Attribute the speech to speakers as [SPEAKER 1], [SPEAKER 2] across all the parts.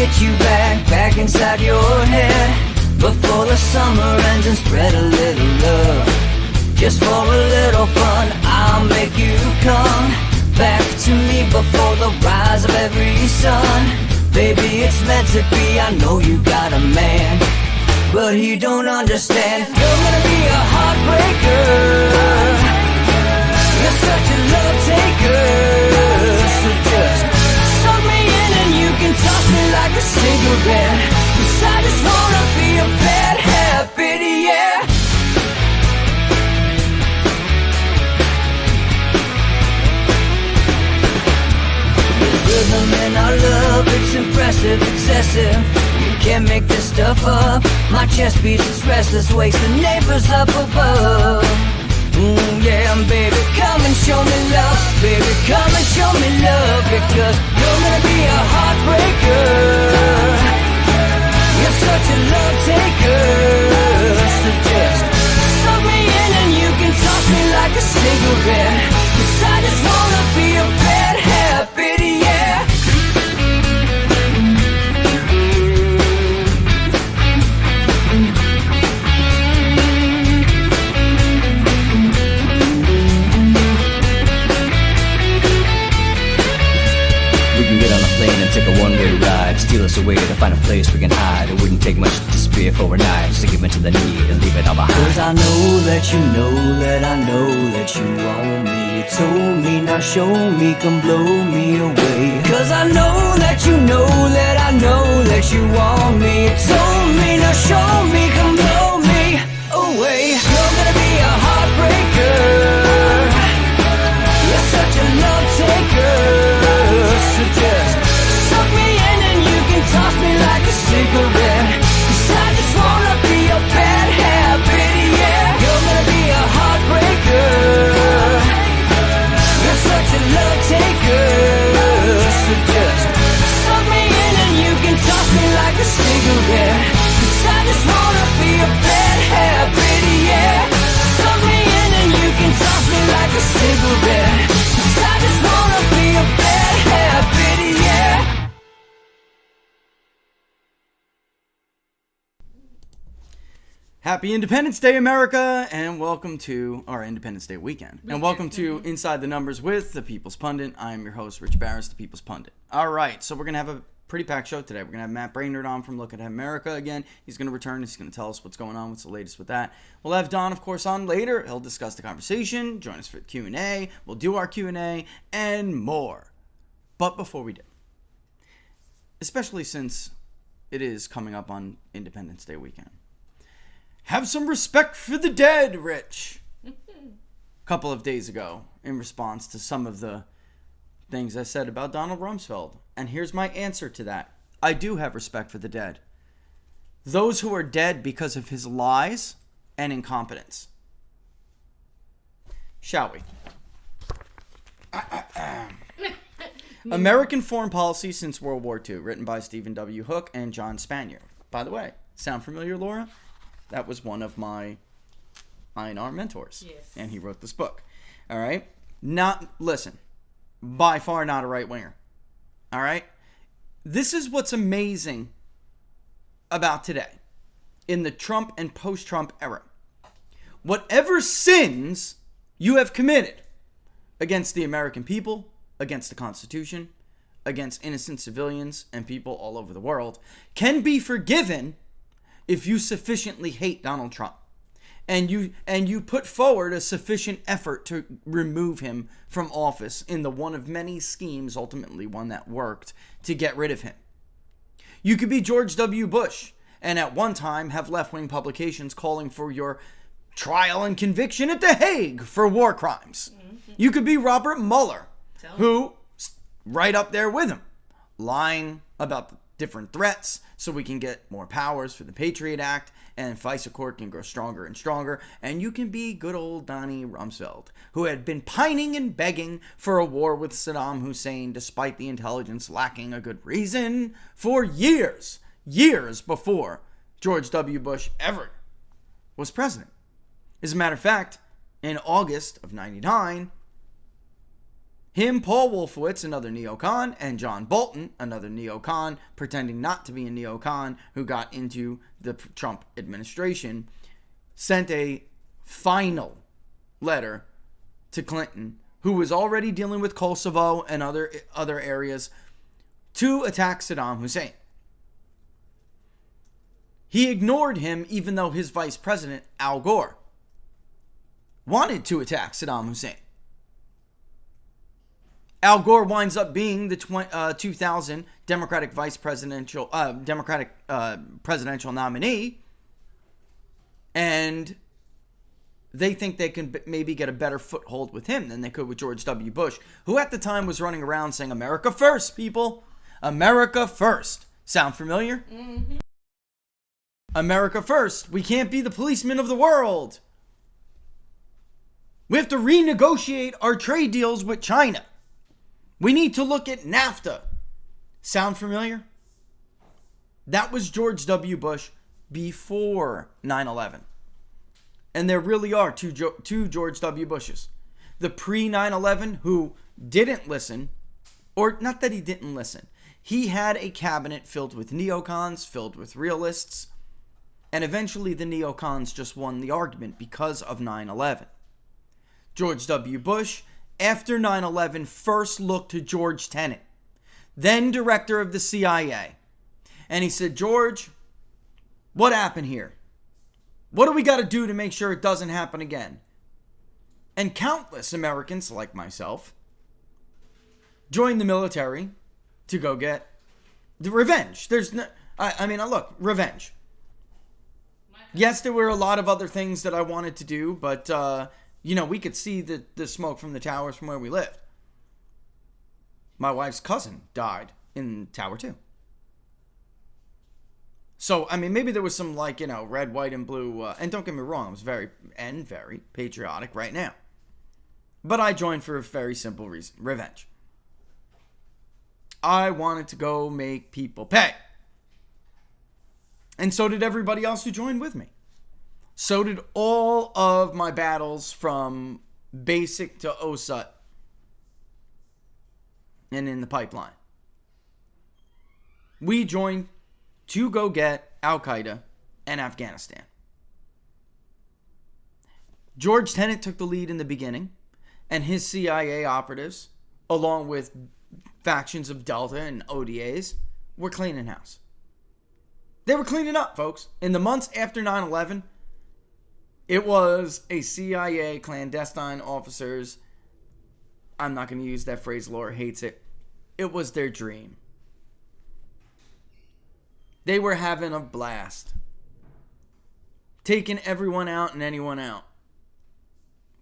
[SPEAKER 1] get you back inside your head before the summer ends and spread a little love. Just for a little fun, I'll make you come back to me before the rise of every sun. Baby, it's meant to be, I know you got a man, but he don't understand. You're gonna be a heartbreaker, you're such a love taker. So just suck me in and you can toss me like a cigarette, 'cause I just wanna be a bad habit, yeah. Rhythm in our love, it's impressive, excessive. You can't make this stuff up. My chest beats, it's restless, wakes the neighbors up above. Yeah, baby, come and show me love. Baby, come and show me love, because you're gonna be a heartbreaker, you're such a love taker. So just suck me in and you can toss me like a cigarette, 'cause I just wanna be a bad habit, yeah.
[SPEAKER 2] We can get on a plane and take a one-way ride, steal us away to find a place we can hide. It wouldn't take much to spear for a knife, just to give into the need and leave it all behind.
[SPEAKER 1] 'Cause I know that you know that I know that you want me. You told me, now show me, come blow me away. 'Cause I know that you know that I know that you want me. You told me, now show me, come blow me away. You're gonna be a heartbreaker, you're such a love taker. So just suck me in and you can toss me like a cigarette, 'cause I just wanna be a bad habit, yeah. You're gonna be a heartbreaker, you're such a love taker. So just suck me in and you can toss me like a cigarette, 'cause I just wanna be a bad habit, yeah. Suck me in and you can toss me like a cigarette, 'cause I just wanna be a bad habit, yeah.
[SPEAKER 3] Happy Independence Day, America, and welcome to our Independence Day weekend. And welcome to Inside the Numbers with the People's Pundit. I am your host, Rich Barris, the People's Pundit. All right, so we're going to have a pretty packed show today. We're going to have Matt Braynard on from Look at America again. He's going to return. He's going to tell us what's going on, what's the latest with that. We'll have Don, of course, on later. He'll discuss the conversation, join us for Q&A. We'll do our Q&A, and more. But before we do, especially since it is coming up on Independence Day weekend, have some respect for the dead, Rich. A couple of days ago, in response to some of the things I said about Donald Rumsfeld. And here's my answer to that. I do have respect for the dead. Those who are dead because of his lies and incompetence. Shall we? American Foreign Policy Since World War II, written by Stephen W. Hook and John Spanier. By the way, sound familiar, Laura? That was one of my INR mentors.
[SPEAKER 4] Yes.
[SPEAKER 3] And he wrote this book. All right? Listen, by far not a right-winger. All right? This is what's amazing about today in the Trump and post-Trump era. Whatever sins you have committed against the American people, against the Constitution, against innocent civilians and people all over the world, can be forgiven if you sufficiently hate Donald Trump and you put forward a sufficient effort to remove him from office in the one of many schemes, ultimately one that worked, to get rid of him. You could be George W. Bush and at one time have left-wing publications calling for your trial and conviction at The Hague for war crimes. Mm-hmm. You could be Robert Mueller, who, right up there with him, lying about different threats so we can get more powers for the Patriot Act and FISA court can grow stronger and stronger. And you can be good old Donnie Rumsfeld, who had been pining and begging for a war with Saddam Hussein despite the intelligence lacking a good reason for years before George W. Bush ever was president. As a matter of fact, in August of 99, Him, Paul Wolfowitz, another neocon, and John Bolton, another neocon, pretending not to be a neocon, who got into the Trump administration, sent a final letter to Clinton, who was already dealing with Kosovo and other areas, to attack Saddam Hussein. He ignored him, even though his vice president, Al Gore, wanted to attack Saddam Hussein. Al Gore winds up being the 2000 Democratic presidential nominee, and they think they can maybe get a better foothold with him than they could with George W. Bush, who at the time was running around saying, "America first, people. America first." Sound familiar? Mm-hmm. America first. We can't be the policemen of the world. We have to renegotiate our trade deals with China. We need to look at NAFTA. Sound familiar? That was George W. Bush before 9/11. And there really are two George W. Bushes. The pre-9/11 who didn't listen, or not that he didn't listen. He had a cabinet filled with neocons, filled with realists, and eventually the neocons just won the argument because of 9/11. George W. Bush, after 9/11, first looked to George Tenet, then director of the CIA. And he said, "George, what happened here? What do we got to do to make sure it doesn't happen again?" And countless Americans, like myself, joined the military to go get the revenge. Look, revenge. Yes, there were a lot of other things that I wanted to do, but, we could see the smoke from the towers from where we lived. My wife's cousin died in Tower 2. So, maybe there was some, red, white, and blue, and don't get me wrong, I was very patriotic right now. But I joined for a very simple reason: revenge. I wanted to go make people pay. And so did everybody else who joined with me. So did all of my battles from basic to OSUT and in the pipeline. We joined to go get Al-Qaeda and Afghanistan. George Tenet took the lead in the beginning, and his CIA operatives, along with factions of Delta and ODAs, were cleaning house. They were cleaning up, folks. In the months after 9/11, it was a CIA clandestine officers. I'm not going to use that phrase. Laura hates it. It was their dream. They were having a blast. Taking everyone out and anyone out.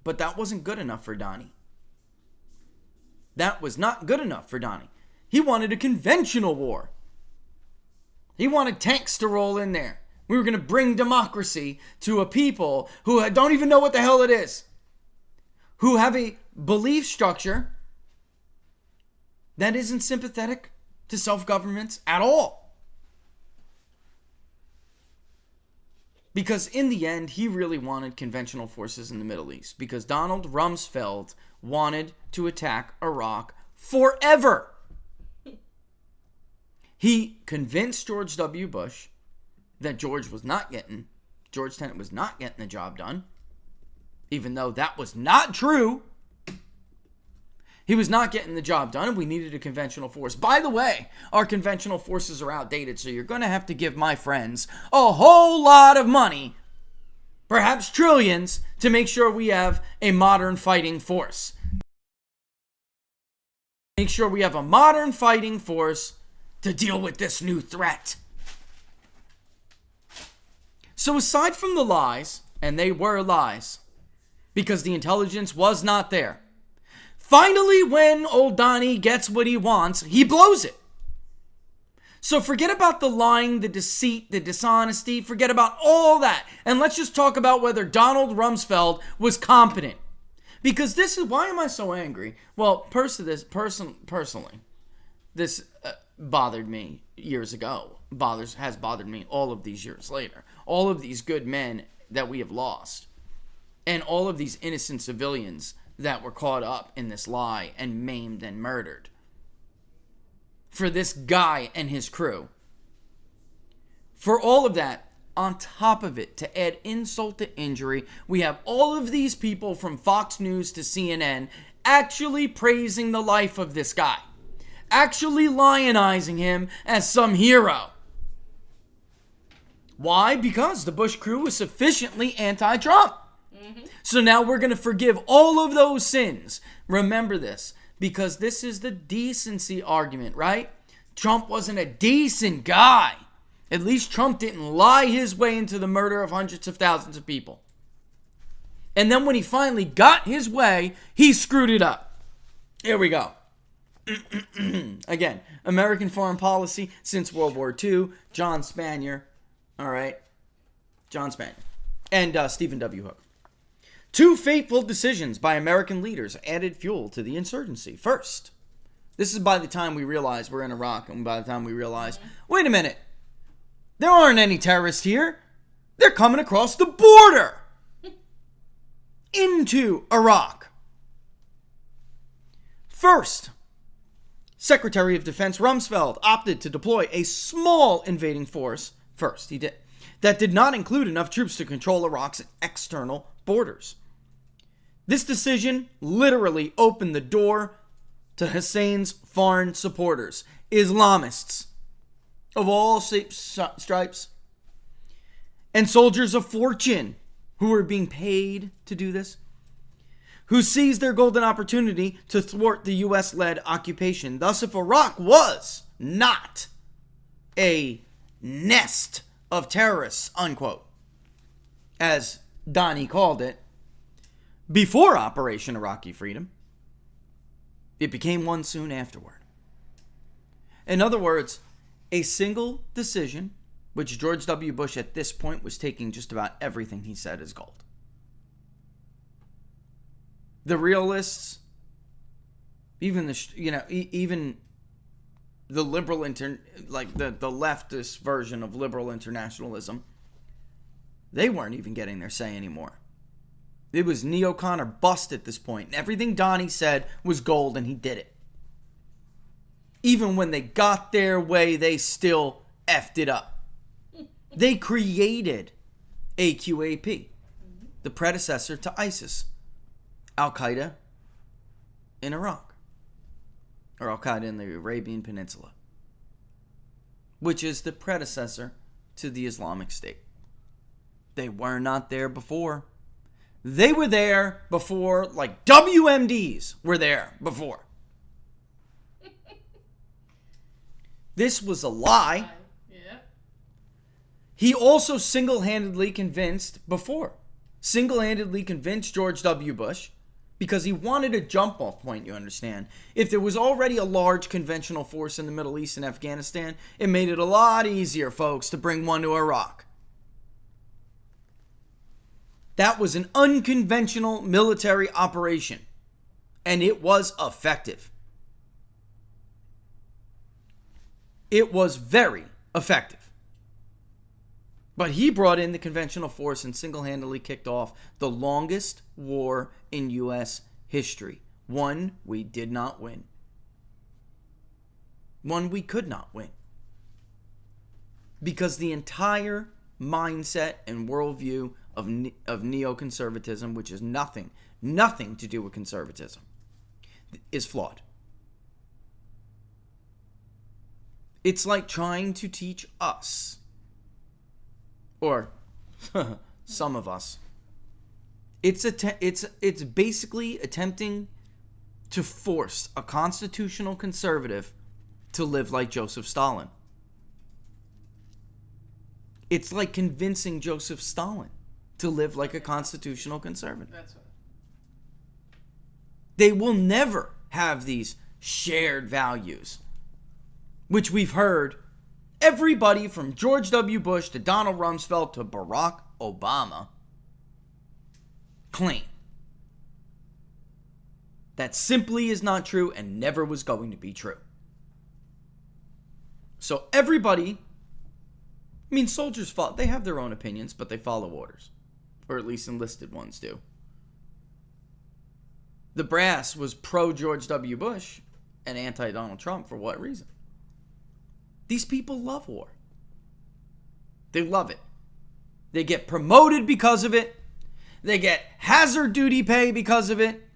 [SPEAKER 3] But that wasn't good enough for Donnie. That was not good enough for Donnie. He wanted a conventional war. He wanted tanks to roll in there. We were going to bring democracy to a people who don't even know what the hell it is. Who have a belief structure that isn't sympathetic to self-governments at all. Because in the end, he really wanted conventional forces in the Middle East. Because Donald Rumsfeld wanted to attack Iraq forever. He convinced George W. Bush that George Tenet was not getting the job done. Even though that was not true. He was not getting the job done, and we needed a conventional force. By the way, our conventional forces are outdated, so you're going to have to give my friends a whole lot of money, perhaps trillions, to make sure we have a modern fighting force. Make sure we have a modern fighting force to deal with this new threat. So aside from the lies, and they were lies, because the intelligence was not there, finally, when old Donnie gets what he wants, he blows it. So forget about the lying, the deceit, the dishonesty. Forget about all that. And let's just talk about whether Donald Rumsfeld was competent. Because this is, why am I so angry? Well, personally, this bothered me years ago. Has bothered me all of these years later. All of these good men that we have lost. And all of these innocent civilians that were caught up in this lie and maimed and murdered. For this guy and his crew. For all of that, on top of it, to add insult to injury, we have all of these people from Fox News to CNN actually praising the life of this guy. Actually lionizing him as some hero. Why? Because the Bush crew was sufficiently anti-Trump. So now we're going to forgive all of those sins. Remember this, because this is the decency argument, right? Trump wasn't a decent guy. At least Trump didn't lie his way into the murder of hundreds of thousands of people. And then when he finally got his way, he screwed it up. Here we go. Again, American foreign policy since World War II, John Spanier. All right. John Spanier. And Stephen W. Hook. Two fateful decisions by American leaders added fuel to the insurgency. First, this is by the time we realize we're in Iraq, and by the time we realize, wait a minute, there aren't any terrorists here. They're coming across the border into Iraq. First, Secretary of Defense Rumsfeld opted to deploy a small invading force. First, he did. That did not include enough troops to control Iraq's external borders. This decision literally opened the door to Hussein's foreign supporters, Islamists of all shapes, stripes, and soldiers of fortune who were being paid to do this, who seized their golden opportunity to thwart the U.S.-led occupation. Thus, if Iraq was not a nest of terrorists, unquote, as Donnie called it, before Operation Iraqi Freedom, it became one soon afterward. In other words, a single decision, which George W. Bush at this point was taking just about everything he said as gold. The realists, even even the liberal the leftist version of liberal internationalism, they weren't even getting their say anymore. It was neocon or bust at this point. And everything Donnie said was gold, and he did it. Even when they got their way, they still effed it up. They created AQAP, the predecessor to ISIS, Al-Qaeda in Iraq, or Al-Qaeda in the Arabian Peninsula, which is the predecessor to the Islamic State. They were not there before. They were there before, like WMDs were there before. This was a lie.
[SPEAKER 4] Yeah.
[SPEAKER 3] He also single-handedly convinced George W. Bush, because he wanted a jump-off point, you understand. If there was already a large conventional force in the Middle East and Afghanistan, it made it a lot easier, folks, to bring one to Iraq. That was an unconventional military operation, and it was effective. It was very effective. But he brought in the conventional force and single-handedly kicked off the longest war in U.S. history. One we did not win. One we could not win. Because the entire mindset and worldview of neoconservatism, which is nothing to do with conservatism, is flawed. It's like trying to teach us, or some of us, it's basically attempting to force a constitutional conservative to live like Joseph Stalin. It's like convincing Joseph Stalin to live like a constitutional conservative.
[SPEAKER 4] That's right.
[SPEAKER 3] They will never have these shared values, which we've heard everybody from George W. Bush to Donald Rumsfeld to Barack Obama claim. That simply is not true and never was going to be true. So everybody, soldiers they have their own opinions, but they follow orders. Or at least enlisted ones do. The brass was pro-George W. Bush and anti-Donald Trump. For what reason? These people love war. They love it. They get promoted because of it. They get hazard duty pay because of it.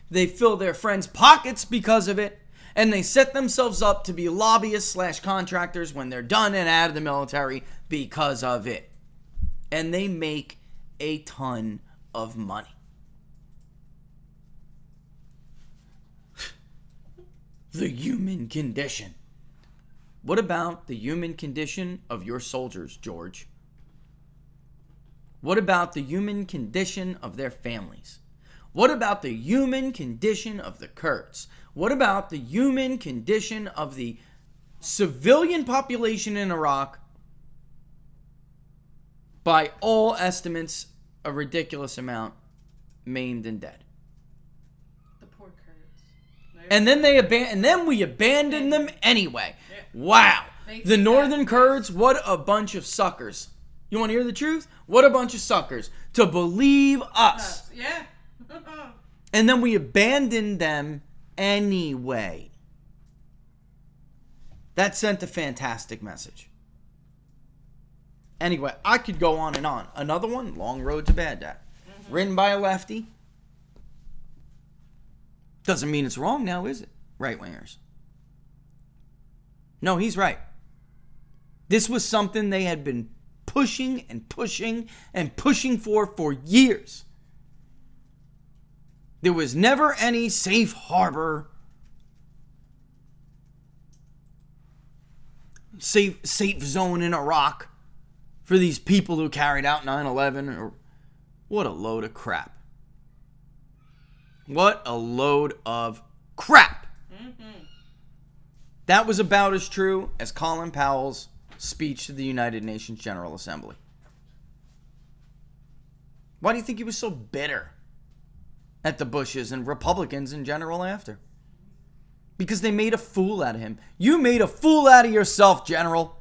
[SPEAKER 3] They fill their friends' pockets because of it. And they set themselves up to be lobbyists / contractors when they're done and out of the military because of it. And they make a ton of money. The human condition. What about the human condition of your soldiers, George? What about the human condition of their families? What about the human condition of the Kurds? What about the human condition of the civilian population in Iraq? By all estimates, a ridiculous amount maimed and dead.
[SPEAKER 4] The poor Kurds.
[SPEAKER 3] And then we abandon them anyway. Wow. The northern Kurds, what a bunch of suckers. You want to hear the truth? What a bunch of suckers to believe us.
[SPEAKER 4] Yeah.
[SPEAKER 3] And then we abandon them anyway. That sent a fantastic message. Anyway, I could go on and on. Another one, Long Road to Baghdad. Written by a lefty. Doesn't mean it's wrong now, is it? Right-wingers. No, he's right. This was something they had been pushing and pushing and pushing for years. There was never any safe harbor, safe zone in Iraq for these people who carried out 9/11. Or what a load of crap. What a load of crap. That was about as true as Colin Powell's speech to the United Nations General Assembly. Why do you think he was so bitter at the Bushes and Republicans in general after? Because they made a fool out of him. You made a fool out of yourself, General.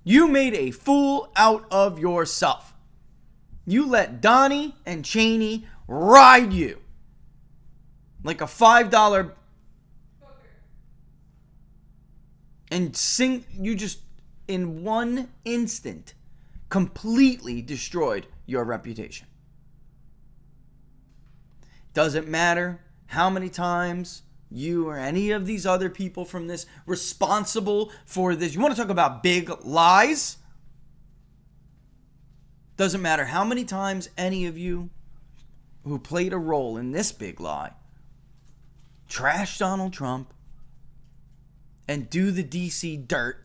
[SPEAKER 3] You made a fool out of yourself. You let Donnie and Cheney ride you like a $5 and you just in one instant completely destroyed your reputation. Doesn't matter how many times you or any of these other people from this responsible for this. You want to talk about big lies? Doesn't matter how many times any of you who played a role in this big lie trash Donald Trump and do the DC dirt,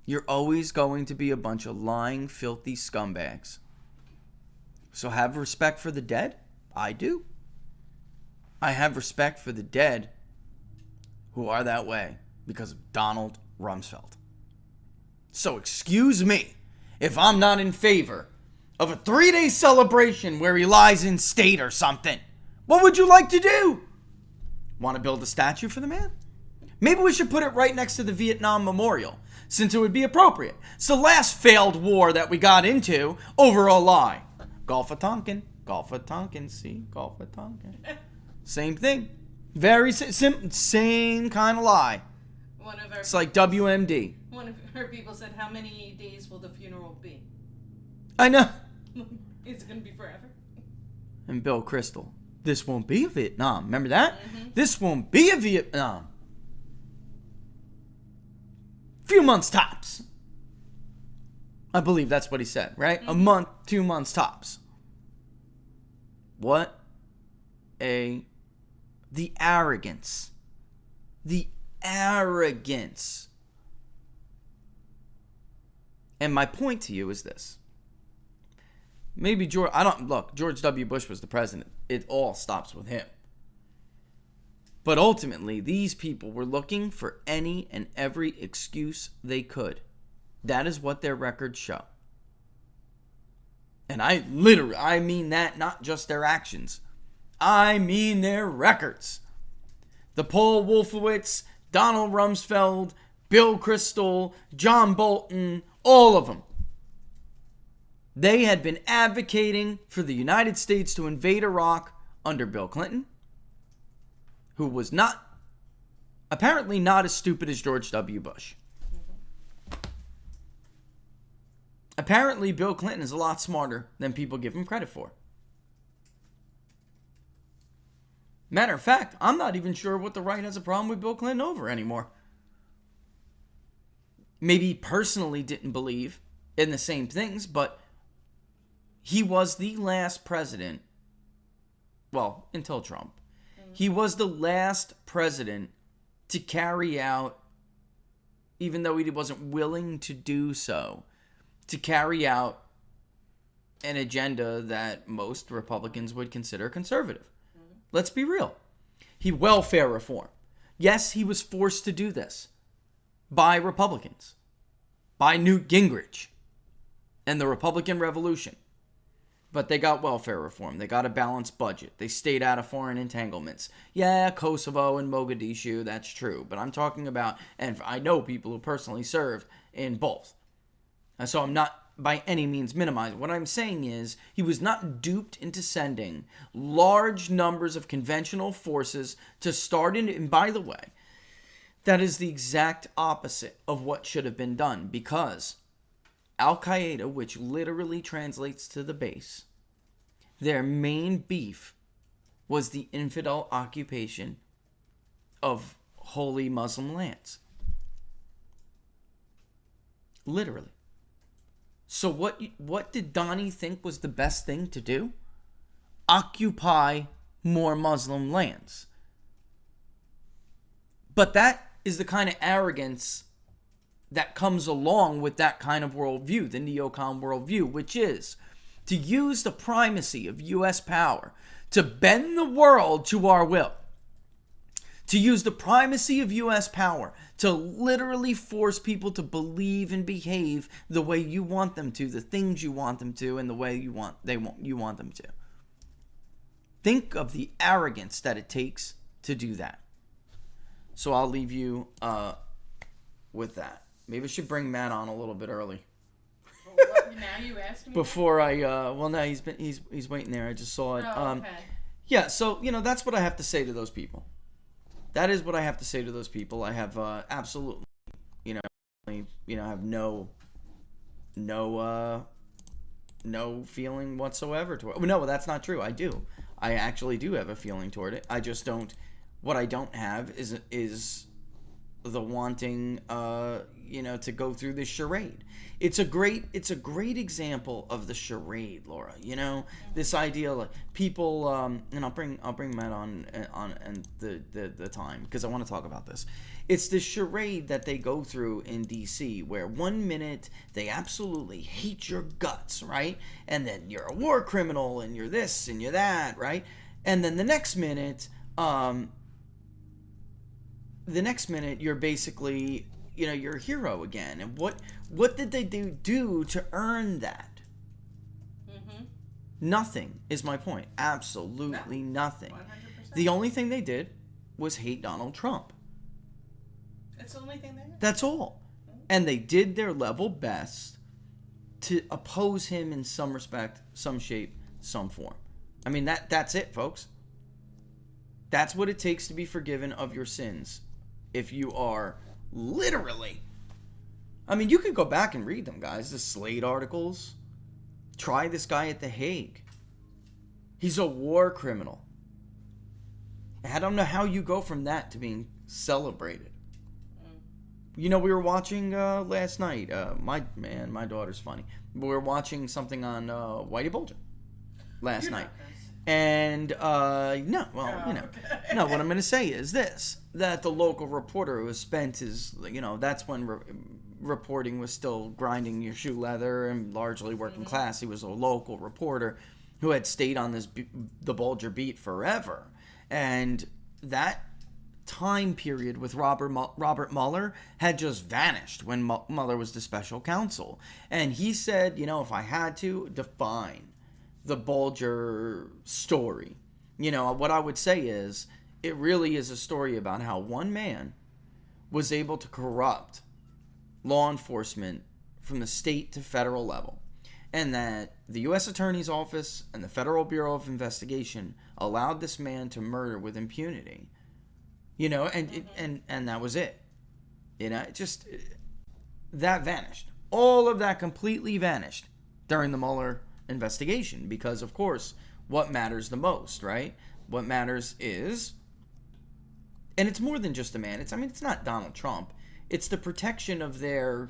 [SPEAKER 3] you're always going to be a bunch of lying, filthy scumbags. So have respect for the dead? I do. I have respect for the dead who are that way because of Donald Rumsfeld. So excuse me if I'm not in favor of a 3-day celebration where he lies in state or something. What would you like to do? Want to build a statue for the man? Maybe we should put it right next to the Vietnam Memorial, since it would be appropriate. It's the last failed war that we got into over a lie. Gulf of Tonkin, see, Gulf of Tonkin. Same thing. Very same kind of lie. It's like WMD.
[SPEAKER 4] One of her people said, how many days will the funeral be?
[SPEAKER 3] I know.
[SPEAKER 4] Is it going to be forever?
[SPEAKER 3] And Bill Kristol, this won't be a Vietnam. Remember that? Mm-hmm. This won't be a Vietnam. Few months tops. I believe that's what he said, right? Mm-hmm. A month, 2 months tops. What the arrogance. The arrogance. And my point to you is this. Maybe George W. Bush was the president. It all stops with him. But ultimately, these people were looking for any and every excuse they could. That is what their records show. And I mean that, not just their actions. I mean their records. The Paul Wolfowitz, Donald Rumsfeld, Bill Kristol, John Bolton, all of them. They had been advocating for the United States to invade Iraq under Bill Clinton, who was apparently not as stupid as George W. Bush. Apparently, Bill Clinton is a lot smarter than people give him credit for. Matter of fact, I'm not even sure what the right has a problem with Bill Clinton over anymore. Maybe he personally didn't believe in the same things, but he was the last president, well, until Trump, he was the last president to carry out, even though he wasn't willing to do so, to carry out an agenda that most Republicans would consider conservative. Let's be real. Welfare reform. Yes, he was forced to do this by Republicans, by Newt Gingrich and the Republican Revolution. But they got welfare reform. They got a balanced budget. They stayed out of foreign entanglements. Yeah, Kosovo and Mogadishu, that's true. But I'm talking about, and I know people who personally served in both. And so I'm not by any means minimizing. What I'm saying is he was not duped into sending large numbers of conventional forces to start in. And by the way, that is the exact opposite of what should have been done, because Al-Qaeda, which literally translates to the base, their main beef was the infidel occupation of holy Muslim lands. Literally. So what did Donnie think was the best thing to do? Occupy more Muslim lands. But that is the kind of arrogance that comes along with that kind of worldview, the Neocon worldview, which is to use the primacy of U.S. power to bend the world to our will. To use the primacy of U.S. power to literally force people to believe and behave the way you want them to, the things you want them to, and the way you want them to. Think of the arrogance that it takes to do that. So I'll leave you with that. Maybe I should bring Matt on a little bit early.
[SPEAKER 4] Now you asked me?
[SPEAKER 3] Before I, well, no, he's waiting there. I just saw it.
[SPEAKER 4] Oh, okay.
[SPEAKER 3] Yeah, so, that's what I have to say to those people. That is what I have to say to those people. I have absolutely, have no feeling whatsoever toward it. No, that's not true. I do. I actually do have a feeling toward it. I just don't. What I don't have is the wanting, to go through this charade. It's a great example of the charade, Laura. This idea, like people, and I'll bring Matt on and the time, because I want to talk about this. It's the charade that they go through in D.C., where 1 minute they absolutely hate your guts, right? And then you're a war criminal, and you're this and you're that, right? And then the next minute you're basically, you're a hero again. And what did they do to earn that? Mm-hmm. Nothing is my point. Absolutely nothing. 100%. The only thing they did was hate Donald Trump.
[SPEAKER 4] That's the only thing they did?
[SPEAKER 3] That's all. Mm-hmm. And they did their level best to oppose him in some respect, some shape, some form. I mean, that's it, folks. That's what it takes to be forgiven of your sins. If you are literally, you could go back and read them, guys. The Slate articles. Try this guy at The Hague. He's a war criminal. I don't know how you go from that to being celebrated. We were watching last night. My daughter's funny. We were watching something on Whitey Bulger last night. And, no, what I'm going to say is this, that the local reporter who spent his, that's when reporting was still grinding your shoe leather and largely working class. He was a local reporter who had stayed on the Bulger beat forever. And that time period with Robert Mueller had just vanished when Mueller was the special counsel. And he said, if I had to define the Bulger story, what I would say is it really is a story about how one man was able to corrupt law enforcement from the state to federal level. and that the U.S. Attorney's Office and the Federal Bureau of Investigation allowed this man to murder with impunity. You know, and that was it. You know, that vanished. All of that completely vanished during the Mueller investigation because, of course, what matters the most, right? What matters is, and it's more than just a man. It's not Donald Trump. It's the protection of the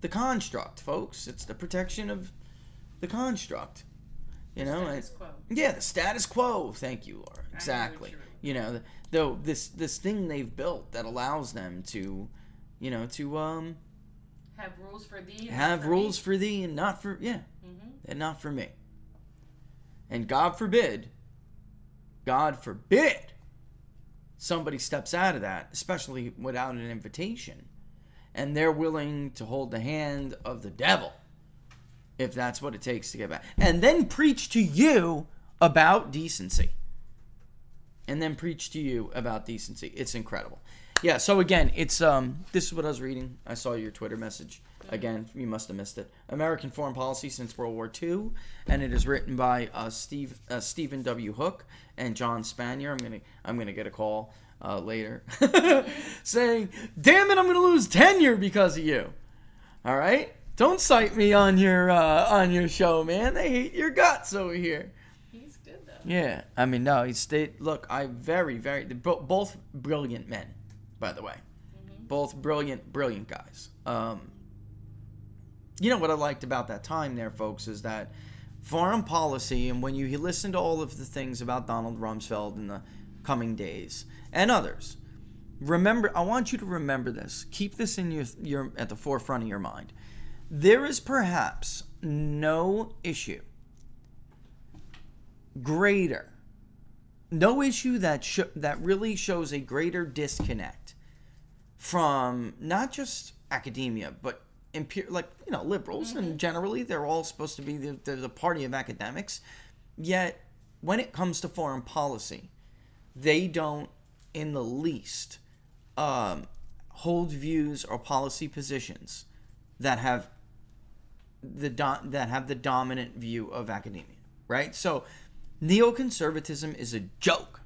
[SPEAKER 3] construct, folks. It's the protection of the construct. You know,
[SPEAKER 4] Status quo.
[SPEAKER 3] Yeah, the status quo. Thank you, Laura. Exactly. You know, though this thing they've built that allows them to, you know, to
[SPEAKER 4] have rules for thee.
[SPEAKER 3] Have rules for thee and not for and not for me. And God forbid, somebody steps out of that, especially without an invitation, and they're willing to hold the hand of the devil, if that's what it takes to get back, and then preach to you about decency. It's incredible. Yeah, so again, it's this is what I was reading. I saw your Twitter message. Again, you must have missed it. American Foreign Policy Since World War II, and it is written by Stephen W. Hook and John Spanier. I'm gonna get a call later saying, "Damn it, I'm gonna lose tenure because of you." All right, don't cite me on your show, man. They hate your guts over here.
[SPEAKER 4] He's good though.
[SPEAKER 3] Yeah, I mean, no, he stayed. Look, both brilliant men, by the way, both brilliant guys. You know what I liked about that time there, folks, is that foreign policy, and when you listen to all of the things about Donald Rumsfeld in the coming days and others, remember, I want you to remember this. Keep this in your at the forefront of your mind. There is perhaps no issue that really shows a greater disconnect from not just academia, but liberals, and generally they're all supposed to be the party of academics. Yet, when it comes to foreign policy, they don't in the least hold views or policy positions that have the dominant view of academia, right? So, neoconservatism is a joke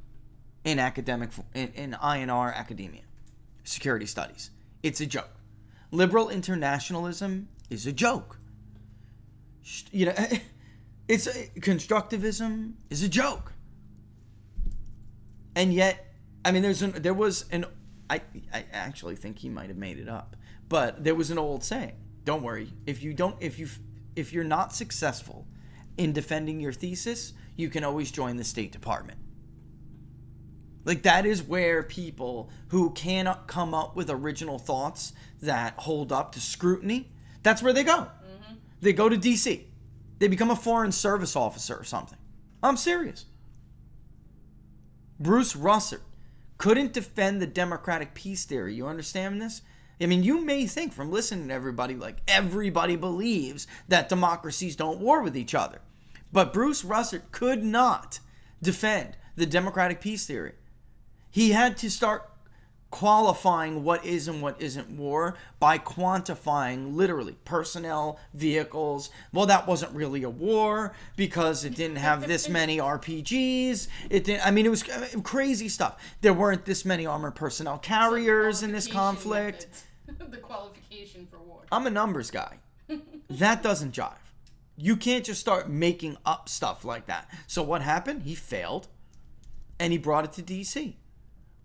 [SPEAKER 3] in INR academia, security studies. It's a joke. Liberal internationalism is a joke. You know, constructivism is a joke. And yet, I mean, I actually think he might have made it up, but there was an old saying: "Don't worry, if you're not successful in defending your thesis, you can always join the State Department." Like, that is where people who cannot come up with original thoughts that hold up to scrutiny, that's where they go. They go to DC. They become a foreign service officer or something. I'm serious. Bruce Russert couldn't defend the democratic peace theory. You understand this? I mean, you may think from listening to everybody, like, everybody believes that democracies don't war with each other. But Bruce Russert could not defend the democratic peace theory. He had to start qualifying what is and what isn't war by quantifying literally personnel, vehicles. Well, that wasn't really a war because it didn't have this many RPGs. It was crazy stuff. There weren't this many armored personnel carriers in this conflict.
[SPEAKER 4] The qualification for war.
[SPEAKER 3] I'm a numbers guy. That doesn't jive. You can't just start making up stuff like that. So what happened? He failed, and he brought it to DC,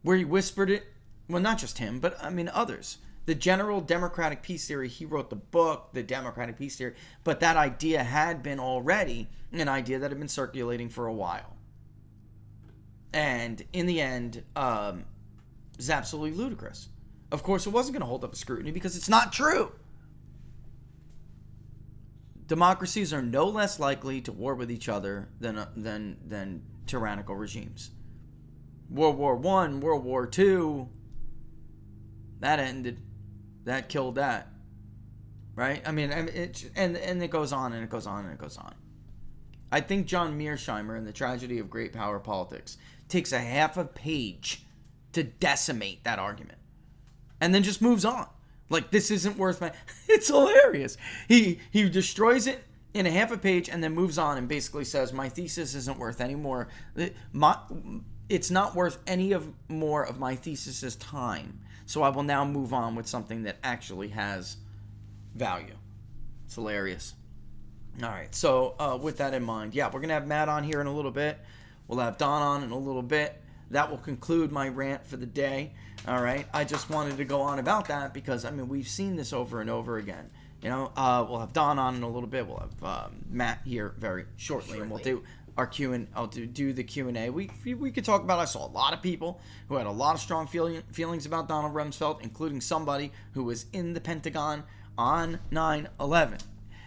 [SPEAKER 3] where he whispered it. Well, not just him, but I mean others. The general democratic peace theory, he wrote the book, The Democratic Peace Theory, but that idea had been already an idea that had been circulating for a while. And in the end, it's absolutely ludicrous. Of course, it wasn't going to hold up to scrutiny because it's not true. Democracies are no less likely to war with each other than tyrannical regimes. World War I, World War II, that ended. That killed that. Right? I mean, and it goes on and it goes on and it goes on. I think John Mearsheimer in The Tragedy of Great Power Politics takes a half a page to decimate that argument. And then just moves on. Like, this isn't worth my... It's hilarious. He destroys it in a half a page and then moves on and basically says, my thesis isn't worth any more. It's not worth any more of my thesis's time. So I will now move on with something that actually has value. It's hilarious. All right. So with that in mind, yeah, we're going to have Matt on here in a little bit. We'll have Don on in a little bit. That will conclude my rant for the day. All right. I just wanted to go on about that because, I mean, we've seen this over and over again. You know, we'll have Don on in a little bit. We'll have Matt here very shortly. And we'll do our I'll do the Q&A. We could talk about, I saw a lot of people who had a lot of strong feelings about Donald Rumsfeld, including somebody who was in the Pentagon on 9/11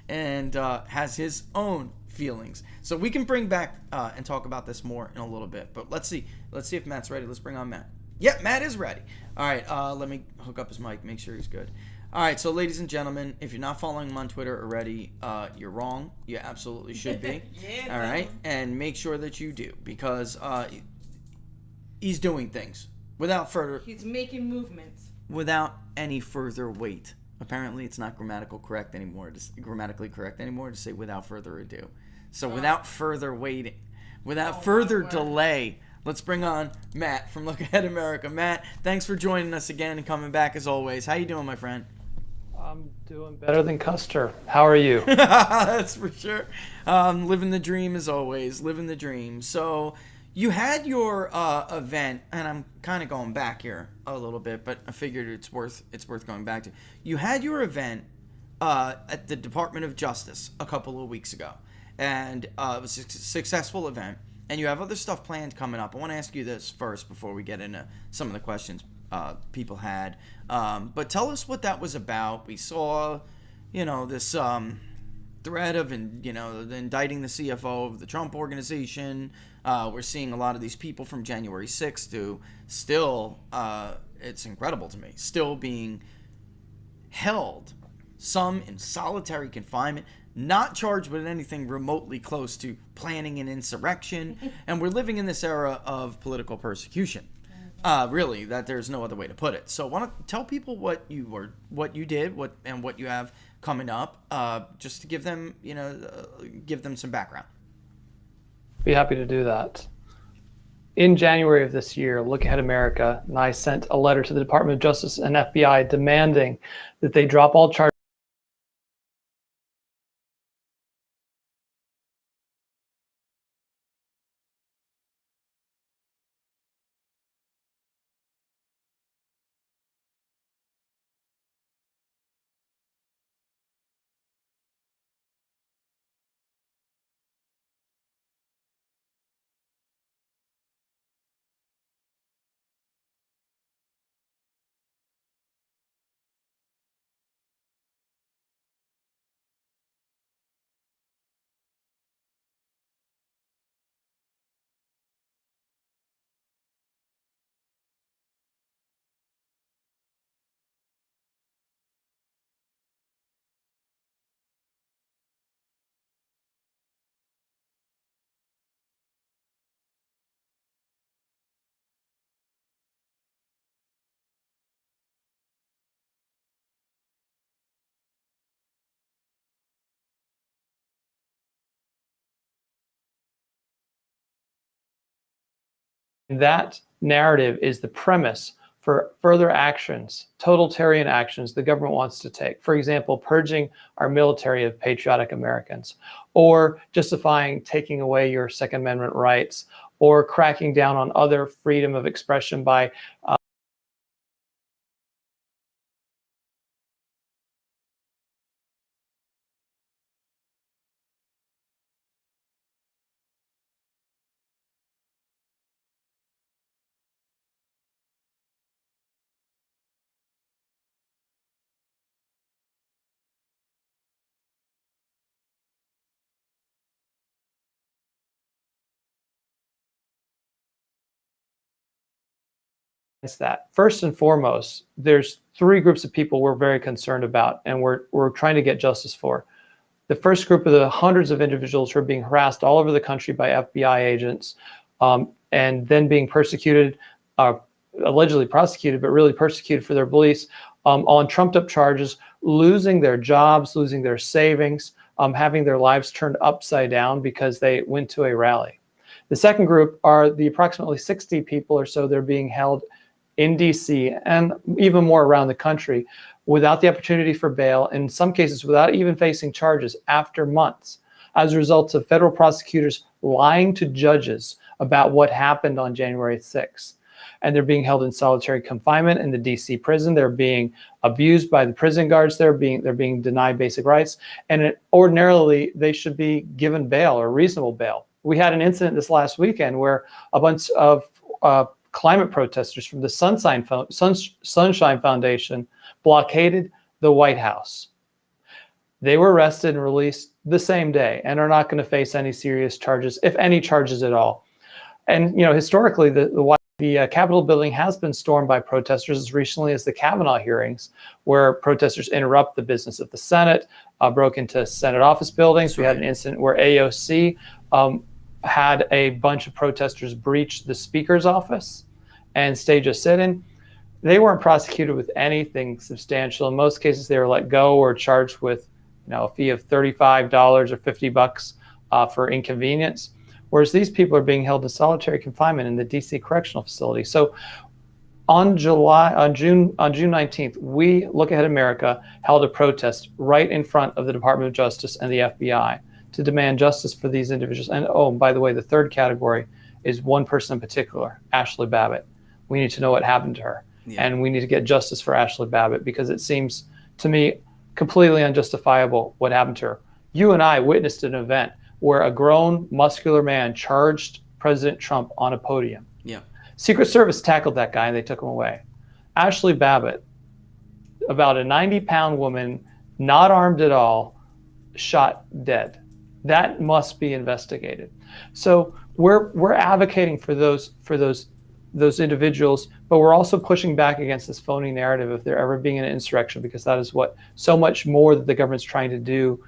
[SPEAKER 3] and has his own feelings. So we can bring back and talk about this more in a little bit. But let's see if Matt's ready. Let's bring on Matt. Yep, Matt is ready. All right, let me hook up his mic, make sure he's good. All right, so ladies and gentlemen, if you're not following him on Twitter already, you're wrong. You absolutely should be.
[SPEAKER 4] Yeah,
[SPEAKER 3] all right, and make sure that you do, because he's doing things
[SPEAKER 4] He's making movements
[SPEAKER 3] without any further wait. Apparently, it's not grammatically correct anymore to say without further ado. So without further waiting, without further delay, let's bring on Matt from Look Ahead America. Matt, thanks for joining us again and coming back as always. How you doing, my friend?
[SPEAKER 5] I'm doing better than Custer. How are you?
[SPEAKER 3] That's for sure. Living the dream as always. Living the dream. So you had your event, and I'm kind of going back here a little bit, but I figured it's worth going back to. You had your event at the Department of Justice a couple of weeks ago, and it was a successful event. And you have other stuff planned coming up. I want to ask you this first before we get into some of the questions people had. But tell us what that was about. We saw, this threat of, indicting the CFO of the Trump organization. We're seeing a lot of these people from January 6th who still, it's incredible to me, still being held, some in solitary confinement, not charged with anything remotely close to planning an insurrection. And we're living in this era of political persecution. Really, that there's no other way to put it. So why don't tell people what you did, and what you have coming up, just to give them, some background.
[SPEAKER 5] Be happy to do that. In January of this year, Look Ahead America and I sent a letter to the Department of Justice and FBI demanding that they drop all charges That narrative is the premise for further actions, totalitarian actions the government wants to take. For example, purging our military of patriotic Americans, or justifying taking away your Second Amendment rights, or cracking down on other freedom of expression by that. First and foremost, there's three groups of people we're very concerned about and we're trying to get justice for. The first group are the hundreds of individuals who are being harassed all over the country by FBI agents and then being persecuted, allegedly prosecuted, but really persecuted for their beliefs on trumped up charges, losing their jobs, losing their savings, having their lives turned upside down because they went to a rally. The second group are the approximately 60 people or so that are being held in DC and even more around the country without the opportunity for bail, in some cases without even facing charges after months, as a result of federal prosecutors lying to judges about what happened on January 6th. And they're being held in solitary confinement in the DC prison. They're being abused by the prison guards. They're being denied basic rights. And ordinarily, they should be given bail or reasonable bail. We had an incident this last weekend where a bunch of climate protesters from the Sunshine Foundation blockaded the White House. They were arrested and released the same day and are not going to face any serious charges, if any charges at all. And historically, the Capitol building has been stormed by protesters as recently as the Kavanaugh hearings, where protesters interrupt the business of the Senate, broke into Senate office buildings. We had an incident where AOC had a bunch of protesters breach the Speaker's office and stage a sit-in. They weren't prosecuted with anything substantial. In most cases, they were let go or charged with a fee of $35 or $50 for inconvenience. Whereas these people are being held in solitary confinement in the DC Correctional Facility. So on June 19th, we, Look Ahead America, held a protest right in front of the Department of Justice and the FBI to demand justice for these individuals. And by the way, the third category is one person in particular, Ashley Babbitt. We need to know what happened to her. Yeah. And we need to get justice for Ashley Babbitt, because it seems to me completely unjustifiable what happened to her. You and I witnessed an event where a grown, muscular man charged President Trump on a podium.
[SPEAKER 3] Yeah.
[SPEAKER 5] Secret Service tackled that guy and they took him away. Ashley Babbitt, about a 90-pound woman, not armed at all, shot dead. That must be investigated. So we're advocating for those individuals, but we're also pushing back against this phony narrative of there ever being an insurrection, because that is what so much more that the government's trying to do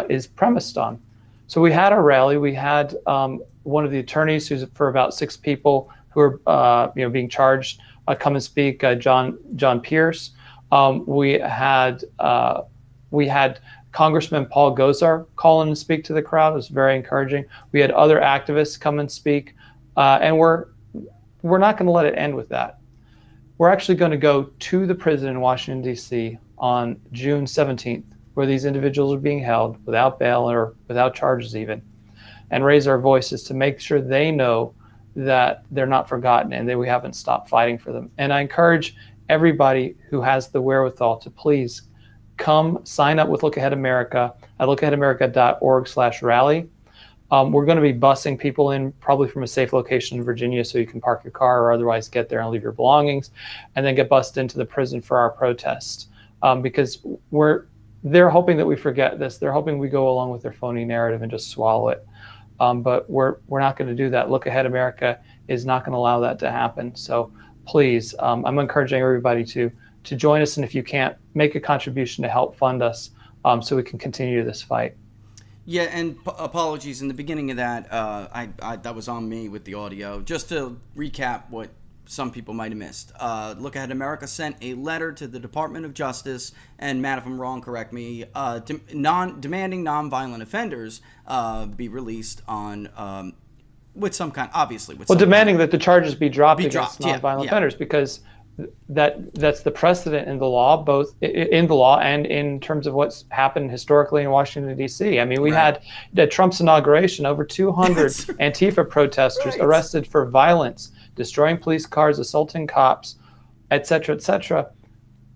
[SPEAKER 5] is premised on. So we had a rally. We had one of the attorneys, who's for about 6 people who are being charged, come and speak. John Pierce. We had Congressman Paul Gosar call in and speak to the crowd. It was very encouraging. We had other activists come and speak, and we're not going to let it end with that. We're actually going to go to the prison in Washington, D.C. on June 17th, where these individuals are being held without bail or without charges even, and raise our voices to make sure they know that they're not forgotten and that we haven't stopped fighting for them. And I encourage everybody who has the wherewithal to please come sign up with Look Ahead America at lookaheadamerica.org/rally. We're going to be busing people in probably from a safe location in Virginia, so you can park your car or otherwise get there and leave your belongings, and then get bused into the prison for our protest, because they're hoping that we forget this. They're hoping we go along with their phony narrative and just swallow it. But we're not going to do that. Look Ahead America is not going to allow that to happen. So please, I'm encouraging everybody to join us, and if you can't, make a contribution to help fund us so we can continue this fight.
[SPEAKER 3] Yeah, and apologies in the beginning of that. That was on me with the audio. Just to recap what some people might have missed. Look Ahead America sent a letter to the Department of Justice, and Matt, if I'm wrong, correct me, demanding nonviolent offenders be released on with some kind, obviously.
[SPEAKER 5] Demanding that the charges be dropped against nonviolent offenders, because that's the precedent in the law, both in the law and in terms of what's happened historically in Washington, D.C. I mean, we had at Trump's inauguration over 200 Antifa protesters arrested for violence, destroying police cars, assaulting cops, et cetera,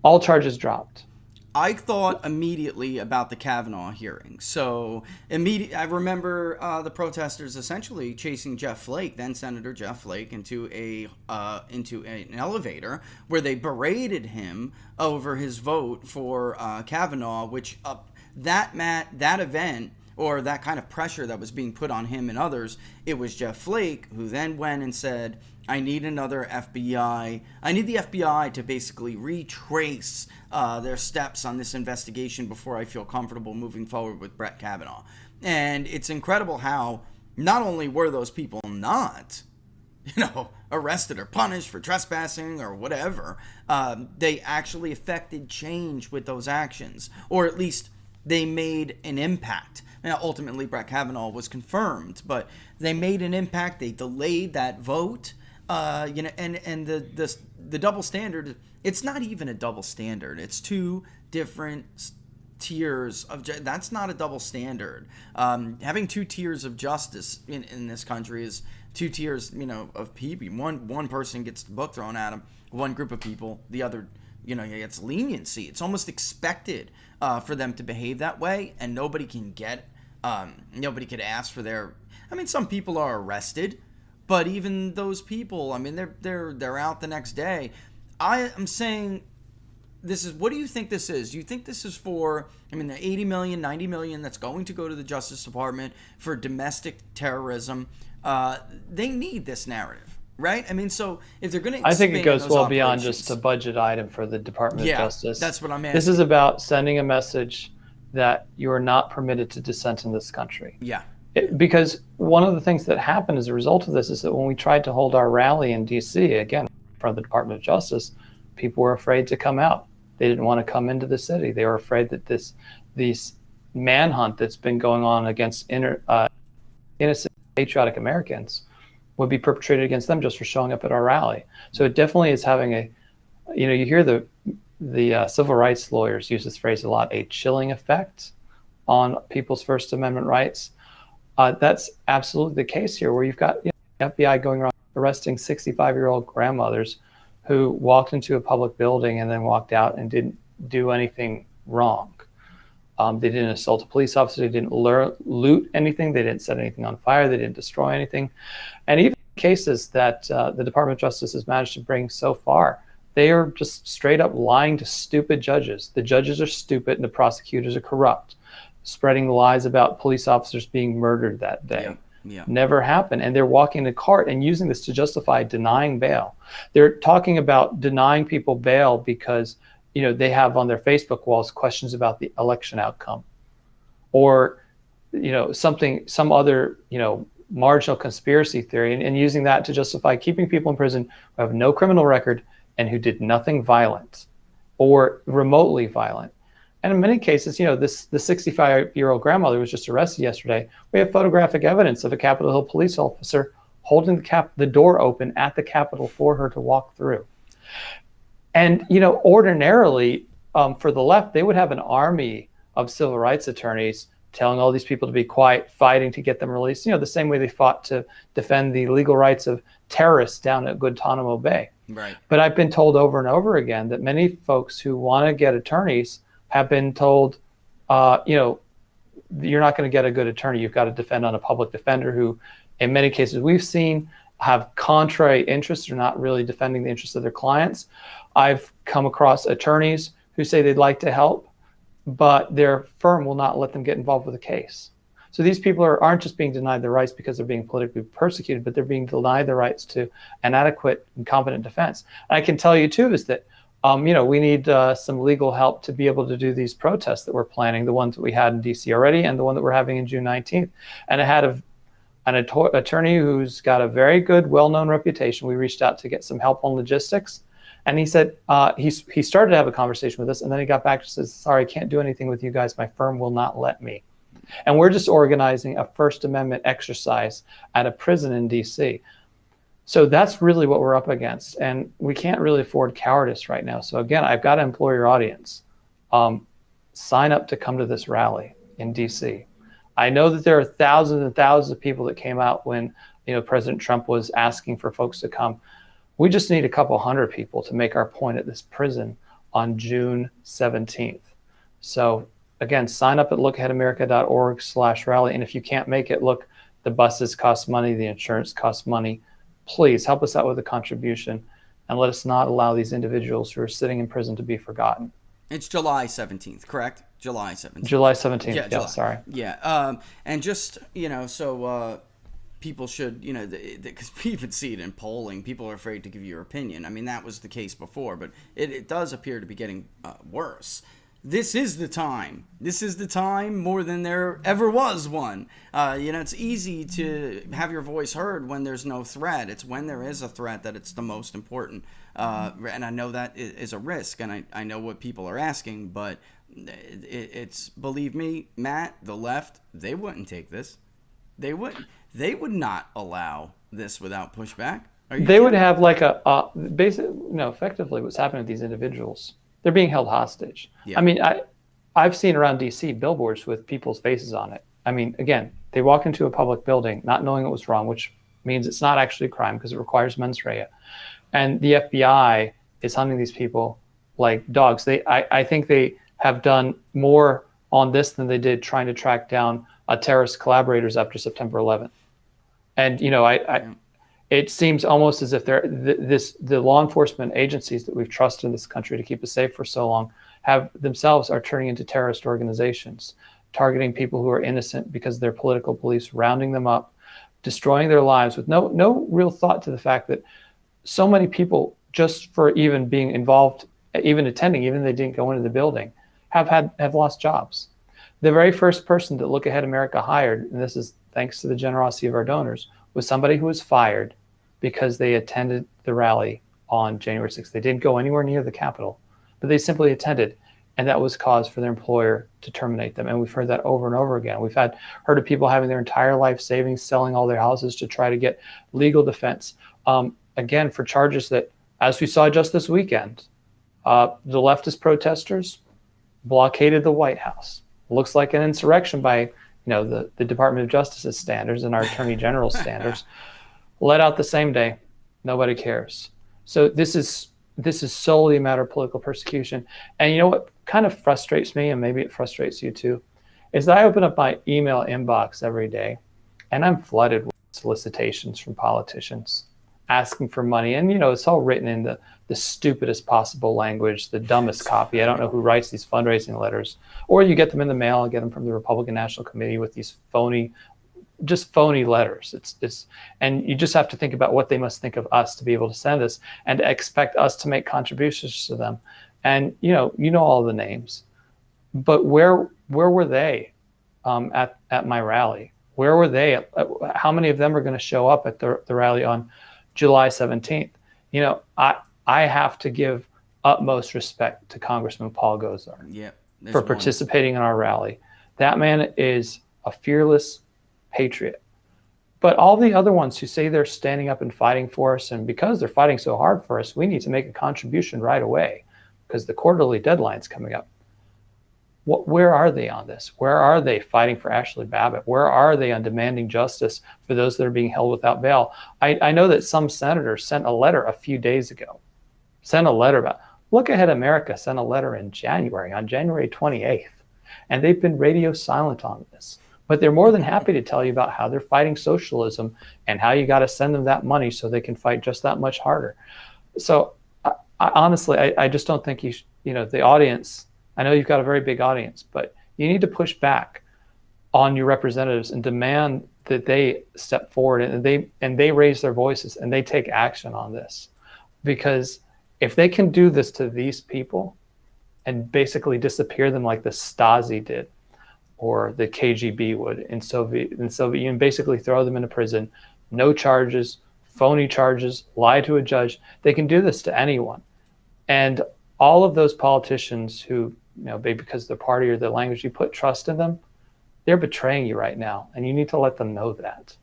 [SPEAKER 5] all charges dropped.
[SPEAKER 3] I thought immediately about the Kavanaugh hearing. So I remember the protesters essentially chasing Jeff Flake, then Senator Jeff Flake, into an elevator where they berated him over his vote for Kavanaugh, which that event, or that kind of pressure that was being put on him and others, it was Jeff Flake who then went and said, I need another FBI. I need the FBI to basically retrace their steps on this investigation before I feel comfortable moving forward with Brett Kavanaugh. And it's incredible how not only were those people not, arrested or punished for trespassing or whatever, they actually affected change with those actions, or at least they made an impact. Now, ultimately, Brett Kavanaugh was confirmed, but they made an impact. They delayed that vote. And the double standard, it's not even a double standard. It's two different tiers of that's not a double standard. Having two tiers of justice in this country is two tiers, of people. One person gets the book thrown at him, one group of people, the other, gets leniency. It's almost expected for them to behave that way, and nobody could ask for their. Some people are arrested, but even those people, they're out the next day. I am saying, what do you think this is? Do you think this is for, the 80 million, 90 million that's going to go to the Justice Department for domestic terrorism? They need this narrative, right? So if they're going to,
[SPEAKER 5] I think it goes well beyond just a budget item for the Department of Justice.
[SPEAKER 3] That's what I'm asking.
[SPEAKER 5] This is about sending a message that you are not permitted to dissent in this country.
[SPEAKER 3] Yeah.
[SPEAKER 5] Because one of the things that happened as a result of this is that when we tried to hold our rally in D.C., again, from the Department of Justice, people were afraid to come out. They didn't want to come into the city. They were afraid that this manhunt that's been going on against innocent, patriotic Americans would be perpetrated against them just for showing up at our rally. So it definitely is having you hear the civil rights lawyers use this phrase a lot, a chilling effect on people's First Amendment rights. That's absolutely the case here, where you've got FBI going around arresting 65-year-old grandmothers who walked into a public building and then walked out and didn't do anything wrong. They didn't assault a police officer. They didn't loot anything. They didn't set anything on fire. They didn't destroy anything. And even cases that the Department of Justice has managed to bring so far, they are just straight up lying to stupid judges. The judges are stupid and the prosecutors are corrupt, spreading lies about police officers being murdered that day.
[SPEAKER 3] Yeah.
[SPEAKER 5] Never happened. And they're walking the cart and using this to justify denying bail. They're talking about denying people bail because they have on their Facebook walls questions about the election outcome, or some other marginal conspiracy theory, and using that to justify keeping people in prison who have no criminal record and who did nothing violent or remotely violent. And in many cases, the 65-year-old grandmother was just arrested yesterday. We have photographic evidence of a Capitol Hill police officer holding the door open at the Capitol for her to walk through. And, ordinarily, for the left, they would have an army of civil rights attorneys telling all these people to be quiet, fighting to get them released, the same way they fought to defend the legal rights of terrorists down at Guantanamo Bay.
[SPEAKER 3] Right.
[SPEAKER 5] But I've been told over and over again that many folks who want to get attorneys have been told, you're not going to get a good attorney. You've got to defend on a public defender who, in many cases we've seen, have contrary interests or not really defending the interests of their clients. I've come across attorneys who say they'd like to help, but their firm will not let them get involved with the case. So these people aren't just being denied their rights because they're being politically persecuted, but they're being denied the rights to an adequate and competent defense. And I can tell you too is that we need some legal help to be able to do these protests that we're planning, the ones that we had in DC already and the one that we're having in June 19th. And I had an attorney who's got a very good, well-known reputation. We reached out to get some help on logistics. And he said he started to have a conversation with us, and then he got back and says, sorry, I can't do anything with you guys. My firm will not let me. And we're just organizing a First Amendment exercise at a prison in DC. So that's really what we're up against. And we can't really afford cowardice right now. So again, I've got to implore your audience. Sign up to come to this rally in DC. I know that there are thousands and thousands of people that came out when President Trump was asking for folks to come. We just need a couple hundred people to make our point at this prison on June 17th. So again, sign up at lookaheadamerica.org/rally. And if you can't make it, look, the buses cost money, the insurance costs money. Please help us out with a contribution and let us not allow these individuals who are sitting in prison to be forgotten.
[SPEAKER 3] It's July 17th, correct? July 17th.
[SPEAKER 5] July 17th.
[SPEAKER 3] Yeah,
[SPEAKER 5] July. Sorry.
[SPEAKER 3] Yeah. And just, so people should, because we even see it in polling, people are afraid to give your opinion. That was the case before, but it does appear to be getting worse. this is the time. This is the time more than there ever was one. It's easy to have your voice heard when there's no threat. It's when there is a threat that it's the most important. And I know that is a risk, and I know what people are asking, but it's believe me, Matt, the left, they wouldn't take this. They would not allow this without pushback.
[SPEAKER 5] They would have like effectively what's happening to these individuals. They're being held hostage. Yeah. I mean, I've seen around DC billboards with people's faces on it. I mean, again, they walk into a public building not knowing what was wrong, which means it's not actually a crime because it requires mens rea. And the FBI is hunting these people like dogs. I think they have done more on this than they did trying to track down terrorist collaborators after September 11th. And, it seems almost as if the law enforcement agencies that we've trusted in this country to keep us safe for so long are turning into terrorist organizations, targeting people who are innocent because of their political beliefs, rounding them up, destroying their lives with no real thought to the fact that so many people, just for even being involved, even attending, even if they didn't go into the building, have lost jobs. The very first person that Look Ahead America hired, and this is thanks to the generosity of our donors, was somebody who was fired because they attended the rally on January 6th. They didn't go anywhere near the Capitol, but they simply attended, and that was cause for their employer to terminate them. And we've heard that over and over again. We've heard of people having their entire life savings, selling all their houses to try to get legal defense. Again, for charges that, as we saw just this weekend, the leftist protesters blockaded the White House. Looks like an insurrection by the Department of Justice's standards and our Attorney General's standards. Let out the same day. Nobody cares. So this is solely a matter of political persecution. And you know what kind of frustrates me, and maybe it frustrates you too, is that I open up my email inbox every day and I'm flooded with solicitations from politicians asking for money. And it's all written in the stupidest possible language, the dumbest copy. I don't know who writes these fundraising letters. Or you get them in the mail, get them from the Republican National Committee with these phony letters. And you just have to think about what they must think of us to be able to send us and to expect us to make contributions to them. And all the names, but where were they at my rally? Where were they? How many of them are going to show up at the rally on July 17th? I have to give utmost respect to Congressman Paul Gosar for participating in our rally. That man is a fearless patriot. But all the other ones who say they're standing up and fighting for us, and because they're fighting so hard for us, we need to make a contribution right away because the quarterly deadline's coming up. Where are they on this? Where are they fighting for Ashley Babbitt? Where are they on demanding justice for those that are being held without bail? I know that some senators sent a letter a few days ago. Look Ahead America sent a letter in January, on January 28th, and they've been radio silent on this. But they're more than happy to tell you about how they're fighting socialism and how you got to send them that money so they can fight just that much harder. So I honestly, I just don't think the audience, I know you've got a very big audience, but you need to push back on your representatives and demand that they step forward and they raise their voices and they take action on this. Because if they can do this to these people and basically disappear them like the Stasi did, or the KGB would in Soviet Union, basically throw them into prison, no charges, phony charges, lie to a judge. They can do this to anyone. And all of those politicians who, because of the party or the language, you put trust in them, they're betraying you right now. And you need to let them know that.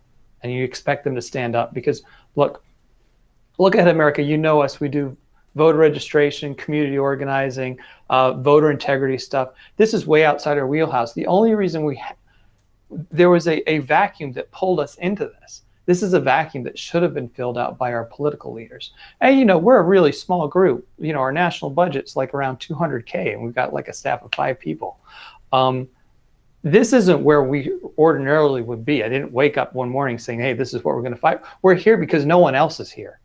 [SPEAKER 5] And you expect them to stand up because look at America, us, we do voter registration, community organizing, voter integrity stuff. This is way outside our wheelhouse. The only reason there was a vacuum that pulled us into this. This is a vacuum that should have been filled out by our political leaders. And, we're a really small group. Our national budget's like around $200K, and we've got like a staff of 5 people. This isn't where we ordinarily would be. I didn't wake up one morning saying, hey, this is what we're going to fight. We're here because no one else is here.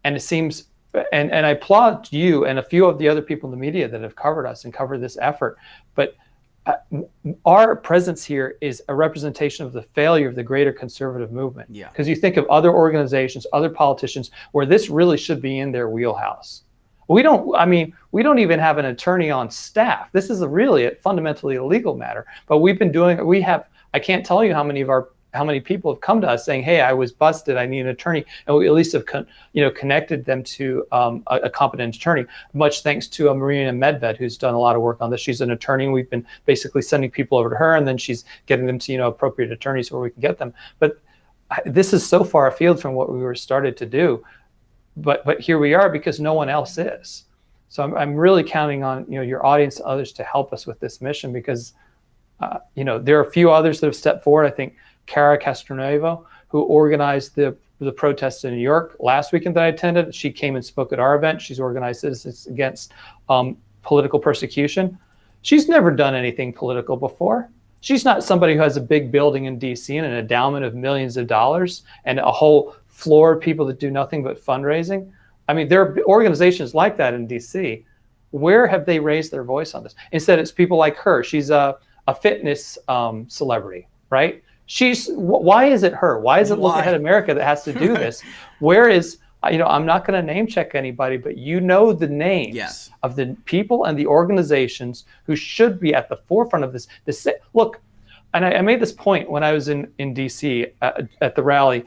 [SPEAKER 5] And it seems, and I applaud you and a few of the other people in the media that have covered us and covered this effort. But our presence here is a representation of the failure of the greater conservative movement. Because you think of other organizations, other politicians, where this really should be in their wheelhouse. We don't, I mean, we don't even have an attorney on staff. This is really a fundamentally illegal matter, but we've been doing, I can't tell you how many people have come to us saying, hey, I was busted, I need an attorney. And we at least have connected them to a competent attorney, much thanks to Marina Medved, who's done a lot of work on this. She's an attorney, and we've been basically sending people over to her, and then she's getting them to, appropriate attorneys where we can get them. But this is so far afield from what we were started to do. But here we are because no one else is. So I'm really counting on your audience and others to help us with this mission, because there are a few others that have stepped forward. I think Cara Castronevo, who organized the protests in New York last weekend that I attended, she came and spoke at our event. She's organized Citizens Against Political Persecution. She's never done anything political before. She's not somebody who has a big building in DC and an endowment of millions of dollars and a whole floor of people that do nothing but fundraising. I mean, there are organizations like that in DC. Where have they raised their voice on this? Instead, it's people like her. She's a fitness celebrity, right? Why is it her? Why is it Look Ahead America that has to do this? Where is, I'm not going to name check anybody, but the names of the people and the organizations who should be at the forefront of this. Look, and I made this point when I was in DC at the rally.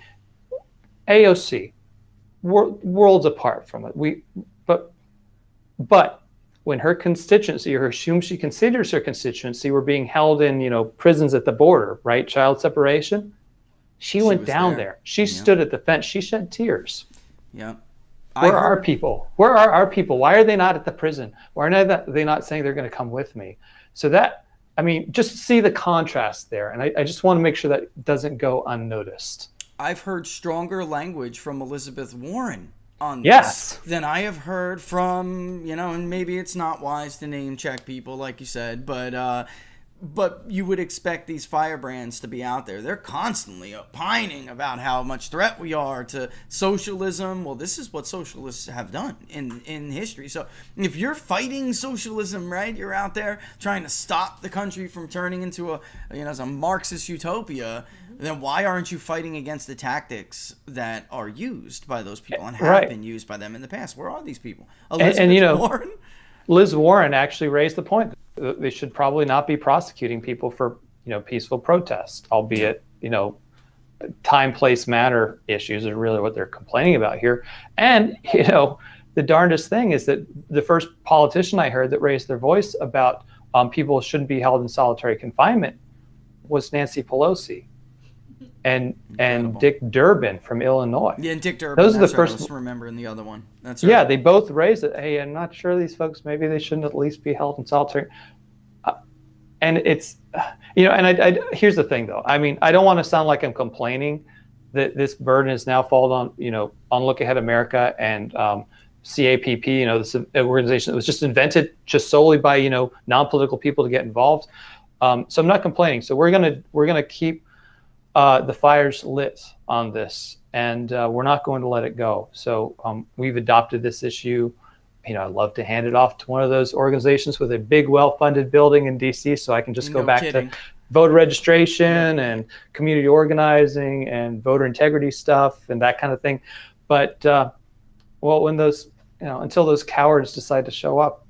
[SPEAKER 5] AOC, worlds apart from it. But when her constituency, or whom she considers her constituency, were being held in, prisons at the border, right? Child separation. She went down there. She stood at the fence. She shed tears.
[SPEAKER 3] Yeah.
[SPEAKER 5] Where are our people? Where are our people? Why are they not at the prison? Why are they not saying they're going to come with me? So just see the contrast there. And I just want to make sure that doesn't go unnoticed.
[SPEAKER 3] I've heard stronger language from Elizabeth Warren on this than I have heard from, and maybe it's not wise to name check people like you said, but you would expect these firebrands to be out there. They're constantly opining about how much threat we are to socialism. Well, this is what socialists have done in history. So if you're fighting socialism, right, you're out there trying to stop the country from turning into a Marxist utopia, then why aren't you fighting against the tactics that are used by those people and have been used by them in the past? Where are these people? Elizabeth Warren?
[SPEAKER 5] Liz Warren actually raised the point that they should probably not be prosecuting people for, peaceful protest, albeit, time, place, manner issues are really what they're complaining about here. And, the darndest thing is that the first politician I heard that raised their voice about people shouldn't be held in solitary confinement was Nancy Pelosi. And Dick Durbin from Illinois.
[SPEAKER 3] Yeah, and Dick Durbin.
[SPEAKER 5] Those are the first.
[SPEAKER 3] Let's remember in the other one. That's right.
[SPEAKER 5] Yeah, they both raised it. Hey, I'm not sure these folks. Maybe they shouldn't at least be held in solitary. And it's, and I here's the thing though. I mean, I don't want to sound like I'm complaining that this burden has now fallen on Look Ahead America and CAPP. This organization that was just invented just solely by non-political people to get involved. So I'm not complaining. So we're gonna keep the fire's lit on this, and we're not going to let it go. So we've adopted this issue. I'd love to hand it off to one of those organizations with a big, well-funded building in DC, so I can just go back to voter registration and community organizing and voter integrity stuff and that kind of thing. But when those, until those cowards decide to show up,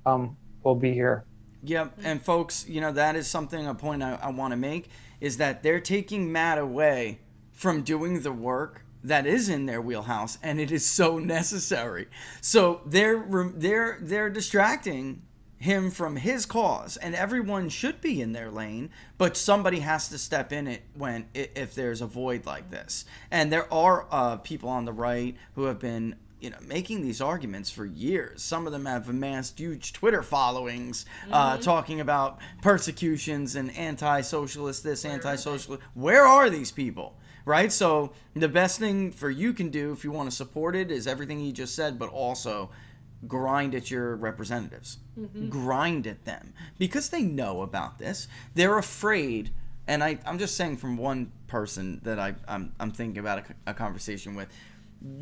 [SPEAKER 5] we'll be here.
[SPEAKER 3] Yeah, and folks, that is a point I want to make, is that they're taking Matt away from doing the work that is in their wheelhouse, and it is so necessary. So they're distracting him from his cause, and everyone should be in their lane, but somebody has to step in it if there's a void like this. And there are people on the right who have been making these arguments for years. Some of them have amassed huge Twitter followings, talking about persecutions and anti-socialist this, anti-socialist. Where are these people? Right? So the best thing for you can do if you want to support it is everything he just said, but also grind at your representatives. Grind at them. Because they know about this. They're afraid, and I'm just saying from one person that I'm thinking about a conversation with.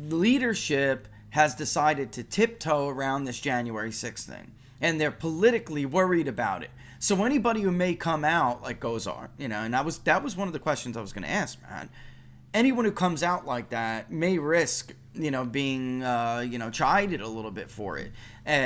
[SPEAKER 3] Leadership has decided to tiptoe around this January 6th thing, and they're politically worried about it. So anybody who may come out like Gozar, and that was one of the questions I was going to ask, man. anyone who comes out like that may risk, being, chided a little bit for it,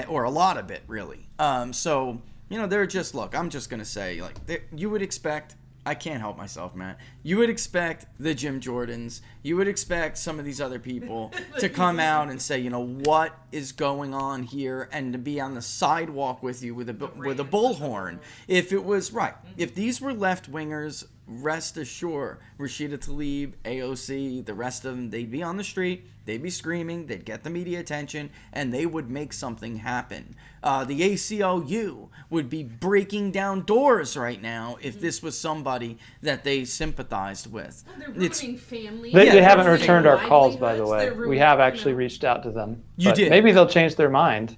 [SPEAKER 3] or a lot of it, really. So, they're just, look, I'm just going to say, like, you would expect, I can't help myself, man. You would expect the Jim Jordans, you would expect some of these other people to come out and say, what is going on here, and to be on the sidewalk with you with a bullhorn. If it was, right, if these were left-wingers, rest assured, Rashida Tlaib, AOC, the rest of them, they'd be on the street, they'd be screaming, they'd get the media attention, and they would make something happen. The ACLU would be breaking down doors right now if this was somebody that they sympathized with.
[SPEAKER 4] Well, they're ruining families.
[SPEAKER 5] They haven't returned our calls, by the way. We have actually reached out to them.
[SPEAKER 3] You did.
[SPEAKER 5] Maybe they'll change their mind.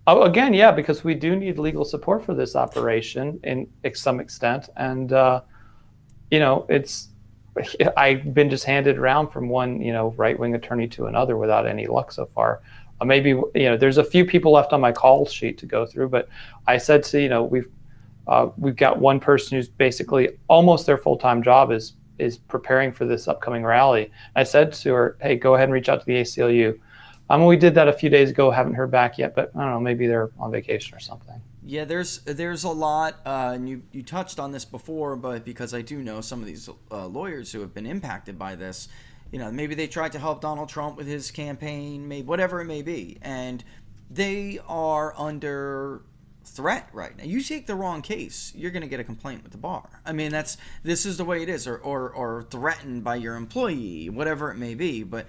[SPEAKER 5] Oh, again, yeah, because we do need legal support for this operation in some extent. And, I've been just handed around from one, right-wing attorney to another without any luck so far. Maybe, there's a few people left on my call sheet to go through, but I said to, we've got one person who's basically almost their full-time job is preparing for this upcoming rally. I said to her, hey, go ahead and reach out to the ACLU. We did that a few days ago, haven't heard back yet, but I don't know, maybe they're on vacation or something.
[SPEAKER 3] Yeah, there's a lot, and you touched on this before, but because I do know some of these lawyers who have been impacted by this, maybe they tried to help Donald Trump with his campaign, maybe whatever it may be, and they are under threat right now. You take the wrong case, you're going to get a complaint with the bar. I mean, this is the way it is, or threatened by your employee, whatever it may be. But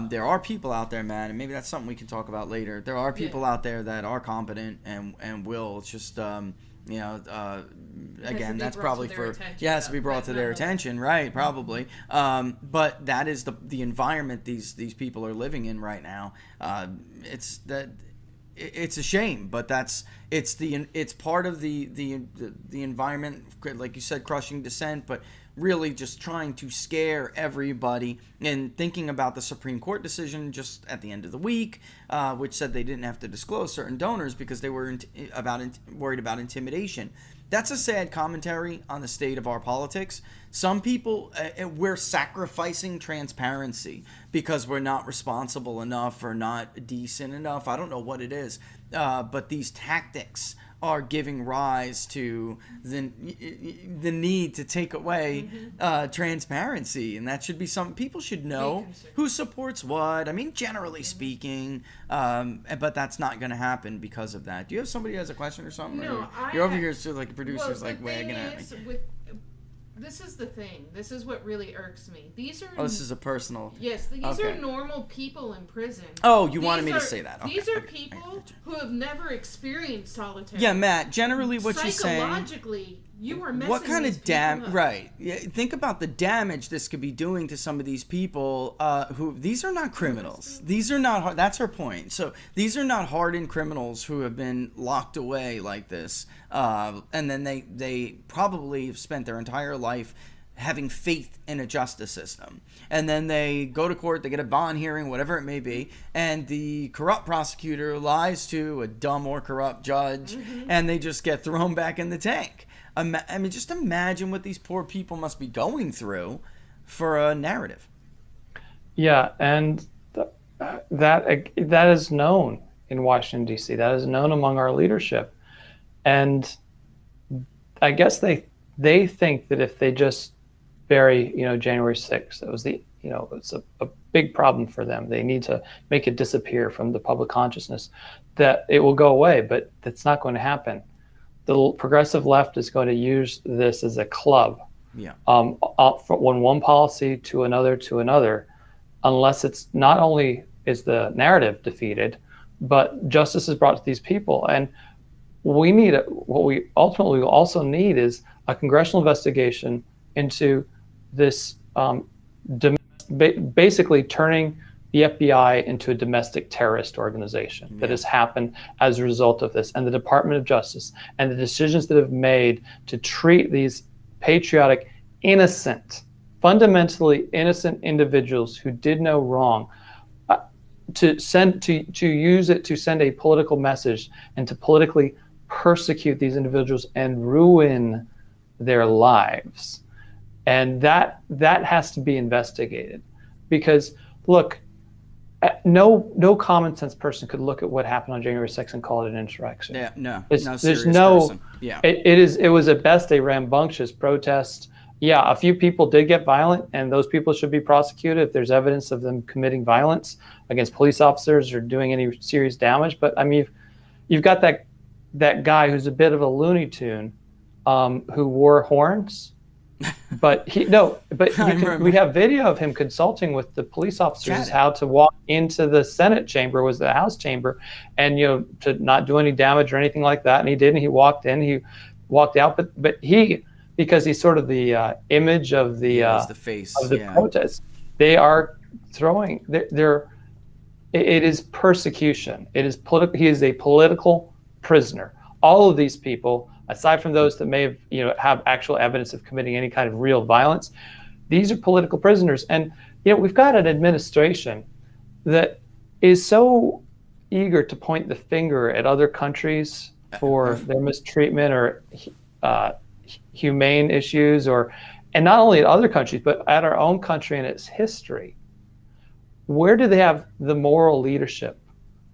[SPEAKER 3] there are people out there, man, and maybe that's something we can talk about later. There are people out there that are competent and will just again, that's probably has to be brought to their attention, right? Probably. But that is the environment these people are living in right now. It's a shame, but it's part of the environment, like you said, crushing dissent, but really just trying to scare everybody. And thinking about the Supreme Court decision just at the end of the week, which said they didn't have to disclose certain donors because they were worried about intimidation. That's a sad commentary on the state of our politics. Some people, we're sacrificing transparency because we're not responsible enough or not decent enough. I don't know what it is, but these tactics are giving rise to the need to take away transparency, and that should be something people should know who supports what. I mean, generally speaking, but that's not going to happen because of that. Do you have somebody who has a question or something?
[SPEAKER 4] No,
[SPEAKER 3] you're over here, so like the producers wagging at me.
[SPEAKER 4] This is the thing. This is what really irks me. These are.
[SPEAKER 3] Oh, this is a personal.
[SPEAKER 4] Yes, these are normal people in prison.
[SPEAKER 3] Oh, you wanted me to say that. Okay.
[SPEAKER 4] These are people who have never experienced solitary.
[SPEAKER 3] Yeah, Matt. Generally, what you're saying.
[SPEAKER 4] Psychologically, you are messing.
[SPEAKER 3] What kind of damage?
[SPEAKER 4] Up.
[SPEAKER 3] Right. Yeah. Think about the damage this could be doing to some of these people. Who these are not criminals. These are not. That's her point. So these are not hardened criminals who have been locked away like this. And then they probably have spent their entire life having faith in a justice system. And then they go to court, they get a bond hearing, whatever it may be, and the corrupt prosecutor lies to a dumb or corrupt judge, and they just get thrown back in the tank. I mean, just imagine what these poor people must be going through for a narrative.
[SPEAKER 5] Yeah, and that is known in Washington, D.C. That is known among our leadership. And I guess they think that if they just bury, January 6th, it was it's a big problem for them. They need to make it disappear from the public consciousness, that it will go away, but that's not going to happen. The progressive left is going to use this as a club.
[SPEAKER 3] Yeah.
[SPEAKER 5] From one policy to another, unless it's not only is the narrative defeated, but justice is brought to these people. And we need what we ultimately also need is a congressional investigation into this, basically turning the FBI into a domestic terrorist organization that has happened as a result of this, and the Department of Justice and the decisions that have made to treat these patriotic, fundamentally innocent individuals who did no wrong, to use it to send a political message and to politically persecute these individuals and ruin their lives. And that has to be investigated, because look, no common sense person could look at what happened on January 6th and call it an insurrection.
[SPEAKER 3] Yeah, no
[SPEAKER 5] There's
[SPEAKER 3] serious
[SPEAKER 5] no
[SPEAKER 3] person. Yeah.
[SPEAKER 5] It was at best a rambunctious protest. Yeah, a few people did get violent, and those people should be prosecuted if there's evidence of them committing violence against police officers or doing any serious damage. But I mean, you've got that guy who's a bit of a Looney Tune, who wore horns. But we have video of him consulting with the police officers how to walk into the Senate chamber, was the House chamber, and to not do any damage or anything like that. And he did, and he walked in, he walked out, but he, because he's sort of the image of the
[SPEAKER 3] face
[SPEAKER 5] of the protest, they are throwing it is persecution. It is political. He is a political prisoner. All of these people, aside from those that may have actual evidence of committing any kind of real violence, these are political prisoners. And we've got an administration that is so eager to point the finger at other countries for their mistreatment or humane issues, and not only at other countries, but at our own country and its history. Where do they have the moral leadership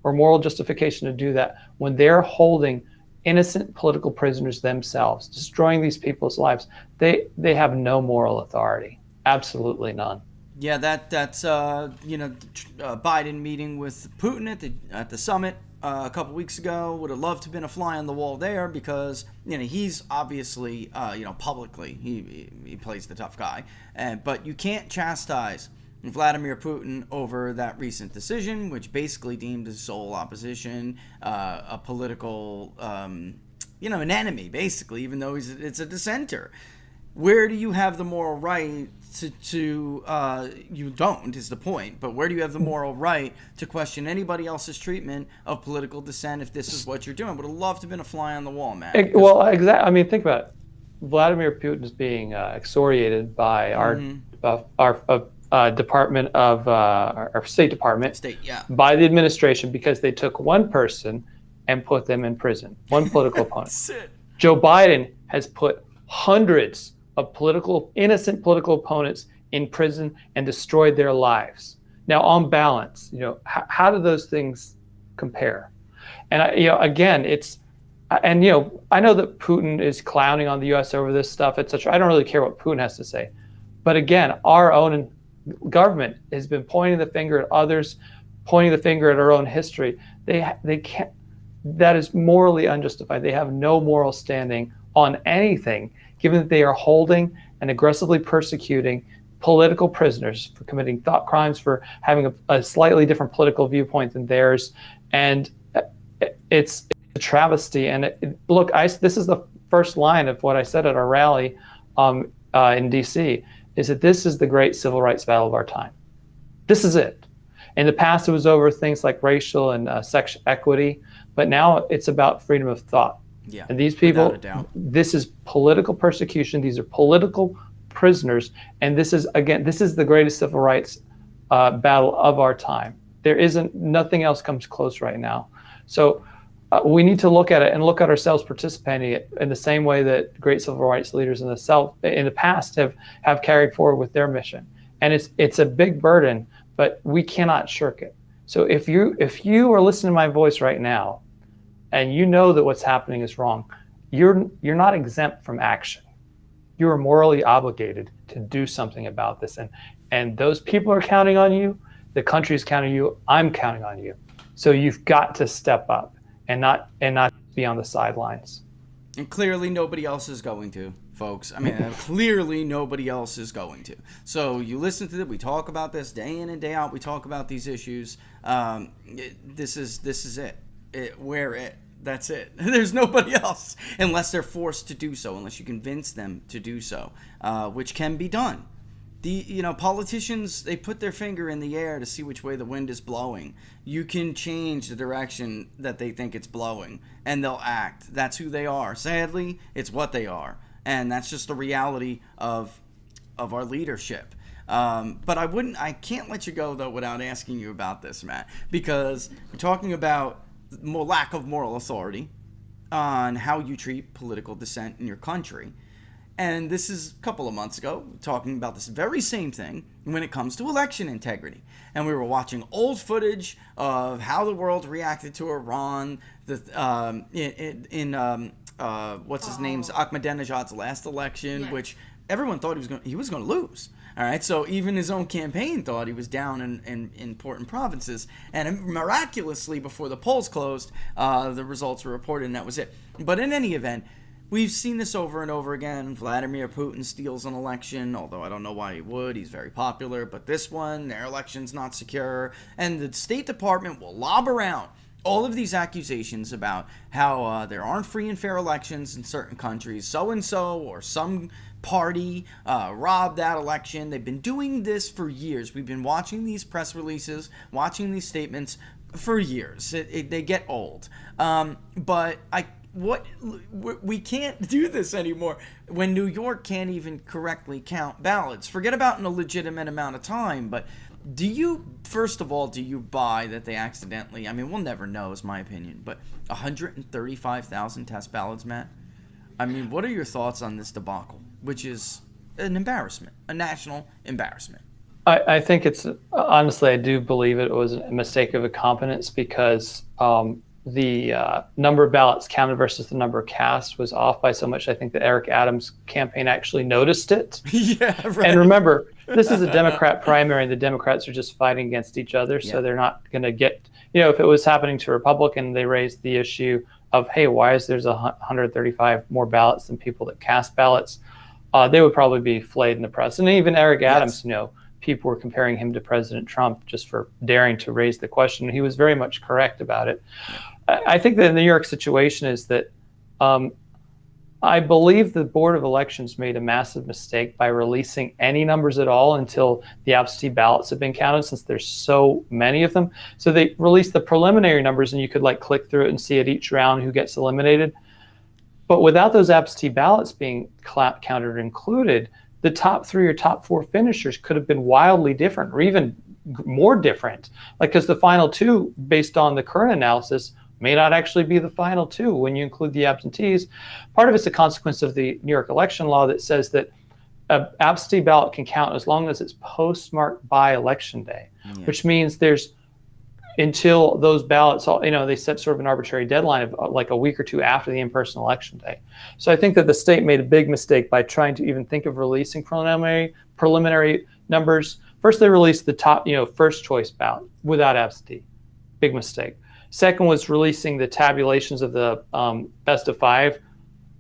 [SPEAKER 5] or moral justification to do that when they're holding innocent political prisoners themselves, destroying these people's lives? They have no moral authority, absolutely none.
[SPEAKER 3] Yeah, that's Biden meeting with Putin at the summit a couple weeks ago. Would have loved to have been a fly on the wall there, because he's obviously publicly he plays the tough guy, but you can't chastise Vladimir Putin over that recent decision, which basically deemed his sole opposition a political, an enemy, basically, even though it's a dissenter. Where do you have the moral right to you don't, is the point, but where do you have the moral right to question anybody else's treatment of political dissent if this is what you're doing? Would have loved to have been a fly on the wall, man.
[SPEAKER 5] Well, exactly. I mean, think about it. Vladimir Putin is being excoriated by our Department of our State Department, by the administration, because they took one person and put them in prison, one political opponent. Joe Biden has put hundreds of innocent political opponents in prison and destroyed their lives. Now, on balance, how do those things compare? And again, I know that Putin is clowning on the U.S. over this stuff, etc. I don't really care what Putin has to say, but again, our own government has been pointing the finger at others, pointing the finger at our own history. They can't. That is morally unjustified. They have no moral standing on anything, given that they are holding and aggressively persecuting political prisoners for committing thought crimes, for having a slightly different political viewpoint than theirs, and it's a travesty. And this is the first line of what I said at our rally in D.C. is that this is the great civil rights battle of our time. This is it. In the past, it was over things like racial and sex equity, but now it's about freedom of thought.
[SPEAKER 3] Yeah,
[SPEAKER 5] and these people, this is political persecution. These are political prisoners, and this is the greatest civil rights battle of our time. Nothing else comes close right now. So we need to look at it and look at ourselves participating in the same way that great civil rights leaders in the past have carried forward with their mission. And it's a big burden, but we cannot shirk it. So if you are listening to my voice right now, and you know that what's happening is wrong, you're not exempt from action. You are morally obligated to do something about this. And those people are counting on you, the country is counting on you, I'm counting on you. So you've got to step up and not be on the sidelines.
[SPEAKER 3] And clearly nobody else is going to, folks. I mean, clearly nobody else is going to. So you listen to it. We talk about this day in and day out. We talk about these issues. This is it. That's it. There's nobody else, unless they're forced to do so, unless you convince them to do so, which can be done. Politicians, they put their finger in the air to see which way the wind is blowing. You can change the direction that they think it's blowing, and they'll act. That's who they are. Sadly, it's what they are, and that's just the reality of our leadership. But I can't let you go, though, without asking you about this, Matt, because we're talking about more lack of moral authority on how you treat political dissent in your country. And this is a couple of months ago, talking about this very same thing when it comes to election integrity. And we were watching old footage of how the world reacted to Iran what's his name's Ahmadinejad's last election, which everyone thought he was going to lose. All right, so even his own campaign thought he was down in important provinces, and miraculously, before the polls closed, the results were reported, and that was it. But in any event, we've seen this over and over again. Vladimir Putin steals an election, although I don't know why he would. He's very popular. But this one, their election's not secure, and the State Department will lob around all of these accusations about how there aren't free and fair elections in certain countries. So-and-so or some party robbed that election. They've been doing this for years. We've been watching these press releases, watching these statements for years. They get old. But we can't do this anymore when New York can't even correctly count ballots. Forget about in a legitimate amount of time, but first of all, do you buy that they accidentally, I mean, we'll never know is my opinion, but 135,000 test ballots, Matt? I mean, what are your thoughts on this debacle, which is an embarrassment, a national embarrassment?
[SPEAKER 5] I think it's, honestly, I do believe it was a mistake of incompetence because the number of ballots counted versus the number cast was off by so much. I think that Eric Adams' campaign actually noticed it.
[SPEAKER 3] Yeah, right.
[SPEAKER 5] And remember, this is a Democrat primary, and the Democrats are just fighting against each other, so they're not going to get, if it was happening to a Republican, they raised the issue of, hey, why is there's 135 more ballots than people that cast ballots? They would probably be flayed in the press. And even Eric Adams, people were comparing him to President Trump just for daring to raise the question. He was very much correct about it. I think that the New York situation is that I believe the Board of Elections made a massive mistake by releasing any numbers at all until the absentee ballots have been counted, since there's so many of them. So they released the preliminary numbers, and you could click through it and see at each round who gets eliminated. But without those absentee ballots being counted or included, the top 3 or top 4 finishers could have been wildly different, or even more different. Because the final 2, based on the current analysis, may not actually be the final 2 when you include the absentees. Part of it's a consequence of the New York election law that says that an absentee ballot can count as long as it's postmarked by election day, which means there's, until those ballots, they set sort of an arbitrary deadline of a week or 2 after the in-person election day. So I think that the state made a big mistake by trying to even think of releasing preliminary numbers. First, they released the top, first choice ballot without absentee. Big mistake. Second was releasing the tabulations of the best of 5.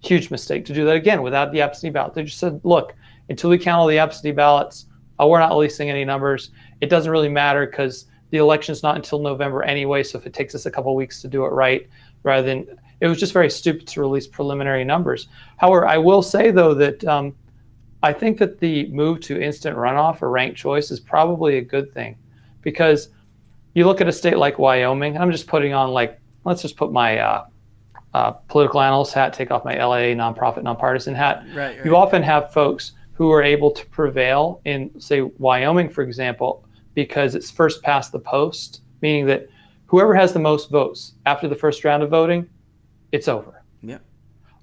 [SPEAKER 5] Huge mistake to do that again without the absentee ballot. They just said, look, until we count all the absentee ballots, we're not releasing any numbers. It doesn't really matter because the election's not until November anyway, so if it takes us a couple of weeks to do it right, rather than, it was just very stupid to release preliminary numbers. However, I will say, though, that I think that the move to instant runoff or ranked choice is probably a good thing, because you look at a state like Wyoming, I'm just putting on let's just put my political analyst hat, take off my LA nonprofit, nonpartisan hat.
[SPEAKER 3] Right.
[SPEAKER 5] You often have folks who are able to prevail in, say, Wyoming, for example, because it's first past the post, meaning that whoever has the most votes after the first round of voting, it's over.
[SPEAKER 3] Yeah.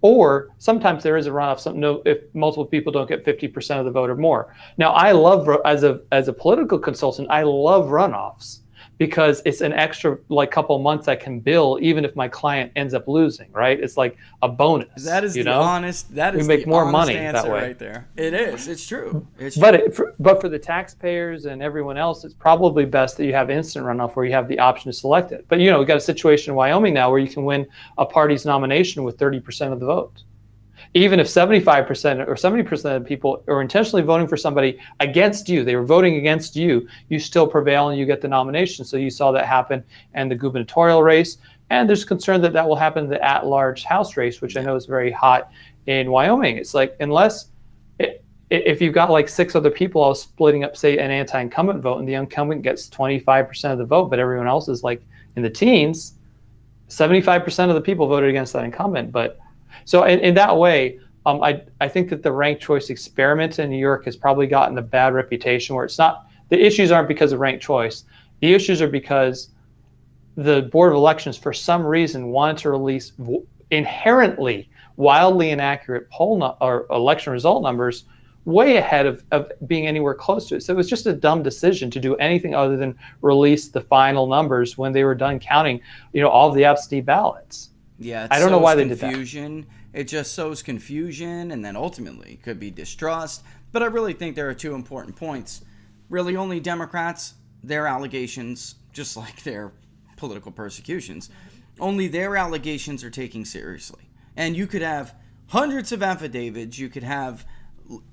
[SPEAKER 5] Or sometimes there is a runoff. If multiple people don't get 50% of the vote or more. Now, I love, as a political consultant, I love runoffs, because it's an extra couple months I can bill even if my client ends up losing, right? It's like a bonus.
[SPEAKER 3] That is honest. That is
[SPEAKER 5] we make
[SPEAKER 3] the
[SPEAKER 5] more
[SPEAKER 3] honest
[SPEAKER 5] money
[SPEAKER 3] answer
[SPEAKER 5] that way.
[SPEAKER 3] Right there. It is. It's true. It's true.
[SPEAKER 5] But for the taxpayers and everyone else, it's probably best that you have instant runoff where you have the option to select it. But we've got a situation in Wyoming now where you can win a party's nomination with 30% of the vote. Even if 75% or 70% of people are intentionally voting for somebody against you, they were voting against you, you still prevail and you get the nomination. So you saw that happen in the gubernatorial race. And there's concern that will happen in the at-large House race, which I know is very hot in Wyoming. It's if you've got 6 other people all splitting up, say, an anti-incumbent vote, and the incumbent gets 25% of the vote, but everyone else is in the teens, 75% of the people voted against that incumbent. So in that way, I think that the ranked choice experiment in New York has probably gotten a bad reputation, where it's not, the issues aren't because of ranked choice. The issues are because the Board of Elections, for some reason, wanted to release inherently wildly inaccurate or election result numbers, way ahead of being anywhere close to it. So it was just a dumb decision to do anything other than release the final numbers when they were done counting, all of the absentee ballots.
[SPEAKER 3] Yeah,
[SPEAKER 5] I don't know why they did that.
[SPEAKER 3] It just sows confusion, and then ultimately could be distrust. But I really think there are two important points. Really, only Democrats, their allegations, just like their political persecutions, only their allegations are taken seriously. And you could have hundreds of affidavits, you could have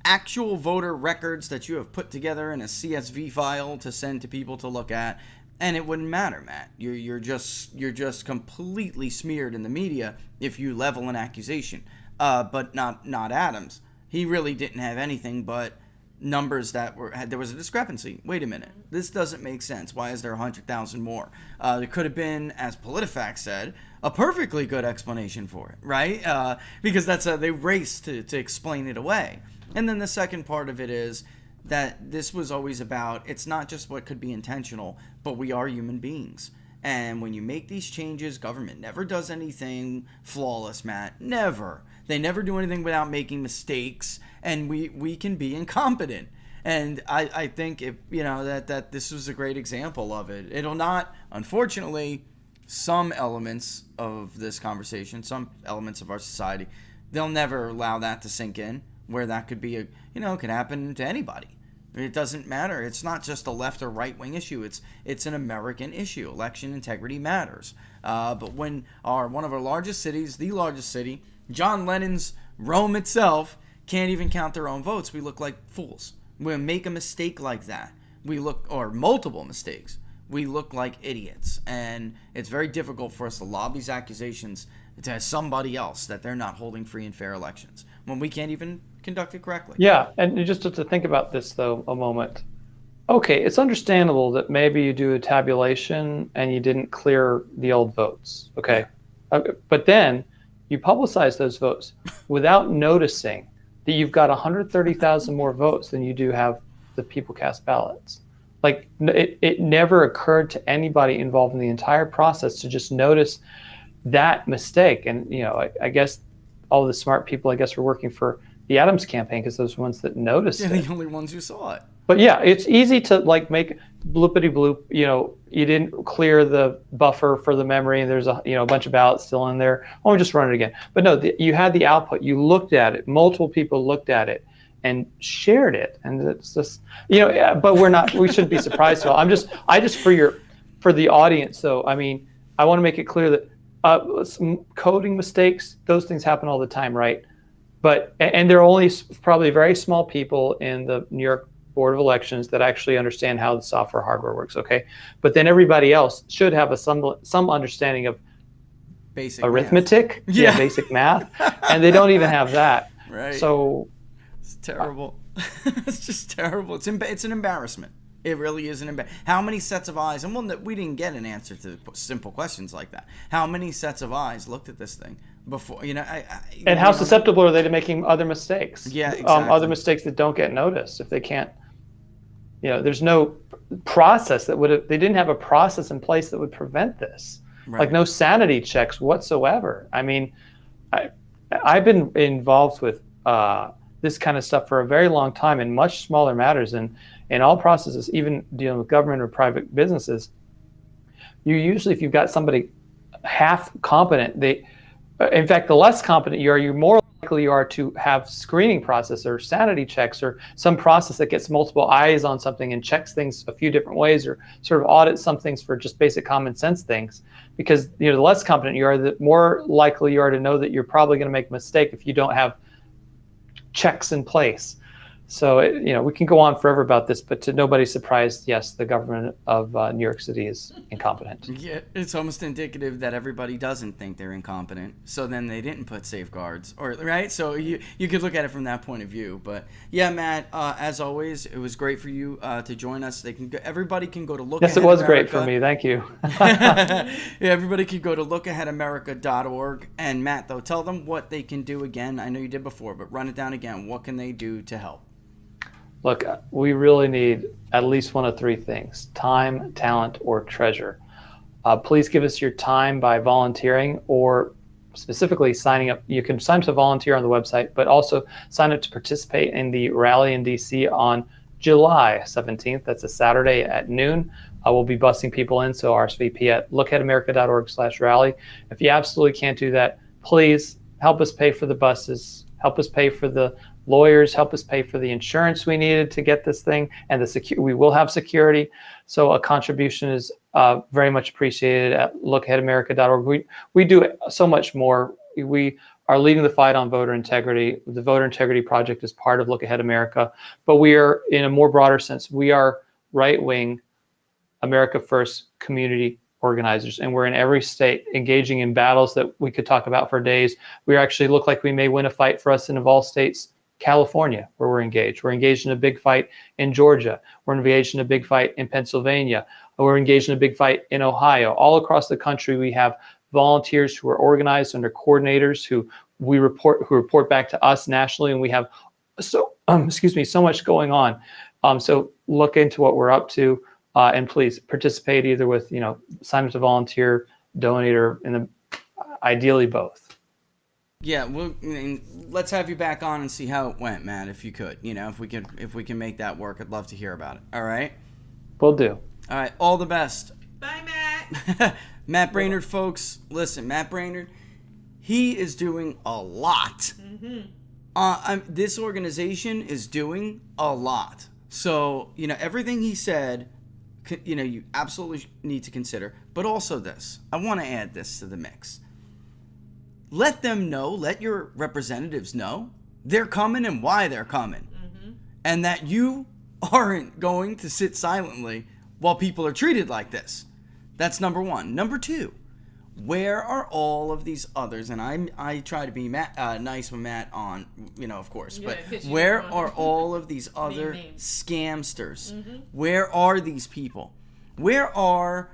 [SPEAKER 3] actual voter records that you have put together in a CSV file to send to people to look at, and it wouldn't matter, Matt. You're just completely smeared in the media if you level an accusation. But not Adams. He really didn't have anything but numbers that there was a discrepancy. Wait a minute, this doesn't make sense. Why is there 100,000 more? There could have been, as PolitiFact said, a perfectly good explanation for it, right? Because they race to explain it away. And then the second part of it is that this was always about, it's not just what could be intentional, but we are human beings. And when you make these changes, government never does anything flawless, Matt. Never. They never do anything without making mistakes, and we can be incompetent. And I think that this was a great example of it. It'll not, unfortunately, some elements of this conversation, some elements of our society, they'll never allow that to sink in, where that could be could happen to anybody. It doesn't matter. It's not just a left or right wing issue. It's an American issue. Election integrity matters. But when one of our largest cities, the largest city, John Lennon's Rome itself, can't even count their own votes, we look like fools. When we make a mistake like that, or multiple mistakes, we look like idiots. And it's very difficult for us to lob these accusations to somebody else that they're not holding free and fair elections when we can't even conduct it correctly.
[SPEAKER 5] Yeah, and just to think about this, though, a moment. Okay, it's understandable that maybe you do a tabulation and you didn't clear the old votes, okay? But then you publicize those votes without noticing that you've got 130,000 more votes than you do have the people cast ballots. Like, it never occurred to anybody involved in the entire process to just notice that mistake. And, I guess all the smart people, were working for the Adams campaign because those ones that noticed it.
[SPEAKER 3] They're the only ones who saw it.
[SPEAKER 5] But yeah, it's easy to make bloopity bloop. You didn't clear the buffer for the memory, and there's a bunch of ballots still in there. Oh, we just run it again. But no, you had the output. You looked at it. Multiple people looked at it and shared it, and it's just But we shouldn't be surprised at all. I just for the audience. So I want to make it clear that some coding mistakes, those things happen all the time, right? And there are only probably very small people in the New York Board of Elections that actually understand how the software hardware works, okay? But then everybody else should have some understanding of
[SPEAKER 3] basic
[SPEAKER 5] arithmetic, basic math, and they don't even have that.
[SPEAKER 3] Right.
[SPEAKER 5] So
[SPEAKER 3] it's terrible. It's just terrible. It's an embarrassment. It really is an embarrassment. How many sets of eyes, and we didn't get an answer to simple questions like that. How many sets of eyes looked at this thing before,
[SPEAKER 5] and how susceptible are they to making other mistakes?
[SPEAKER 3] Yeah, exactly.
[SPEAKER 5] Other mistakes that don't get noticed if they can't, there's no process they didn't have a process in place that would prevent this. Right. Like no sanity checks whatsoever. I've been involved with this kind of stuff for a very long time in much smaller matters, and in all processes, even dealing with government or private businesses, you usually, if you've got somebody half competent, in fact, the less competent you are, you more likely you are to have screening process or sanity checks or some process that gets multiple eyes on something and checks things a few different ways or sort of audits some things for just basic common sense things. Because the less competent you are, the more likely you are to know that you're probably going to make a mistake if you don't have checks in place. So, we can go on forever about this, but to nobody's surprise, yes, the government of New York City is incompetent.
[SPEAKER 3] Yeah, it's almost indicative that everybody doesn't think they're incompetent, so then they didn't put safeguards, right? So you could look at it from that point of view. But yeah, Matt, as always, it was great for you to join us. Everybody can go to Look
[SPEAKER 5] Yes,
[SPEAKER 3] Ahead
[SPEAKER 5] it was
[SPEAKER 3] America.
[SPEAKER 5] Great for me. Thank you.
[SPEAKER 3] Yeah, everybody can go to lookaheadamerica.org. And Matt, though, tell them what they can do again. I know you did before, but run it down again. What can they do to help?
[SPEAKER 5] Look, we really need at least one of three things: time, talent, or treasure. Please give us your time by volunteering or specifically signing up. You can sign up to volunteer on the website, but also sign up to participate in the rally in DC on July 17th. That's a Saturday at noon. We'll be busing people in, so RSVP at lookatamerica.org/rally. If you absolutely can't do that, please help us pay for the buses, help us pay for the lawyers, help us pay for the insurance we needed to get this thing, and we will have security. So a contribution is very much appreciated at lookatamerica.org. We do so much more. We are leading the fight on voter integrity. The Voter Integrity Project is part of Look Ahead America, but we are, in a more broader sense, we are right-wing America First community organizers, and we're in every state engaging in battles that we could talk about for days. We actually look like we may win a fight for us in, of all states, California, where we're engaged. We're engaged in a big fight in Georgia. We're engaged in a big fight in Pennsylvania. We're engaged in a big fight in Ohio. All across the country, we have volunteers who are organized under coordinators who report back to us nationally, and we have so much going on. So look into what we're up to, and please participate either with sign up to volunteer, donate, or ideally both.
[SPEAKER 3] Yeah, well, let's have you back on and see how it went, Matt. If you could, if we can make that work, I'd love to hear about it. All right.
[SPEAKER 5] Will do.
[SPEAKER 3] All right. All the best.
[SPEAKER 4] Bye, Matt.
[SPEAKER 3] Matt Braynard, folks. Listen, Matt Braynard, he is doing a lot. Mm-hmm. This organization is doing a lot. So everything he said, you absolutely need to consider. But also this, I want to add this to the mix. Let them know, let your representatives know they're coming and why they're coming. Mm-hmm. And that you aren't going to sit silently while people are treated like this. That's number one. Number two, where are all of these others? And I try to be nice with Matt on, of course.
[SPEAKER 4] Yeah,
[SPEAKER 3] but where are all of these other scamsters? Mm-hmm. Where are these people? Where are...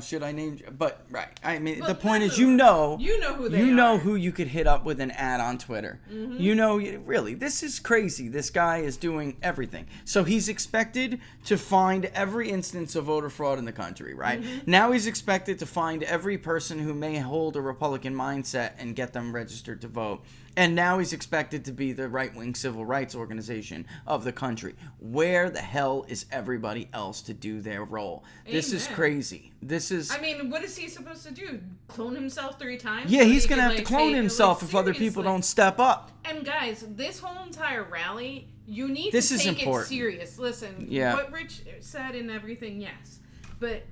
[SPEAKER 3] should I name? But right. The point is, you know who they are. You know who you could hit up with an ad on Twitter. Mm-hmm. Really, this is crazy. This guy is doing everything. So he's expected to find every instance of voter fraud in the country, right? Mm-hmm. Now he's expected to find every person who may hold a Republican mindset and get them registered to vote. And now he's expected to be the right-wing civil rights organization of the country. Where the hell is everybody else to do their role? Amen. This is crazy. This is... what is he supposed to do? Clone himself 3 times? Yeah, he's going to have to clone himself if other people don't step up.
[SPEAKER 4] And guys, this whole entire rally, you need to take it serious. Listen, what Rich said and everything, yes. But...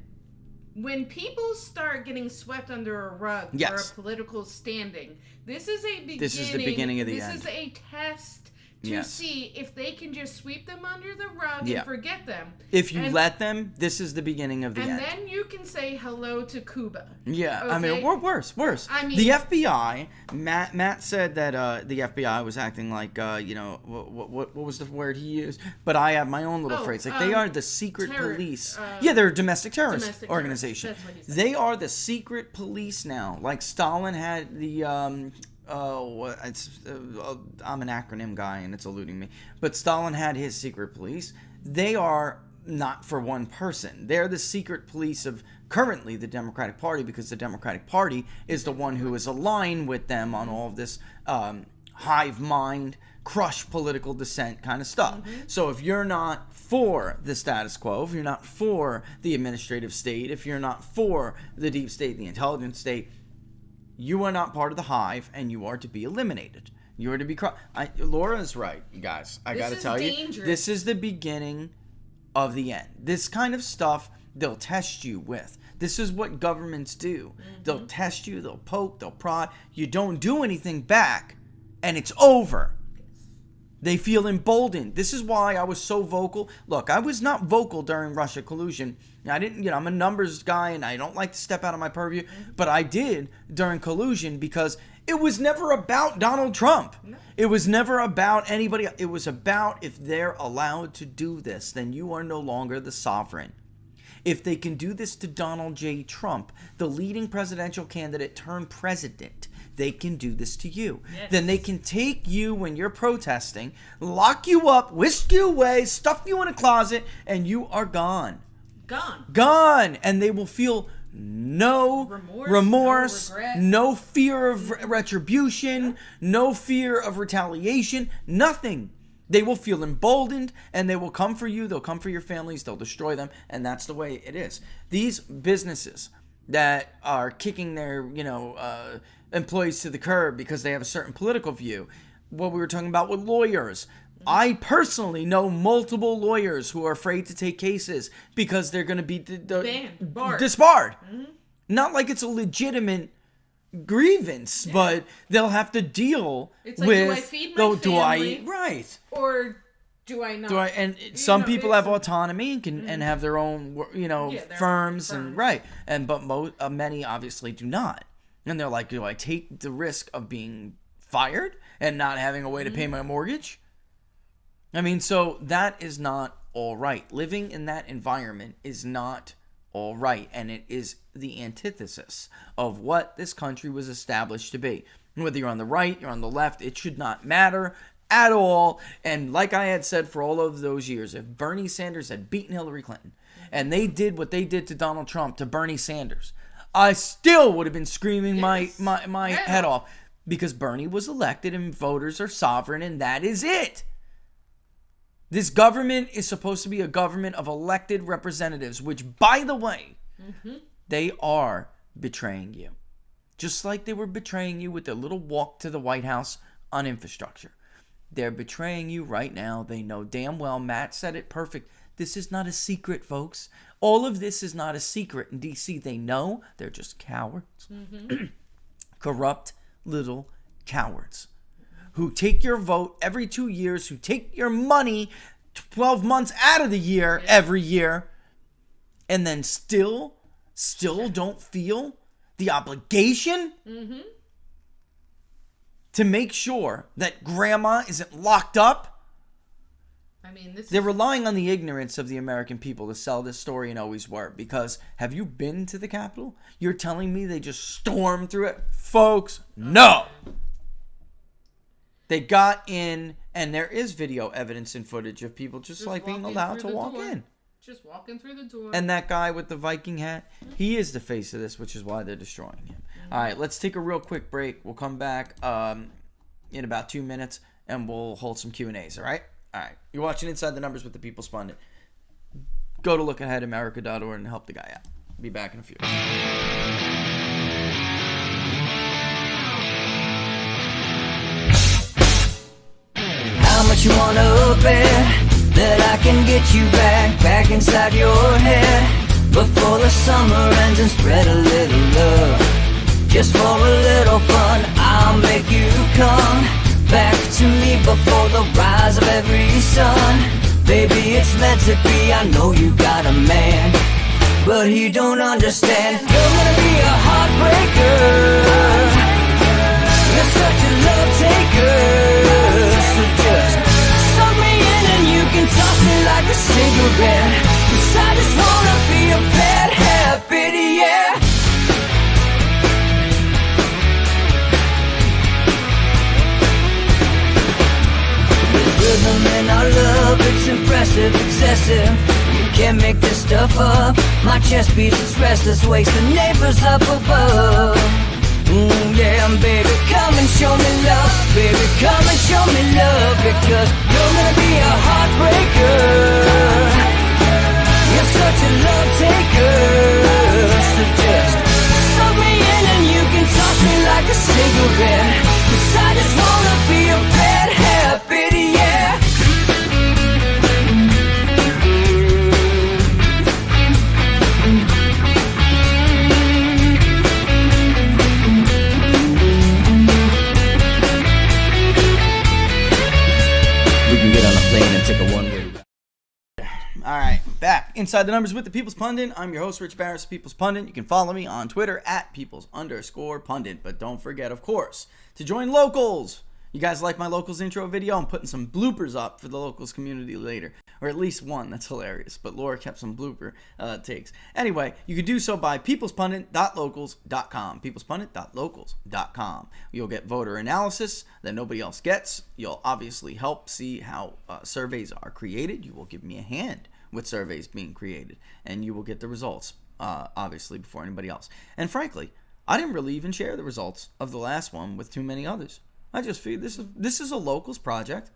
[SPEAKER 4] when people start getting swept under a rug for a political standing, this is a beginning. This is the beginning of the end. This is a test to see if they can just sweep them under the rug and forget them.
[SPEAKER 3] If you let them, this is the beginning of the end.
[SPEAKER 4] And then you can say hello to Cuba.
[SPEAKER 3] Yeah, okay? Worse. The FBI, Matt said that the FBI was acting like, what was the word he used? But I have my own little phrase. Like, they are the secret police. They're a domestic terrorist organization. That's what he said. They are the secret police now. Like Stalin had the... I'm an acronym guy and it's eluding me. But Stalin had his secret police. They are not for one person. They're the secret police of currently the Democratic Party, because the Democratic Party is the one who is aligned with them on all of this hive mind, crush political dissent kind of stuff. Mm-hmm. So if you're not for the status quo, if you're not for the administrative state, if you're not for the deep state, the intelligence state, you are not part of the hive, and you are to be eliminated. You are to be... Laura's right, guys. I got to tell you, this is the beginning of the end. This kind of stuff, they'll test you with. This is what governments do. Mm-hmm. They'll test you, they'll poke, they'll prod. You don't do anything back, and it's over. They feel emboldened. This is why I was so vocal. Look, I was not vocal during Russia collusion. I didn't, I'm a numbers guy and I don't like to step out of my purview, but I did during collusion because it was never about Donald Trump. It was never about anybody. It was about, if they're allowed to do this, then you are no longer the sovereign. If they can do this to Donald J. Trump, the leading presidential candidate turned president, they can do this to you. Yes. Then they can take you when you're protesting, lock you up, whisk you away, stuff you in a closet, and you are gone.
[SPEAKER 4] Gone.
[SPEAKER 3] Gone. And they will feel no remorse, no fear of retribution, no fear of retaliation, nothing. They will feel emboldened, and they will come for you. They'll come for your families. They'll destroy them, and that's the way it is. These businesses that are kicking their, employees to the curb because they have a certain political view, what we were talking about with lawyers. I personally know multiple lawyers who are afraid to take cases because they're going to be disbarred. Mm-hmm. Not like it's a legitimate grievance, but they'll have to deal with.
[SPEAKER 4] Do I feed my family?
[SPEAKER 3] Right.
[SPEAKER 4] Or do I not?
[SPEAKER 3] And some people have autonomy and can and have their own, firms and right. But many obviously do not. And they're like, do I take the risk of being fired and not having a way to pay my mortgage? I mean, so that is not all right. Living in that environment is not all right, and it is the antithesis of what this country was established to be. Whether you're on the right, you're on the left, it should not matter at all. And like I had said for all of those years, if Bernie Sanders had beaten Hillary Clinton and they did what they did to Donald Trump to Bernie Sanders, I still would have been screaming my head off, because Bernie was elected and voters are sovereign, and that is it. This government is supposed to be a government of elected representatives, which, by the way, they are betraying you. Just like they were betraying you with their little walk to the White House on infrastructure. They're betraying you right now. They know damn well. Matt said it perfect. This is not a secret, folks. All of this is not a secret in D.C. They know. They're just cowards. Corrupt little cowards who take your vote every 2 years, who take your money 12 months out of the year every year, and then still don't feel the obligation to make sure that grandma isn't locked up.
[SPEAKER 4] I mean,
[SPEAKER 3] they're relying on the ignorance of the American people to sell this story, and always were. Because have you been to the Capitol? You're telling me they just stormed through it? Folks, no. They got in, and there is video evidence and footage of people just like being allowed to walk in.
[SPEAKER 4] Just walking through the door.
[SPEAKER 3] And that guy with the Viking hat, he is the face of this, which is why they're destroying him. All right, let's take a real quick break. We'll come back in about 2 minutes, and we'll hold some Q&As, all right? All right. You're watching Inside the Numbers with the People's Pundit. Go to lookaheadamerica.org and help the guy out. Be back in a few.
[SPEAKER 1] How much you wanna bet that I can get you back inside your head before the summer ends, and spread a little love just for a little fun? I'll make you come back to me before the rise of every sun. Baby, it's meant to be. I know you got a man, but he don't understand. You're gonna be a heartbreaker. You're such a love taker. So just suck me in and you can toss me like a cigarette. 'Cause I just wanna be a bad habit, yeah. There's rhythm in our love, it's impressive, excessive. You can't make this stuff up. My chest beats, it's restless, wakes the neighbors up above. Yeah, baby, come and show me love. Baby, come and show me love. Because you're gonna be a heartbreaker. You're such a love taker. So just suck me in and you can toss me like a cigarette. 'Cause I just wanna be a bad habit, yeah.
[SPEAKER 2] Take a one-way.
[SPEAKER 3] All right, back Inside the Numbers with the People's Pundit. I'm your host, Rich Barris, People's Pundit. You can follow me on Twitter at Peoples_Pundit. But don't forget, of course, to join Locals. You guys like my Locals intro video? I'm putting some bloopers up for the Locals community later. Or at least one. That's hilarious. But Laura kept some blooper takes. Anyway, you can do so by peoplespundit.locals.com. peoplespundit.locals.com. You'll get voter analysis that nobody else gets. You'll obviously help see how surveys are created. You will give me a hand with surveys being created. And you will get the results obviously, before anybody else. And frankly, I didn't really even share the results of the last one with too many others. I just figured this is a locals project.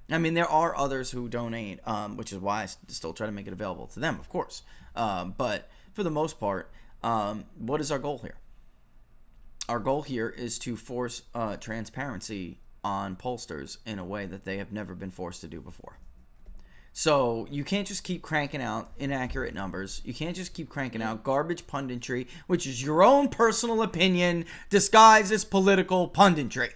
[SPEAKER 3] I mean, there are others who donate, which is why I still try to make it available to them, of course. But for the most part, what is our goal here? Our goal here is to force transparency on pollsters in a way that they have never been forced to do before. So you can't just keep cranking out inaccurate numbers. You can't just keep cranking out garbage punditry, which is your own personal opinion disguised as political punditry.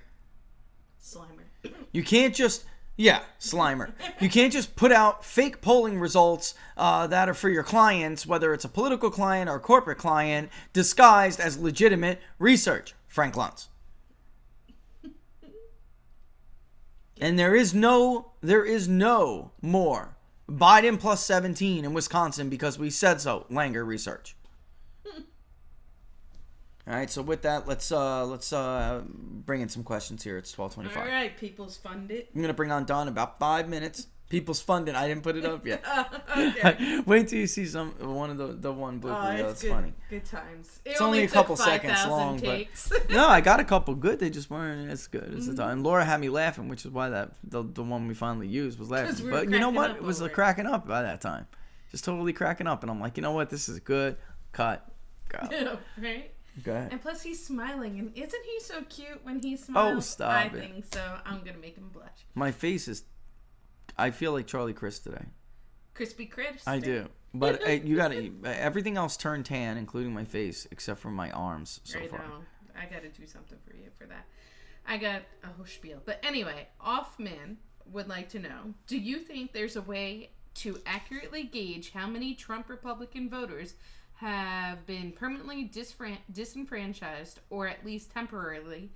[SPEAKER 4] Slimer.
[SPEAKER 3] You can't just... Yeah, Slimer. You can't just put out fake polling results that are for your clients, whether it's a political client or a corporate client, disguised as legitimate research. Frank Luntz. And there is no more Biden plus 17 in Wisconsin because we said so. Langer research. All right, so with that, let's bring in some questions here. It's 12:25.
[SPEAKER 4] All right, People's Fundit.
[SPEAKER 3] I'm gonna bring on Don in about 5 minutes. People's Fundit. I didn't put it up yet.
[SPEAKER 4] Okay.
[SPEAKER 3] Wait till you see one of the one blooper. That's
[SPEAKER 4] good,
[SPEAKER 3] funny.
[SPEAKER 4] Good times.
[SPEAKER 3] It's only a couple seconds long,
[SPEAKER 4] takes.
[SPEAKER 3] but no, I got a couple good. They just weren't as good as the time. And Laura had me laughing, which is why the one we finally used was laughing. But you know what? It was cracking up by that time, just totally cracking up. And I'm like, you know what? This is good. Cut. Go.
[SPEAKER 4] Right.
[SPEAKER 3] Go ahead.
[SPEAKER 4] And plus, he's smiling, and isn't he so cute when he smiles?
[SPEAKER 3] Oh, stop
[SPEAKER 4] I
[SPEAKER 3] it.
[SPEAKER 4] think so. I'm gonna make him blush.
[SPEAKER 3] My face is. I feel like Charlie Chris today.
[SPEAKER 4] Crispy Chris.
[SPEAKER 3] I do, but you gotta. Everything else turned tan, including my face, except for my arms so far.
[SPEAKER 4] I gotta do something for you for that. I got a whole spiel, but anyway, Offman would like to know: do you think there's a way to accurately gauge how many Trump Republican voters have been permanently disenfranchised, or at least temporarily,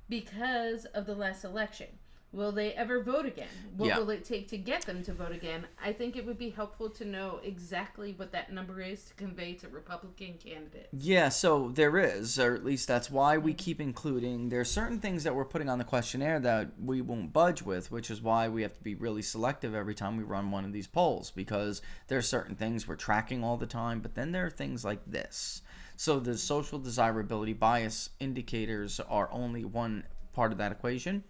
[SPEAKER 4] because of the last election? Will they ever vote again? What will it take to get them to vote again? I think it would be helpful to know exactly what that number is to convey to Republican candidates.
[SPEAKER 3] Yeah, so there is, or at least that's why we keep including. There's certain things that we're putting on the questionnaire that we won't budge with, which is why we have to be really selective every time we run one of these polls, because there's certain things we're tracking all the time, but then there are things like this. So the social desirability bias indicators are only one part of that equation.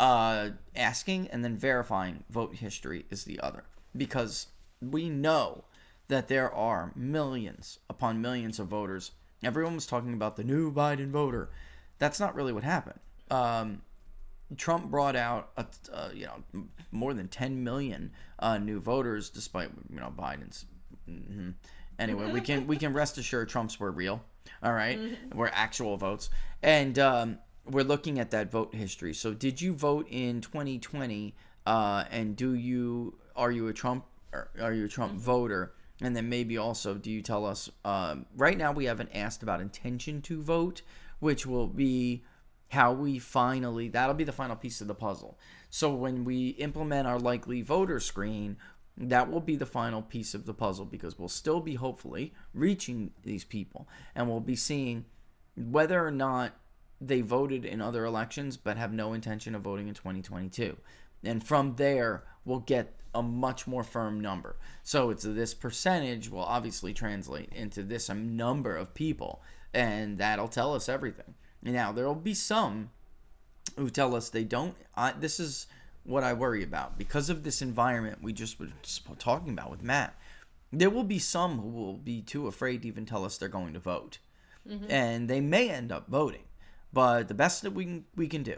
[SPEAKER 3] Asking and then verifying vote history is the other, because we know that there are millions upon millions of voters. Everyone was talking about the new Biden voter. That's not really what happened. Trump brought out more than 10 million new voters, despite Biden's. Anyway, we can rest assured Trump's were real. All right, were actual votes, and we're looking at that vote history. So did you vote in 2020? And are you a Trump voter? And then maybe also, do you tell us, right now we haven't asked about intention to vote, which will be how that'll be the final piece of the puzzle. So when we implement our likely voter screen, that will be the final piece of the puzzle, because we'll still be hopefully reaching these people, and we'll be seeing whether or not they voted in other elections but have no intention of voting in 2022. And from there, we'll get a much more firm number. So it's this percentage will obviously translate into this number of people, and that'll tell us everything. Now, there will be some who tell us they don't. This is what I worry about. Because of this environment we just were talking about with Matt, there will be some who will be too afraid to even tell us they're going to vote. And they may end up voting. But the best that we can do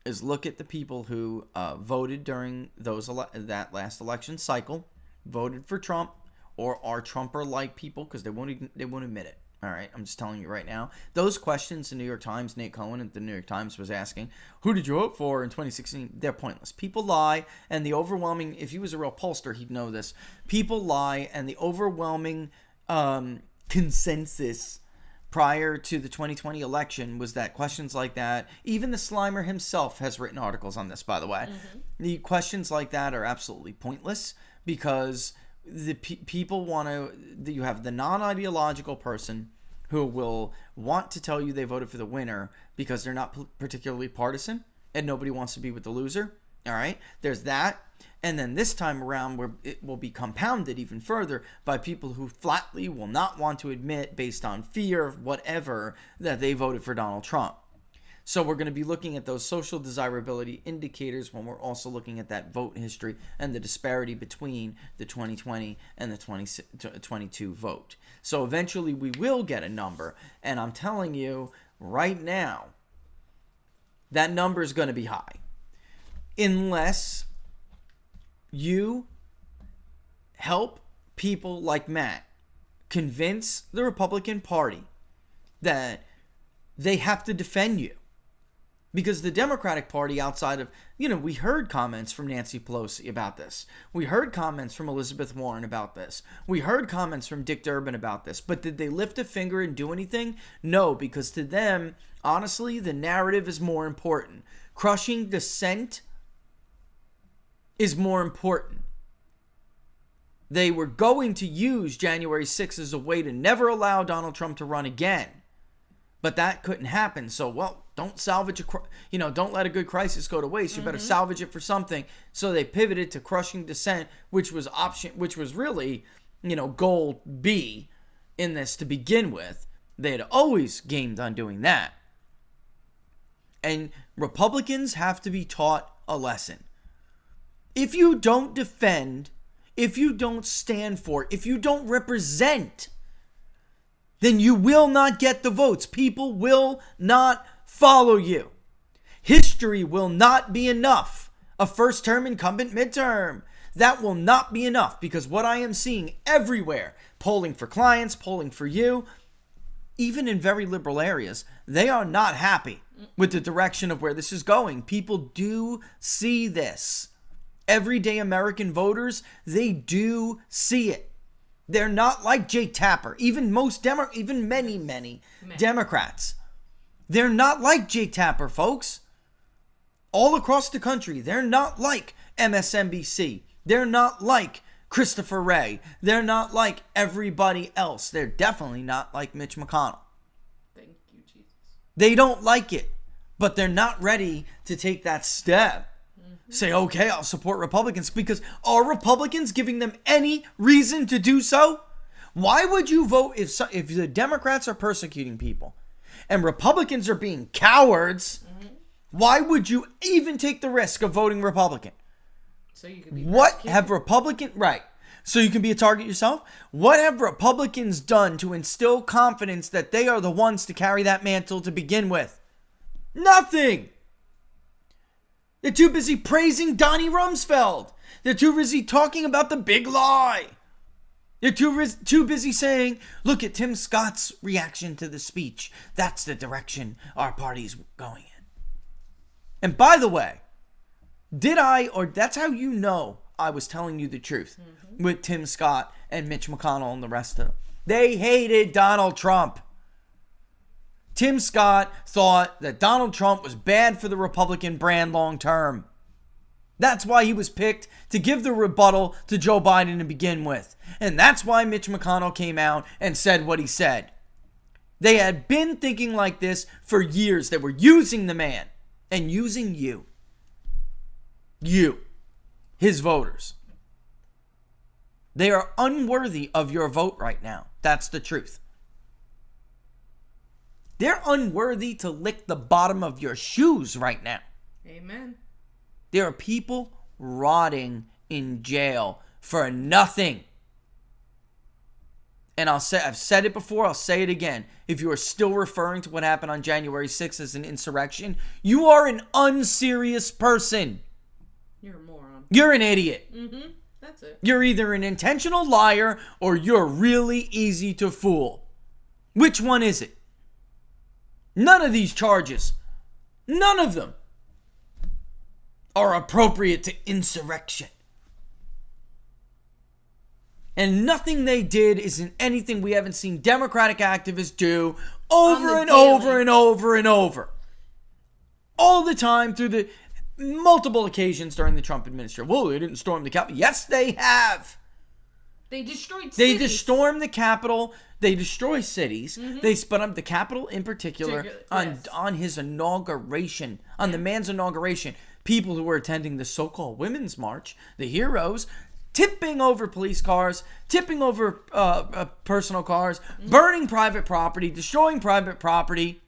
[SPEAKER 3] is look at the people who voted during that last election cycle, voted for Trump, or are Trumper-like people, because they won't admit it. All right, I'm just telling you right now. Those questions the New York Times, Nate Cohen at the New York Times was asking, who did you vote for in 2016? They're pointless. People lie, and the overwhelming, if he was a real pollster, he'd know this. People lie, and the overwhelming consensus prior to the 2020 election was that questions like that, even the Slimer himself has written articles on this, by the way. The questions like that are absolutely pointless, because the people you have the non-ideological person who will want to tell you they voted for the winner because they're not particularly partisan and nobody wants to be with the loser. All right, there's that. And then this time around, where it will be compounded even further by people who flatly will not want to admit, based on fear, whatever, that they voted for Donald Trump. So we're going to be looking at those social desirability indicators when we're also looking at that vote history and the disparity between the 2020 and the 2022 vote. So eventually we will get a number. And I'm telling you right now, that number is going to be high. Unless you help people like Matt convince the Republican Party that they have to defend you. Because the Democratic Party, outside of, we heard comments from Nancy Pelosi about this. We heard comments from Elizabeth Warren about this. We heard comments from Dick Durbin about this. But did they lift a finger and do anything? No, because to them, honestly, the narrative is more important. Crushing dissent is more important. They were going to use January 6th as a way to never allow Donald Trump to run again. But that couldn't happen. So, don't salvage don't let a good crisis go to waste. You better salvage it for something. So they pivoted to crushing dissent, which was really, goal B in this to begin with. They had always gamed on doing that. And Republicans have to be taught a lesson. If you don't defend, if you don't stand for, if you don't represent, then you will not get the votes. People will not follow you. History will not be enough. A first-term incumbent midterm. That will not be enough, because what I am seeing everywhere, polling for clients, polling for you, even in very liberal areas, they are not happy with the direction of where this is going. People do see this. Everyday American voters, they do see it. They're not like Jake Tapper. Even many Democrats. They're not like Jake Tapper, folks. All across the country, they're not like MSNBC. They're not like Christopher Wray. They're not like everybody else. They're definitely not like Mitch McConnell.
[SPEAKER 4] Thank you, Jesus.
[SPEAKER 3] They don't like it, but they're not ready to take that step. Say, okay, I'll support Republicans, because are Republicans giving them any reason to do so? Why would you vote if the Democrats are persecuting people and Republicans are being cowards? Why would you even take the risk of voting Republican?
[SPEAKER 4] So you can be
[SPEAKER 3] So you can be a target yourself? What have Republicans done to instill confidence that they are the ones to carry that mantle to begin with? Nothing. They're too busy praising Donald Rumsfeld. They're too busy talking about the big lie. They're too busy saying, look at Tim Scott's reaction to the speech. That's the direction our party's going in. And by the way, that's how you know I was telling you the truth with Tim Scott and Mitch McConnell and the rest of them. They hated Donald Trump. Tim Scott thought that Donald Trump was bad for the Republican brand long term. That's why he was picked to give the rebuttal to Joe Biden to begin with. And that's why Mitch McConnell came out and said what he said. They had been thinking like this for years. They were using the man and using you. You, his voters. They are unworthy of your vote right now. That's the truth. They're unworthy to lick the bottom of your shoes right now.
[SPEAKER 4] Amen.
[SPEAKER 3] There are people rotting in jail for nothing. And I've said it before, I'll say it again. If you are still referring to what happened on January 6th as an insurrection, you are an unserious person.
[SPEAKER 4] You're a moron.
[SPEAKER 3] You're an idiot.
[SPEAKER 4] That's it.
[SPEAKER 3] You're either an intentional liar or you're really easy to fool. Which one is it? None of these charges, none of them, are appropriate to insurrection. And nothing they did isn't anything we haven't seen Democratic activists do over and over and over and over. All the time through the multiple occasions during the Trump administration. Well, they didn't storm the Capitol. Yes, they have.
[SPEAKER 4] They destroyed cities.
[SPEAKER 3] They storm the Capitol. They destroy cities. They spun up the Capitol in particular on his inauguration, on the man's inauguration. people who were attending the so-called Women's March, the heroes, tipping over police cars, tipping over personal cars, burning private property, destroying private property.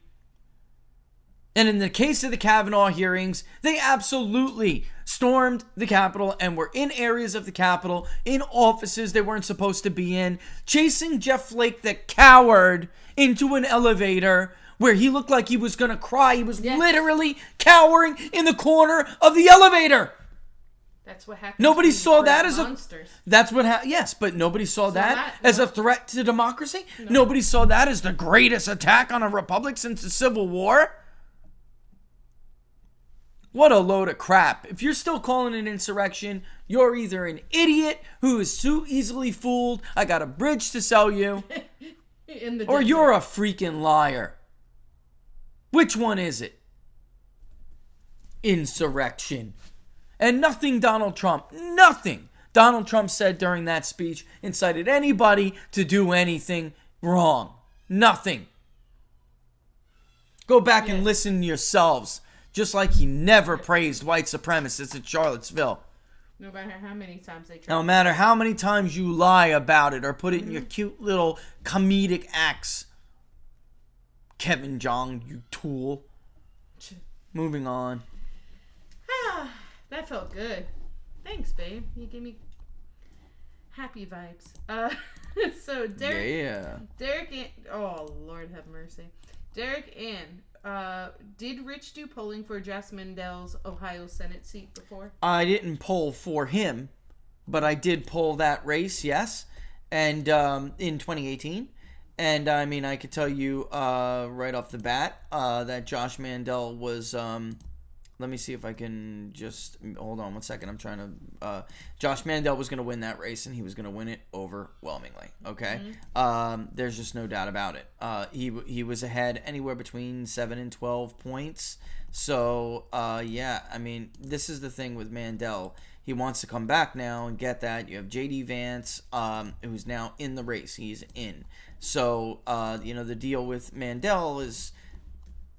[SPEAKER 3] And in the case of the Kavanaugh hearings, they absolutely stormed the Capitol and were in areas of the Capitol, in offices they weren't supposed to be in, chasing Jeff Flake, the coward, into an elevator where he looked like he was going to cry. He was literally cowering in the corner of the elevator.
[SPEAKER 4] That's what happened.
[SPEAKER 3] Nobody saw that as
[SPEAKER 4] monsters.
[SPEAKER 3] That's what happened. Yes, but nobody saw that as a threat to democracy. No. Nobody saw that as the greatest attack on a republic since the Civil War. What a load of crap. If you're still calling it insurrection, you're either an idiot who is too easily fooled, I got a bridge to sell you, or you're a freaking liar. Which one is it? Insurrection. And nothing Donald Trump said during that speech incited anybody to do anything wrong. Nothing. Go back and listen to yourselves. Just like he never praised white supremacists in Charlottesville.
[SPEAKER 4] No matter how many times they try.
[SPEAKER 3] No matter how many times you lie about it or put it in your cute little comedic acts. Kevin Jong, you tool. Moving on.
[SPEAKER 4] That felt good. Thanks, babe. You gave me happy vibes. So Derek, oh Lord have mercy. Derek Ann. Did Rich do polling for Josh Mandel's Ohio Senate seat before?
[SPEAKER 3] I didn't poll for him, but I did poll that race, yes, and in 2018. And I mean, I could tell you right off the bat that Josh Mandel was. Let me see if I can just hold on one second. I'm trying to. Josh Mandel was going to win that race, and he was going to win it overwhelmingly. Okay, there's just no doubt about it. He was ahead anywhere between 7 and 12 points. So yeah, I mean, this is the thing with Mandel. He wants to come back now and get that. You have J.D. Vance, who's now in the race. He's in. So the deal with Mandel is.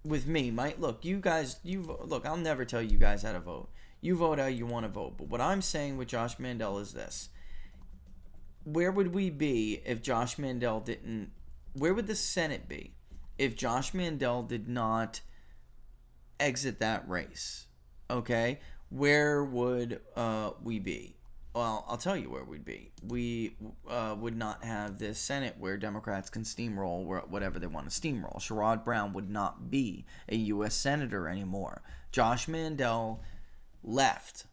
[SPEAKER 3] With me, look, you guys, look, I'll never tell you guys how to vote. You vote how you want to vote. But what I'm saying with Josh Mandel is this. Where would we be if Josh Mandel didn't, where would the Senate be if Josh Mandel did not exit that race? Okay? Where would we be? Well, I'll tell you where we'd be. We would not have this Senate where Democrats can steamroll whatever they want to steamroll. Sherrod Brown would not be a U.S. Senator anymore. Josh Mandel left,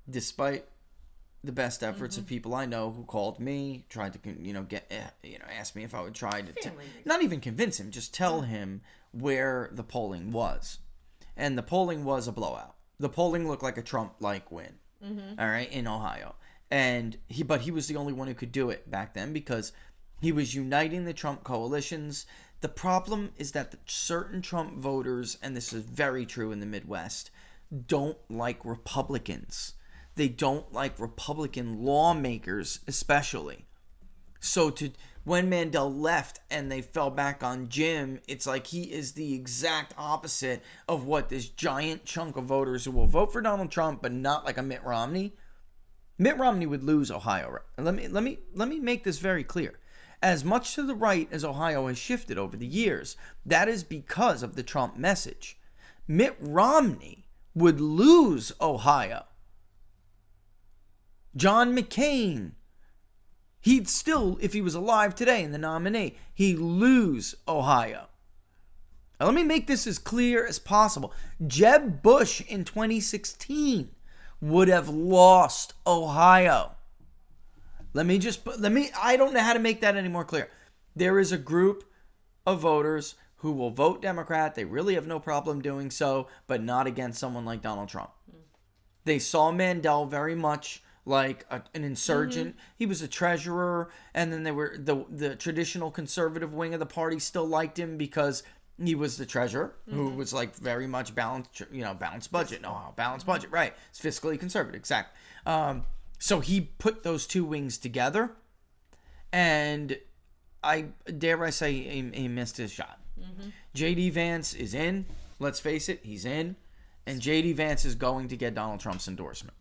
[SPEAKER 3] despite the best efforts of people I know who called me, tried to ask me if I would try to not even convince him, just tell him where the polling was, and the polling was a blowout. The polling looked like a Trump-like win. All right, in Ohio. And he was the only one who could do it back then because he was uniting the Trump coalitions. The problem is that the certain Trump voters, and this is very true in the Midwest, don't like Republicans. They don't like Republican lawmakers, especially. So when Mandel left and they fell back on Jim, it's like he is the exact opposite of what this giant chunk of voters who will vote for Donald Trump, but not like a Mitt Romney. Mitt Romney would lose Ohio. Let me make this very clear. As much to the right as Ohio has shifted over the years, that is because of the Trump message. Mitt Romney would lose Ohio. John McCain, he'd still, if he was alive today and the nominee, he'd lose Ohio. Now, let me make this as clear as possible. Jeb Bush in 2016 would have lost Ohio. I don't know how to make that any more clear. There is a group of voters who will vote Democrat. They really have no problem doing so, but not against someone like Donald Trump. They saw Mandel very much like an insurgent. He was a treasurer, and then they were the traditional conservative wing of the party still liked him because he was the treasurer who was like very much balanced budget. Balanced budget, right? It's fiscally conservative, exactly. So he put those two wings together, and I dare I say he missed his shot. J.D. Vance is in. Let's face it, he's in. And J.D. Vance is going to get Donald Trump's endorsement.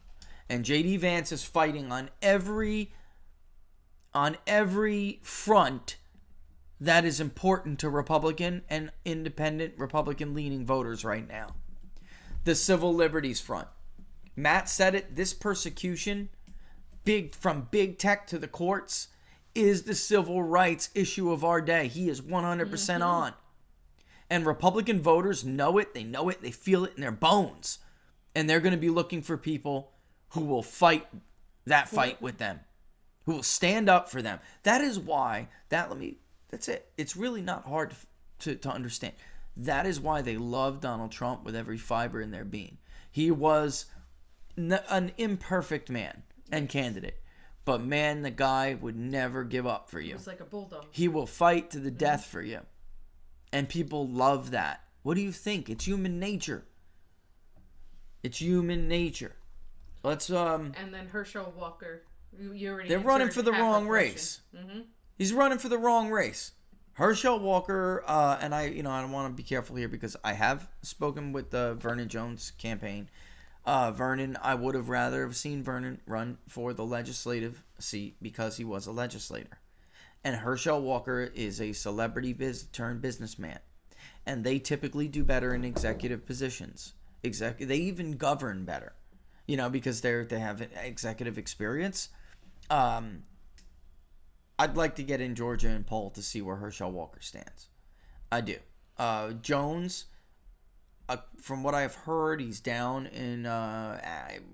[SPEAKER 3] And J.D. Vance is fighting on every front that is important to Republican and independent Republican-leaning voters right now. The civil liberties front. Matt said it, this persecution, from big tech to the courts, is the civil rights issue of our day. He is 100% on. And Republican voters know it, they feel it in their bones. And they're going to be looking for people who will fight that fight with them, who will stand up for them. That is why, that's it. It's really not hard to understand. That is why they love Donald Trump with every fiber in their being. He was an imperfect man and candidate. But man, the guy would never give up for you.
[SPEAKER 4] He was like a bulldog.
[SPEAKER 3] He will fight to the death for you. And people love that. What do you think? It's human nature. It's human nature. Let's
[SPEAKER 4] And then Herschel Walker.
[SPEAKER 3] They're running for the wrong race. Mm-hmm. He's running for the wrong race. Herschel Walker, and I want to be careful here because I have spoken with the Vernon Jones campaign. Vernon, I would have rather have seen Vernon run for the legislative seat because he was a legislator. And Herschel Walker is a celebrity turned businessman. And they typically do better in executive positions. They even govern better, because they have executive experience. I'd like to get in Georgia and poll to see where Herschel Walker stands. I do. Jones, from what I've heard, he's down in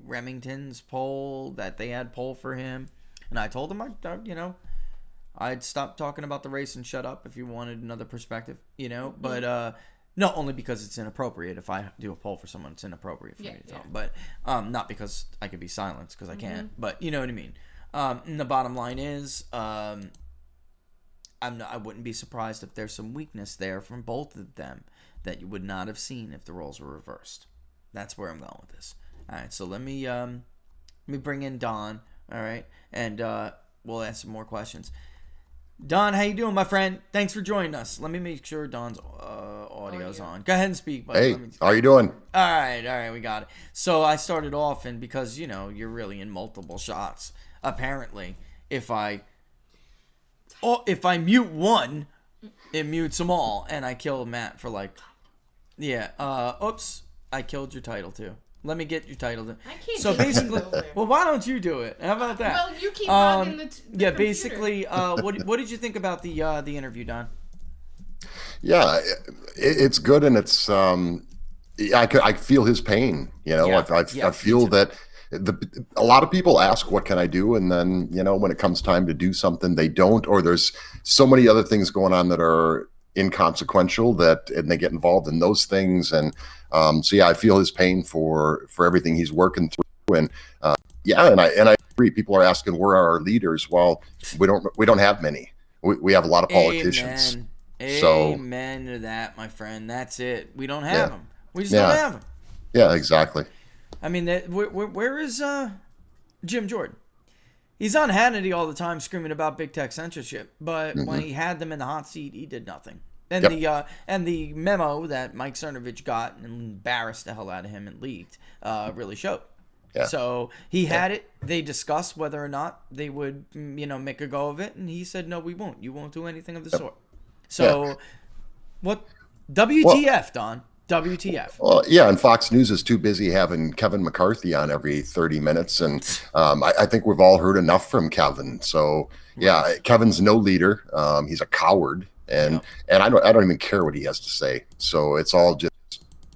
[SPEAKER 3] Remington's poll that they had poll for him. And I told him, I'd stop talking about the race and shut up if you wanted another perspective, But not only because it's inappropriate. If I do a poll for someone, it's inappropriate for me to tell them. But not because I could be silenced because I can't. But you know what I mean. And the bottom line is, I wouldn't be surprised if there's some weakness there from both of them that you would not have seen if the roles were reversed. That's where I'm going with this. All right, so let me bring in Don. All right, and we'll ask some more questions. Don, how you doing, my friend? Thanks for joining us. Let me make sure Don's audio's on. Go ahead and speak. Buddy.
[SPEAKER 6] Hey, how you doing?
[SPEAKER 3] All right, we got it. So I started off, and because you're really in multiple shots. Apparently, if I mute one, it mutes them all, and I killed Matt for oops, I killed your title too. Let me get your title.
[SPEAKER 4] I can't.
[SPEAKER 3] So basically, well, why don't you do it? How about that?
[SPEAKER 4] Well, you keep logging the computer.
[SPEAKER 3] Basically, what did you think about the interview, Don?
[SPEAKER 6] Yeah, it's good, and it's I feel his pain. I feel that. A lot of people ask, what can I do? And then, when it comes time to do something, they don't, or there's so many other things going on that are inconsequential and they get involved in those things. And I feel his pain for everything he's working through. And and I agree. People are asking, where are our leaders? Well, we don't have many. We have a lot of politicians.
[SPEAKER 3] Amen to that, my friend. That's it. We don't have them. We just don't have them.
[SPEAKER 6] Yeah, exactly.
[SPEAKER 3] I mean, where is Jim Jordan? He's on Hannity all the time screaming about big tech censorship, but when he had them in the hot seat, he did nothing. And the memo that Mike Cernovich got and embarrassed the hell out of him and leaked really showed. Yeah. So he had it. They discussed whether or not they would, make a go of it, and he said, "No, we won't. You won't do anything of the sort." So, what? WTF, Don? WTF.
[SPEAKER 6] Well, yeah, and Fox News is too busy having Kevin McCarthy on every 30 minutes. And I think we've all heard enough from Kevin. So, Kevin's no leader. He's a coward. And I don't even care what he has to say. So it's all just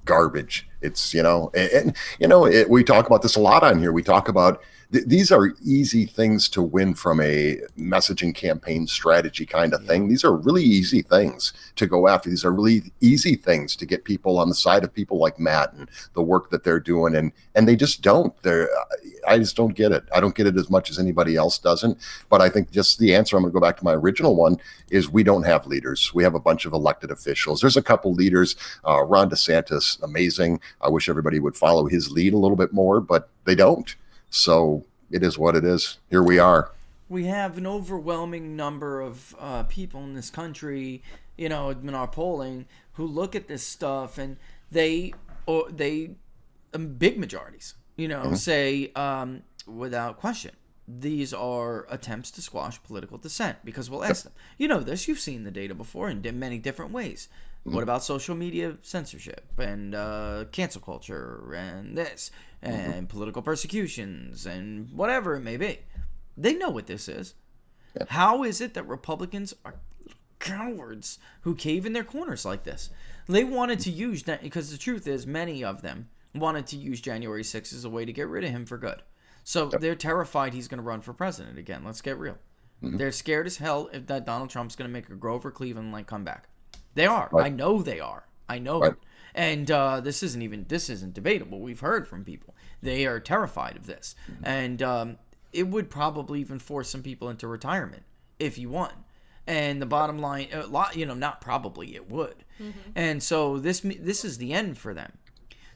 [SPEAKER 6] garbage. It's, we talk about this a lot on here. We talk about these are easy things to win from a messaging campaign strategy kind of thing. These are really easy things to go after. These are really easy things to get people on the side of people like Matt and the work that they're doing. And they just don't. I just don't get it. I don't get it as much as anybody else doesn't. But I think just the answer, I'm going to go back to my original one, is we don't have leaders. We have a bunch of elected officials. There's a couple leaders. Ron DeSantis, amazing. I wish everybody would follow his lead a little bit more, but they don't. So it is what it is. Here we are.
[SPEAKER 3] We have an overwhelming number of people in this country, in our polling, who look at this stuff and they big majorities, say without question, these are attempts to squash political dissent, because we'll ask them, this, you've seen the data before in many different ways. What about social media censorship and cancel culture and this and political persecutions and whatever it may be? They know what this is. Yeah. How is it that Republicans are cowards who cave in their corners like this? They wanted to use that, because the truth is many of them wanted to use January 6th as a way to get rid of him for good. So they're terrified he's going to run for president again. Let's get real. They're scared as hell that Donald Trump's going to make a Grover Cleveland-like comeback. They are. Right. I know they are. I know. Right. And this isn't debatable. We've heard from people. They are terrified of this. And it would probably even force some people into retirement if you won. And the bottom line, not probably, it would. And so this is the end for them.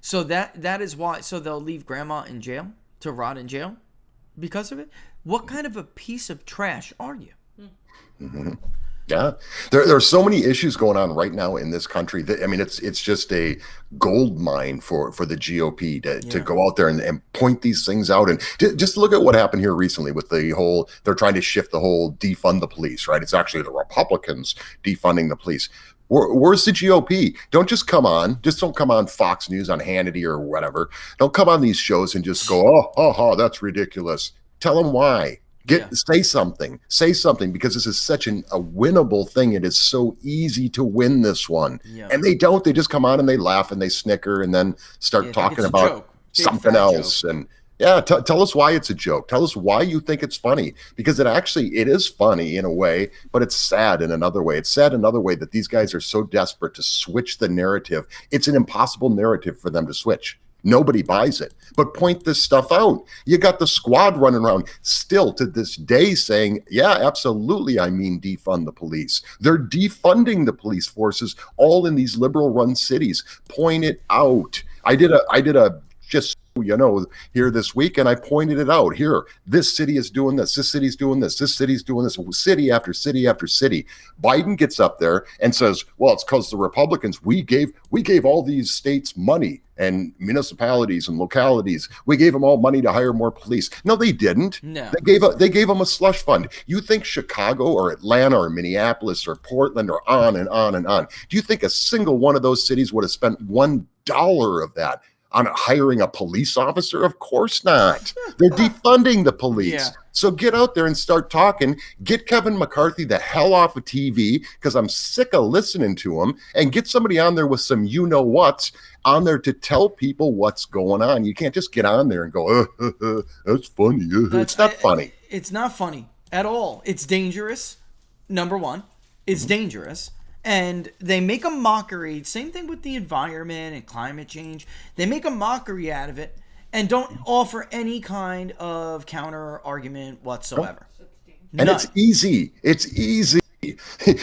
[SPEAKER 3] So that is why. So they'll leave grandma in jail to rot in jail because of it. What kind of a piece of trash are you?
[SPEAKER 6] Yeah, there are so many issues going on right now in this country. It's just a gold mine for the GOP to go out there and point these things out. And just look at what happened here recently with the whole, they're trying to shift the whole defund the police, right? It's actually the Republicans defunding the police. Where's the GOP? Don't come on Fox News, on Hannity or whatever. Don't come on these shows and just go, that's ridiculous. Tell them why. Say something, because this is such a winnable thing. It is so easy to win this one. Yeah. And they just come on and they laugh and they snicker and then start talking about something else. Joke. And tell us why it's a joke. Tell us why you think it's funny, because it is funny in a way, but it's sad in another way. It's sad in another way that these guys are so desperate to switch the narrative. It's an impossible narrative for them to switch. Nobody buys it. But point this stuff out. You got the squad running around still to this day saying, yeah, absolutely, I mean defund the police. They're defunding the police forces all in these liberal-run cities. Point it out. I did a just here this week, and I pointed it out. Here, this city is doing this. This city's doing this. This city's doing this. City after city after city. Biden gets up there and says, well, it's because the Republicans, we gave all these states money and municipalities and localities. We gave them all money to hire more police. No, they didn't. No. They gave them a slush fund. You think Chicago or Atlanta or Minneapolis or Portland or on and on and on. Do you think a single one of those cities would have spent $1 of that on hiring a police officer? Of course not. They're defunding the police. Yeah. So get out there and start talking. Get Kevin McCarthy the hell off of TV, because I'm sick of listening to him, and get somebody on there with some you-know-whats on there to tell people what's going on. You can't just get on there and go, that's funny. It's not funny.
[SPEAKER 3] It's not funny at all. It's dangerous, number one. It's dangerous. And they make a mockery. Same thing with the environment and climate change. They make a mockery out of it and don't offer any kind of counter argument whatsoever.
[SPEAKER 6] And it's easy.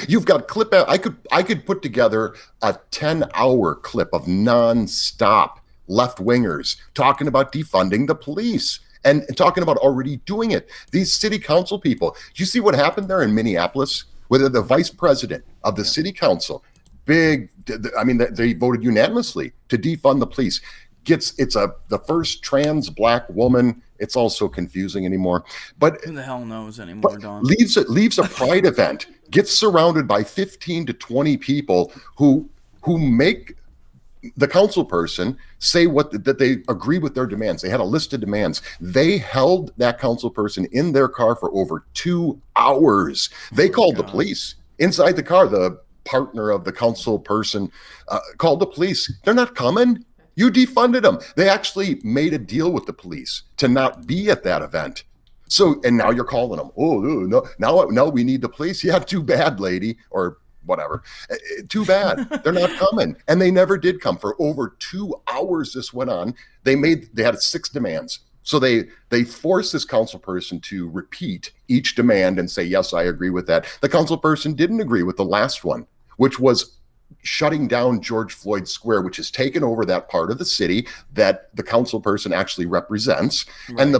[SPEAKER 6] You've got clip. I could put together a 10-hour clip of nonstop left-wingers talking about defunding the police and talking about already doing it. These city council people. Do you see what happened there in Minneapolis? Whether the vice president of the city council, they voted unanimously to defund the police. The first trans black woman. It's all so confusing anymore. But
[SPEAKER 3] who the hell knows anymore, Don?
[SPEAKER 6] Leaves a pride event, gets surrounded by 15 to 20 people who make the council person say that they agree with their demands. They had a list of demands. They held that council person in their car for over 2 hours. They called the police inside the car. The partner of the council person called the police. They're not coming. You defunded them. They actually made a deal with the police to not be at that event. So, and now you're calling them. Oh, no, now we need the police. Yeah, too bad, lady, or whatever. Too bad. They're not coming. And they never did come. For over 2 hours this went on. They had 6 demands. So they forced this council person to repeat each demand and say, yes, I agree with that. The council person didn't agree with the last one, which was shutting down George Floyd Square, which has taken over that part of the city that the council person actually represents. Right. And the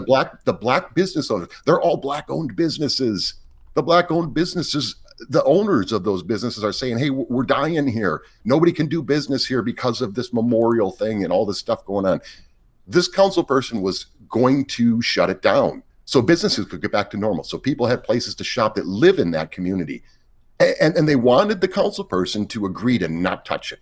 [SPEAKER 6] black business owners, they're all black-owned businesses. The black-owned businesses, the owners of those businesses are saying, hey, we're dying here. Nobody can do business here because of this memorial thing and all this stuff going on. this council person was going to shut it down so businesses could get back to normal, so people had places to shop that live in that community. And they wanted the council person to agree to not touch it.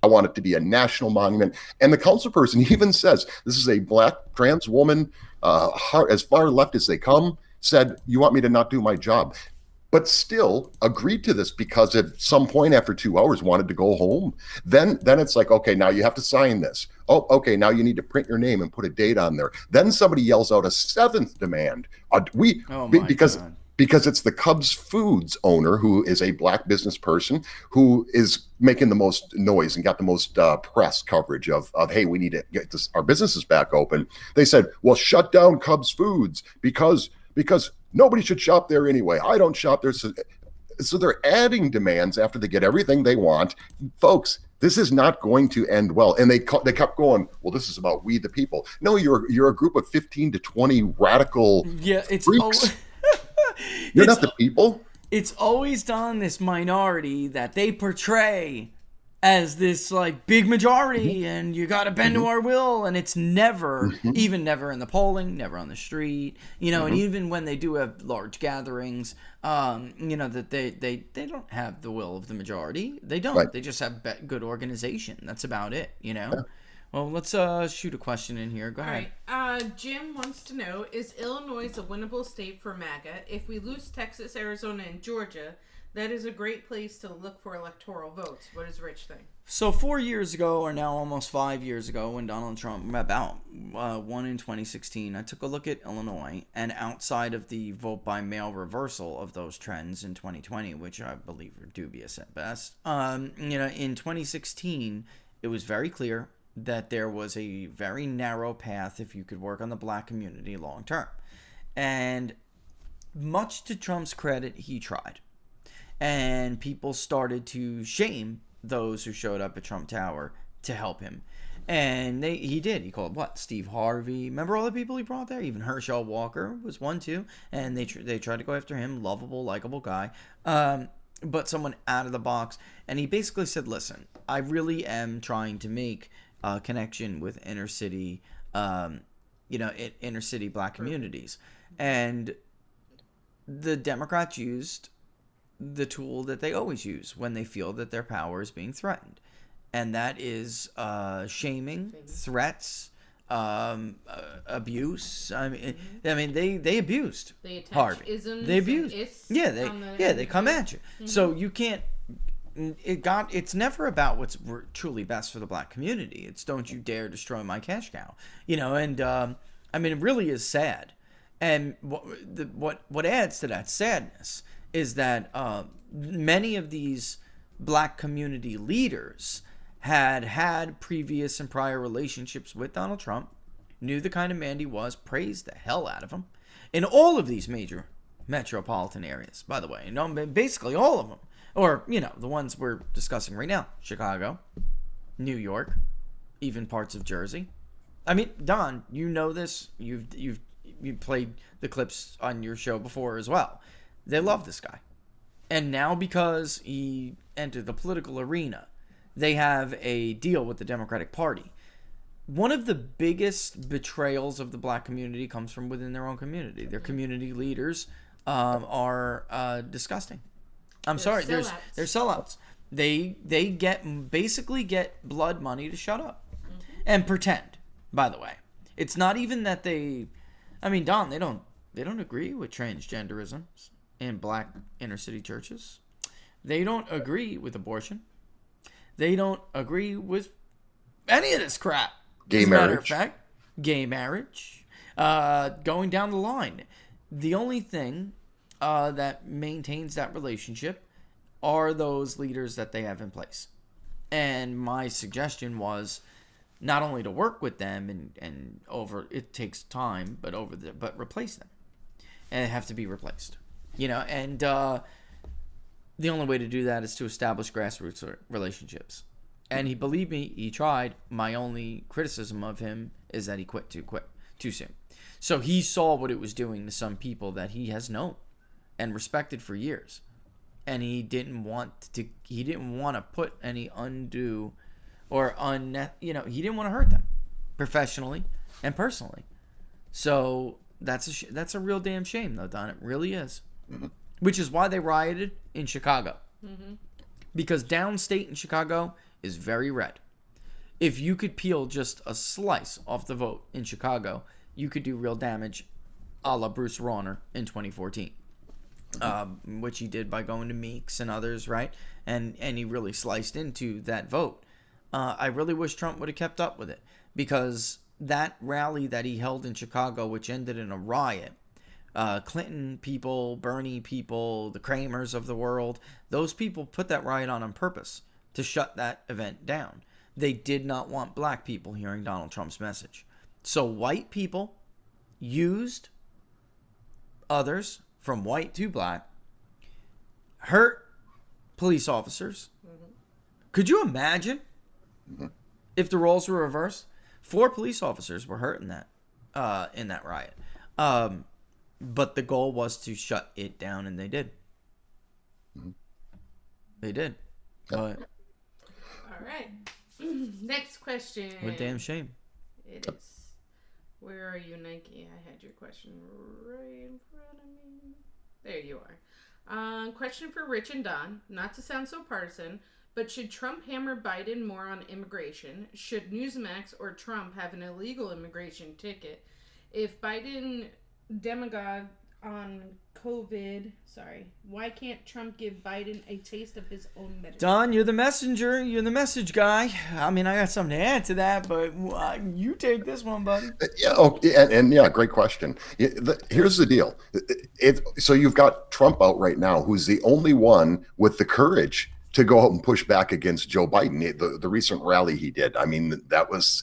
[SPEAKER 6] I want it to be a national monument. And the council person even says, this is a black trans woman, as far left as they come, said, you want me to not do my job? But still agreed to this because at some point after 2 hours wanted to go home. Then it's like, okay, now you have to sign this. Oh, okay, now you need to print your name and put a date on there. Then somebody yells out a seventh demand. Because it's the Cubs Foods owner, who is a black business person, who is making the most noise and got the most press coverage of hey, we need to get our businesses back open. They said, well, shut down Cubs Foods because nobody should shop there anyway. I don't shop there. So they're adding demands after they get everything they want. Folks, this is not going to end well. And they kept going, well, this is about we the people. No, you're a group of 15 to 20 radical freaks. You're not the people.
[SPEAKER 3] It's always done this minority that they portray as this like big majority, and you got to bend to our will, and it's never, even never in the polling, never on the street, and even when they do have large gatherings, that they don't have the will of the majority. They don't. Right. They just have good organization. That's about it. Yeah. Well, let's shoot a question in here. Go ahead.
[SPEAKER 4] All right. Jim wants to know, is Illinois a winnable state for MAGA? If we lose Texas, Arizona, and Georgia, that is a great place to look for electoral votes. What does Rich think?
[SPEAKER 3] So 4 years ago, or now almost 5 years ago, when Donald Trump won in 2016, I took a look at Illinois, and outside of the vote by mail reversal of those trends in 2020, which I believe are dubious at best, in 2016, it was very clear that there was a very narrow path if you could work on the black community long term. And much to Trump's credit, he tried. And people started to shame those who showed up at Trump Tower to help him. And he did. He called, Steve Harvey. Remember all the people he brought there? Even Herschel Walker was one too. And they tried to go after him. Lovable, likable guy. But someone out of the box. And he basically said, listen, I really am trying to make a connection with inner city black communities. And the Democrats used the tool that they always use when they feel that their power is being threatened. And that is shaming, threats, abuse. I mean, they abused Harvey. They abused. They come at you. So you can't. It's never about what's truly best for the black community. It's don't you dare destroy my cash cow. And it really is sad. And what adds to that sadness is that many of these black community leaders had previous and prior relationships with Donald Trump, knew the kind of man he was, praised the hell out of him in all of these major metropolitan areas, by the way. Basically all of them. Or, the ones we're discussing right now. Chicago, New York, even parts of Jersey. I mean, Don, you know this. You've played the clips on your show before as well. They love this guy. And now because he entered the political arena, they have a deal with the Democratic Party. One of the biggest betrayals of the black community comes from within their own community. Their community leaders are disgusting. I'm sorry, they're sellouts. They basically get blood money to shut up and pretend. By the way, it's not even that Don, they don't agree with transgenderism in black inner city churches. They don't agree with abortion. They don't agree with any of this crap.
[SPEAKER 6] Gay marriage. As a matter of fact,
[SPEAKER 3] gay marriage. Going down the line, the only thing that maintains that relationship are those leaders that they have in place. And my suggestion was not only to work with them and it takes time, but replace them. And they have to be replaced. And the only way to do that is to establish grassroots relationships. And believe me, he tried. My only criticism of him is that he quit too soon. So he saw what it was doing to some people that he has known and respected for years, and he didn't want to put any undue or he didn't want to hurt them professionally and personally. So that's a real damn shame, though, Don. It really is. Mm-hmm. Which is why they rioted in Chicago. Mm-hmm. Because downstate in Chicago is very red. If you could peel just a slice off the vote in Chicago, you could do real damage a la Bruce Rauner in 2014. Which he did by going to Meeks and others, right? And he really sliced into that vote. I really wish Trump would have kept up with it, because that rally that he held in Chicago, which ended in a riot, Clinton people, Bernie people, the Kramers of the world, those people put that riot on purpose to shut that event down. They did not want black people hearing Donald Trump's message. So white people used others from white to black, hurt police officers. Mm-hmm. Could you imagine if the roles were reversed? 4 police officers were hurt in that riot. But the goal was to shut it down, and they did. Mm-hmm. They did.
[SPEAKER 4] All right. Next question.
[SPEAKER 3] What damn shame.
[SPEAKER 4] It is. Where are you, Nike? I had your question right in front of me. There you are. Question for Rich and Don. Not to sound so partisan, but should Trump hammer Biden more on immigration? Should Newsmax or Trump have an illegal immigration ticket? If Biden demagogue on COVID, why can't Trump give Biden a taste of his own medicine?
[SPEAKER 3] Don, you're the messenger. You're the message guy. I mean, I got something to add to that, but you take this one, buddy.
[SPEAKER 6] Yeah. Okay. And yeah, great question. Here's the deal. So you've got Trump out right now, who's the only one with the courage to go out and push back against Joe Biden. The recent rally he did, I mean, that's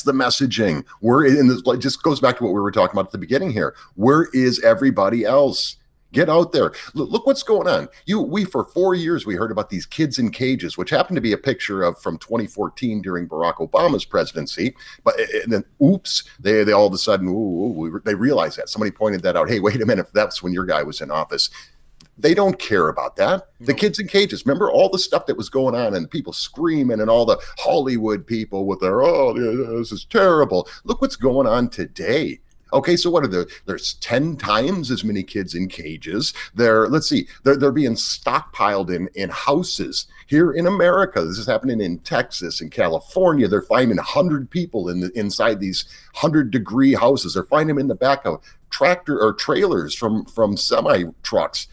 [SPEAKER 6] the messaging. We're in this, it just goes back to what we were talking about at the beginning here. Where is everybody else? Get out there. Look what's going on. We for 4 years, we heard about these kids in cages, which happened to be a picture from 2014 during Barack Obama's presidency. But and then, oops, they all of a sudden, they realized that. Somebody pointed that out. Hey, wait a minute. That's when your guy was in office. They don't care about that. The kids in cages. Remember all the stuff that was going on and people screaming and all the Hollywood people with their, this is terrible. Look what's going on today. Okay, so what are there's 10 times as many kids in cages. They're being stockpiled in houses here in America. This is happening in Texas and California. They're finding 100 people inside these 100-degree houses. They're finding them in the back of tractor or trailers from semi trucks.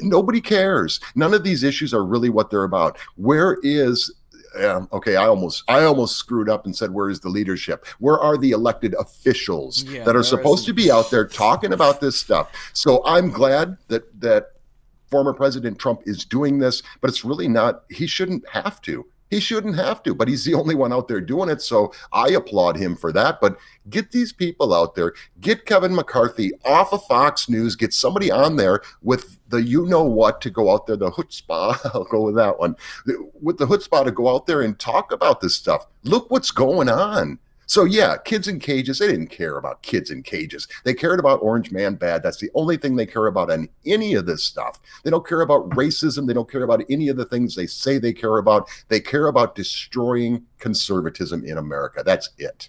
[SPEAKER 6] Nobody cares. None of these issues are really what they're about. Where is I almost screwed up and said, where is the leadership? Where are the elected officials that are supposed to be out there talking about this stuff? So I'm glad that former President Trump is doing this, but it's really not, he shouldn't have to. He shouldn't have to, but he's the only one out there doing it. So I applaud him for that. But get these people out there, get Kevin McCarthy off of Fox News, get somebody on there with the you-know-what to go out there, the chutzpah, I'll go with that one, with the chutzpah to go out there and talk about this stuff. Look what's going on. So yeah, kids in cages, they didn't care about kids in cages. They cared about Orange Man bad. That's the only thing they care about on any of this stuff. They don't care about racism. They don't care about any of the things they say they care about. They care about destroying conservatism in America. That's it.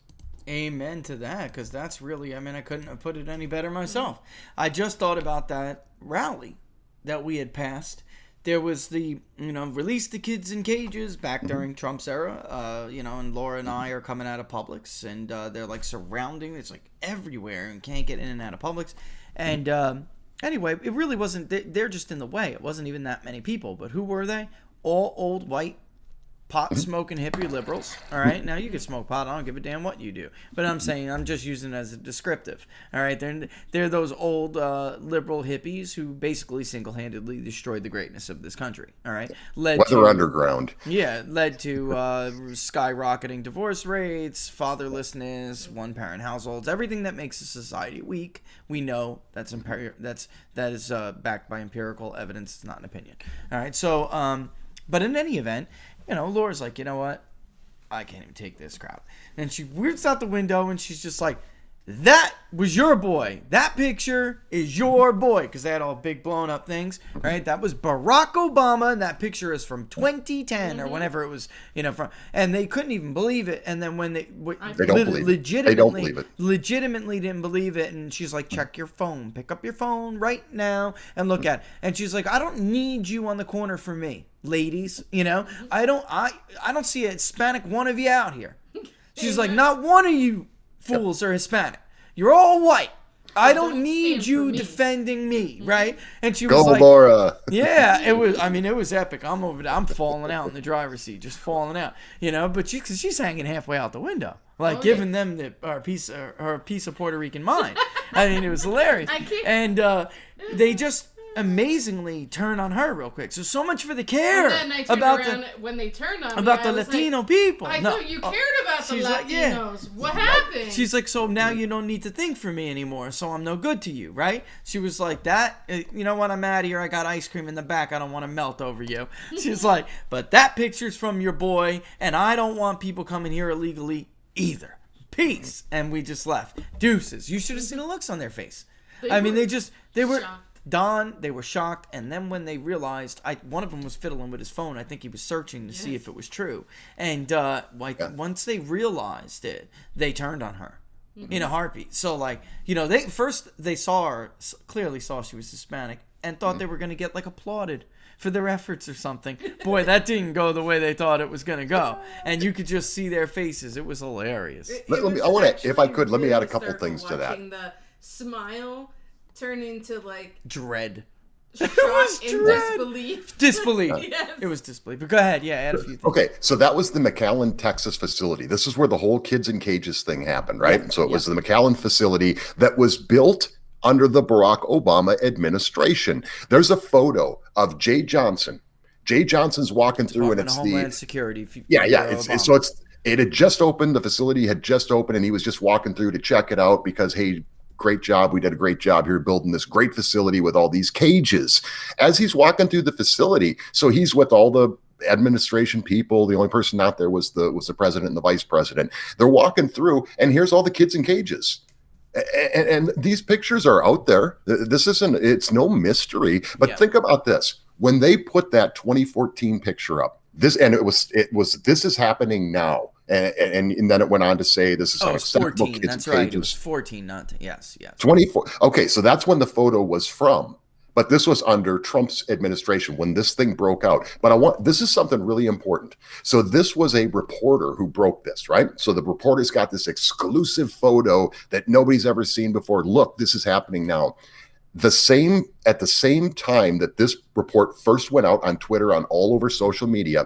[SPEAKER 3] Amen to that, because that's really, I couldn't have put it any better myself. I just thought about that rally that we had passed. There was the, release the kids in cages back during Trump's era, and Laura and I are coming out of Publix, and they're like surrounding, it's like everywhere, and can't get in and out of Publix. And anyway, it really wasn't, they're just in the way. It wasn't even that many people, but who were they? All old white pot-smoking hippie liberals. All right, now you can smoke pot. I don't give a damn what you do. But I'm saying, I'm just using it as a descriptive. All right, they're those old liberal hippies who basically single-handedly destroyed the greatness of this country. All right,
[SPEAKER 6] underground. Yeah,
[SPEAKER 3] led to skyrocketing divorce rates, fatherlessness, one-parent households, everything that makes a society weak. We know that is backed by empirical evidence. It's not an opinion. All right, so but in any event, Laura's like, you know what? I can't even take this crowd. And she weirds out the window and she's just like, that was your boy. That picture is your boy. Because they had all big blown up things, right? That was Barack Obama. And that picture is from 2010 or whenever it was, from. And they couldn't even believe it. And then when they
[SPEAKER 6] don't believe it. They don't believe it.
[SPEAKER 3] Legitimately didn't believe it. And she's like, check your phone. Pick up your phone right now and look at it. And she's like, I don't need you on the corner for me, ladies. I don't see a Hispanic one of you out here. She's like, not one of you fools are Hispanic. You're all white. I don't need you defending me, right? And she was like,
[SPEAKER 6] Laura.
[SPEAKER 3] Yeah, it was epic. I'm over there. I'm falling out in the driver's seat, just falling out, But she's hanging halfway out the window, giving them her piece of Puerto Rican mind. It was hilarious. And they just amazingly turn on her real quick. So much for the care about
[SPEAKER 4] when they turned on
[SPEAKER 3] about the Latino people.
[SPEAKER 4] I thought you cared about the Latinos.
[SPEAKER 3] Like, yeah.
[SPEAKER 4] What happened?
[SPEAKER 3] She's like, so now you don't need to think for me anymore. So I'm no good to you, right? She was like, that. You know what? I'm out of here. I got ice cream in the back. I don't want to melt over you. She's like, but that picture's from your boy, and I don't want people coming here illegally either. Peace. And we just left. Deuces. You should have seen the looks on their face. They were. Shocked. They were shocked, and then when they realized, one of them was fiddling with his phone. I think he was searching to see if it was true. And once they realized it, they turned on her in a heartbeat. So they saw her, clearly saw she was Hispanic, and thought they were going to get applauded for their efforts or something. Boy, that didn't go the way they thought it was going to go, and you could just see their fases. It was hilarious.
[SPEAKER 6] Let me add a couple things to that.
[SPEAKER 4] The smile turn into
[SPEAKER 3] dread.
[SPEAKER 4] Shock and
[SPEAKER 3] disbelief.
[SPEAKER 4] Yes.
[SPEAKER 3] It was disbelief. But go ahead. Yeah, add a few things.
[SPEAKER 6] Okay, so that was the McAllen, Texas facility. This is where the whole kids in cages thing happened, right? Yeah. So it was the McAllen facility that was built under the Barack Obama administration. There's a photo of Jay Johnson. Jay Johnson's walking through, and it's
[SPEAKER 3] Homeland Security.
[SPEAKER 6] It had just opened. The facility had just opened, and he was just walking through to check it out because, hey, great job. We did a great job here building this great facility with all these cages. As he's walking through the facility, so he's with all the administration people. The only person out there was the president and the vice president. They're walking through, and here's all the kids in cages. And these pictures are out there. It's no mystery. But think about this. When they put that 2014 picture up, this is happening now. And then it went on to say this is unacceptable.
[SPEAKER 3] 14. That's right. It was 14, yes.
[SPEAKER 6] 24. Okay, so that's when the photo was from. But this was under Trump's administration when this thing broke out. But this is something really important. So this was a reporter who broke this, right? So the reporter's got this exclusive photo that nobody's ever seen before. Look, this is happening now. At the same time that this report first went out on Twitter, on all over social media,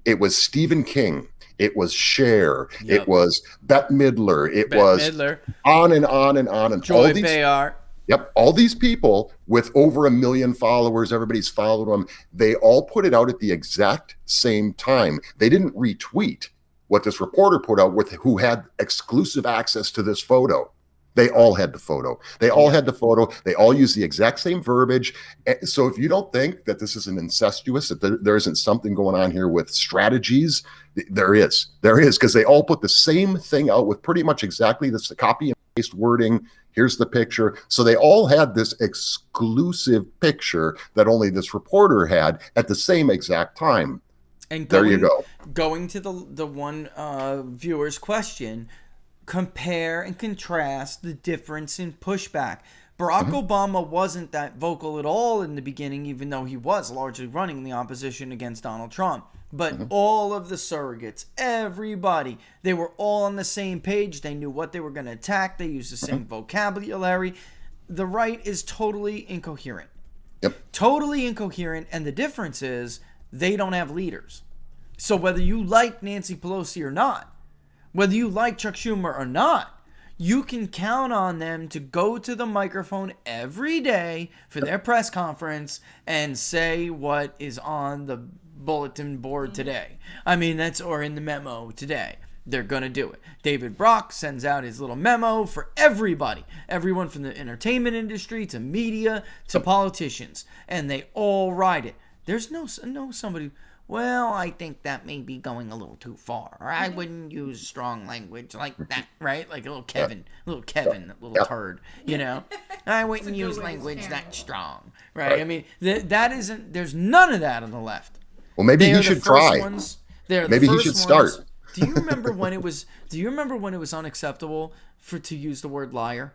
[SPEAKER 6] it was Stephen King. It was Cher. Yep. It was Bette Midler. On and on and on. And
[SPEAKER 3] Joy Behar.
[SPEAKER 6] Yep. All these people with over 1 million followers, everybody's followed them. They all put it out at the exact same time. They didn't retweet what this reporter put out who had exclusive access to this photo. They all had the photo. They all used the exact same verbiage. So if you don't think that this isn't incestuous, that there isn't something going on here with strategies, there is, because they all put the same thing out with pretty much exactly this copy and paste wording. Here's the picture. So they all had this exclusive picture that only this reporter had at the same exact time.
[SPEAKER 3] And
[SPEAKER 6] there you go.
[SPEAKER 3] Going to the one viewer's question, compare and contrast the difference in pushback. Barack Obama wasn't that vocal at all in the beginning, even though he was largely running the opposition against Donald Trump. But all of the surrogates, everybody, they were all on the same page. They knew what they were going to attack. They used the same vocabulary. The right is totally incoherent.
[SPEAKER 6] Yep.
[SPEAKER 3] Totally incoherent. And the difference is they don't have leaders. So whether you like Nancy Pelosi or not, whether you like Chuck Schumer or not, you can count on them to go to the microphone every day for their press conference and say what is on the bulletin board today. Or in the memo today. They're going to do it. David Brock sends out his little memo for everybody. Everyone from the entertainment industry to media to politicians. And they all write it. There's no somebody... well, I think that may be going a little too far, or I wouldn't use strong language like that, right? Like a little Kevin, little turd, you know? I wouldn't use language that strong, right? I mean, that isn't, there's none of that on the left.
[SPEAKER 6] Well, maybe he should try. Maybe he should start.
[SPEAKER 3] Do you remember when it was unacceptable to use the word liar?